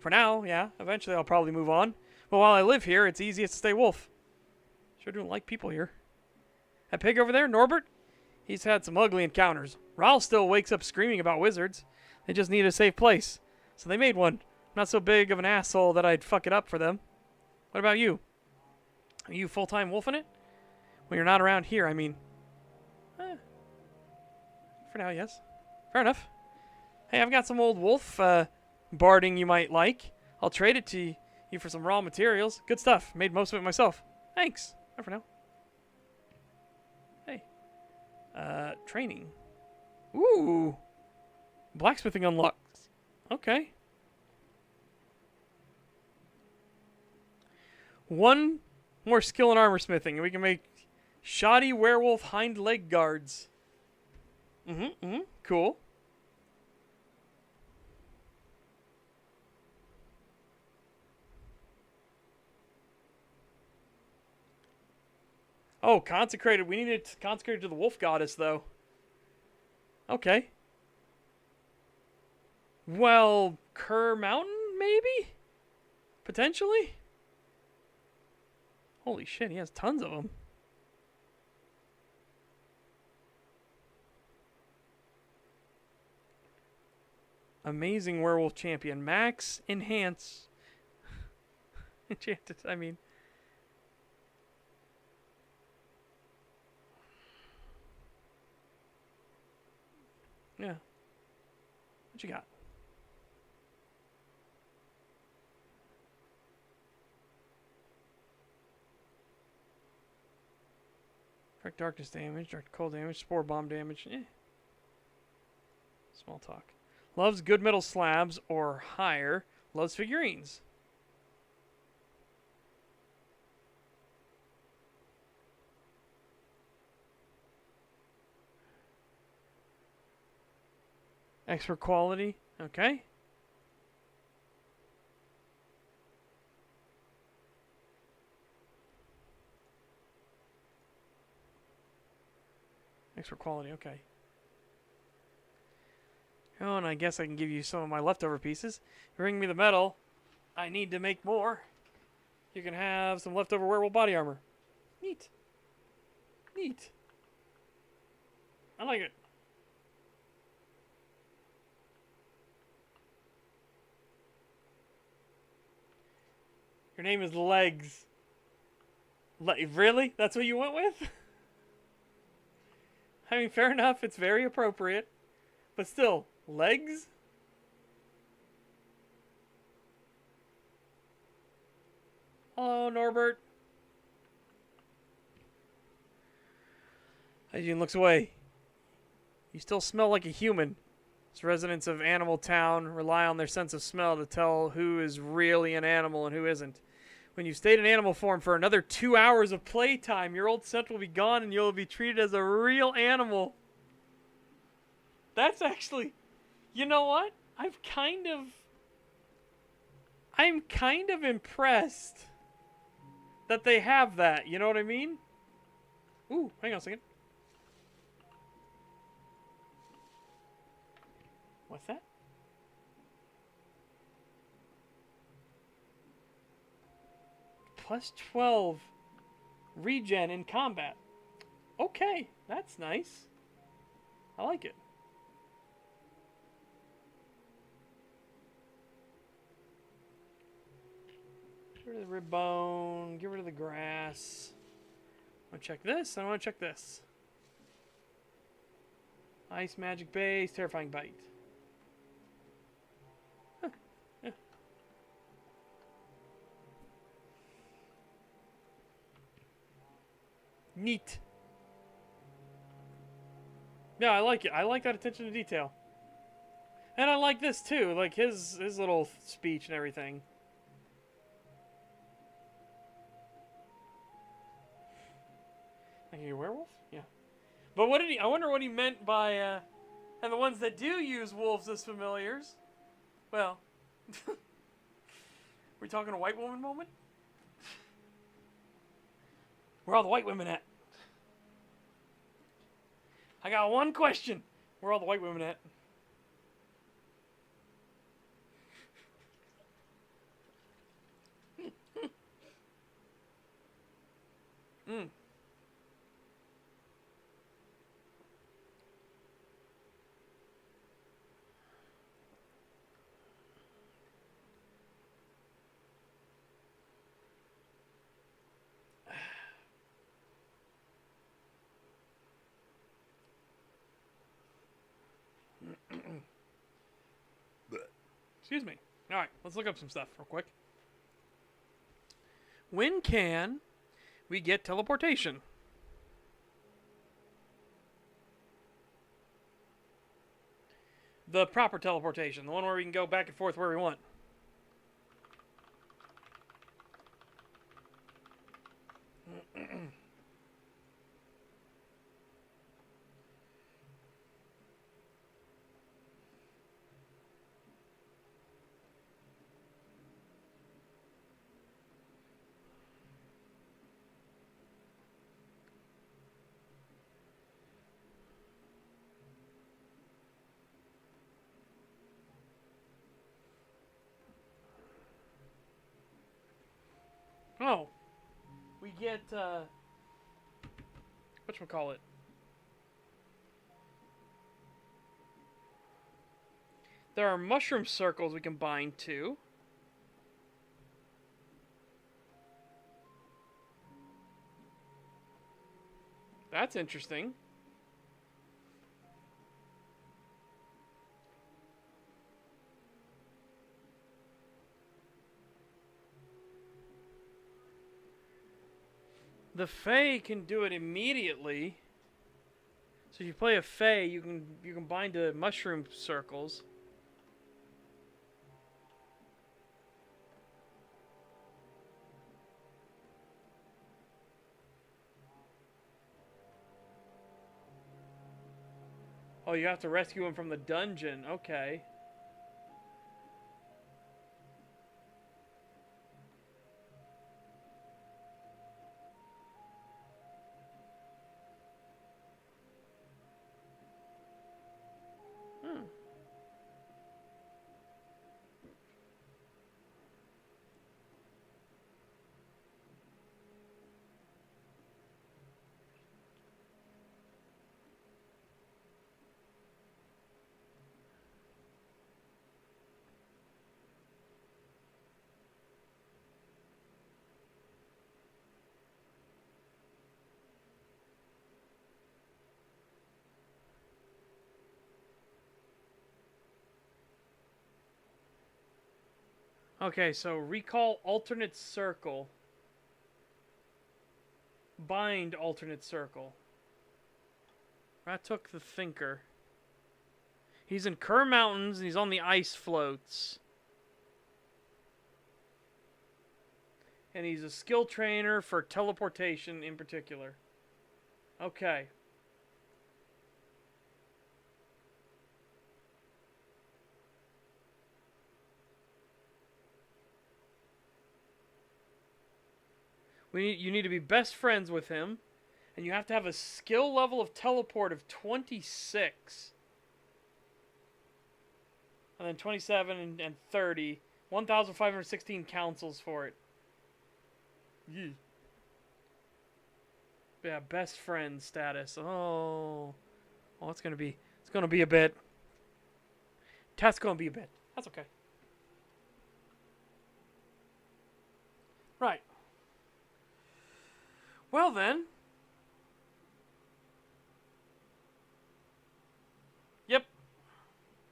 For now, yeah. Eventually I'll probably move on. But while I live here, it's easiest to stay wolf. Sure don't like people here. That pig over there, Norbert? He's had some ugly encounters. Raul still wakes up screaming about wizards. They just need a safe place. So they made one. I'm not so big of an asshole that I'd fuck it up for them. What about you? Are you full-time wolfing it? When you're not around here, I mean. For now, yes. Fair enough. Hey, I've got some old wolf barding you might like. I'll trade it to you for some raw materials. Good stuff. Made most of it myself. Thanks. Bye for now. Hey. Training. Ooh. Blacksmithing unlocks. Okay. One more skill in armor smithing, and we can make shoddy werewolf hind leg guards. Cool. Oh, consecrated. We need it consecrated to the wolf goddess, though. Okay. Well, Kerr Mountain, maybe? Potentially? Holy shit, he has tons of them. Amazing werewolf champion. Max enhance. Enchanted, I mean. Yeah. What you got? Direct darkness damage, direct cold damage, spore bomb damage. Small talk. Loves good metal slabs or higher. Loves figurines. Expert quality. Okay. Expert quality. Okay. Oh, and I guess I can give you some of my leftover pieces. Bring me the metal. I need to make more. You can have some leftover werewolf body armor. Neat. Neat. I like it. Your name is Legs. Really? That's what you went with? I mean, fair enough. It's very appropriate. But still, Legs? Hello, Norbert. Hygiene looks away. You still smell like a human. As residents of Animal Town rely on their sense of smell to tell who is really an animal and who isn't. When you've stayed in animal form for another 2 hours of playtime, your old scent will be gone and you'll be treated as a real animal. That's actually... You know what? I'm kind of impressed that they have that. You know what I mean? Ooh, hang on a second. What's that? Plus 12 regen in combat. Okay, that's nice. I like it. Get rid of the rib bone. Get rid of the grass. I want to check this. I want to check this. Ice magic base. Terrifying bite. Huh. Yeah. Neat. Yeah, I like it. I like that attention to detail. And I like this too, like his little speech and everything. Like a werewolf? Yeah. But what did he? I wonder what he meant by, and the ones that do use wolves as familiars. Well, we talking a white woman moment? Where all the white women at? I got one question. Where all the white women at? Mm. Excuse me. All right, let's look up some stuff real quick. When can we get teleportation? The proper teleportation, the one where we can go back and forth where we want. Oh, we get whatchamacallit? There are mushroom circles we can bind to. That's interesting. The Fae can do it immediately. So if you play a Fae, you can bind to mushroom circles. Oh, you have to rescue him from the dungeon. Okay. Hmm. Okay, so recall alternate circle. Bind alternate circle. That took the thinker. He's in Kerr Mountains and he's on the ice floats. And he's a skill trainer for teleportation in particular. Okay. You need to be best friends with him. And you have to have a skill level of teleport of 26. And then 27 and 30. 1,516 councils for it. Yeah. Yeah, best friend status. Oh, it's gonna be a bit. That's gonna be a bit. That's okay. Right. Well then. Yep.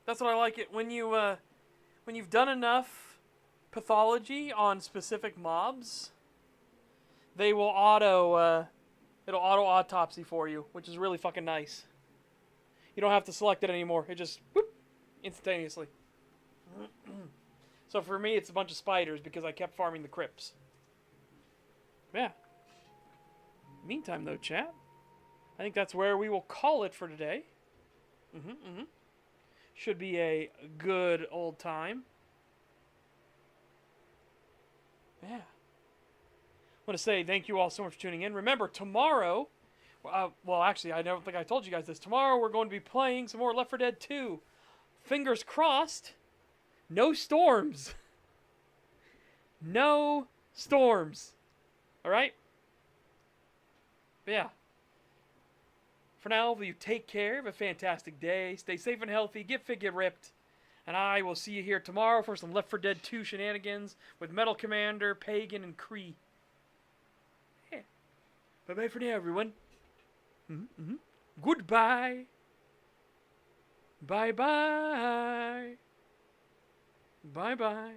That's what I like it when you've done enough pathology on specific mobs, they will auto It'll auto-autopsy for you, which is really fucking nice. You don't have to select it anymore. It just, whoop, instantaneously. So for me, it's a bunch of spiders because I kept farming the crypts. Yeah. Meantime, though, chat, I think that's where we will call it for today. Should be a good old time. Yeah. I want to say thank you all so much for tuning in. Remember, tomorrow, well, actually, I don't think I told you guys this. Tomorrow, we're going to be playing some more Left 4 Dead 2. Fingers crossed, no storms. No storms. All right? But yeah. For now, you take care. Have a fantastic day. Stay safe and healthy. Get fit, get ripped. And I will see you here tomorrow for some Left 4 Dead 2 shenanigans with Metal Commander, Pagan, and Kree. Yeah. Bye-bye for now, everyone. Goodbye. Bye-bye. Bye-bye.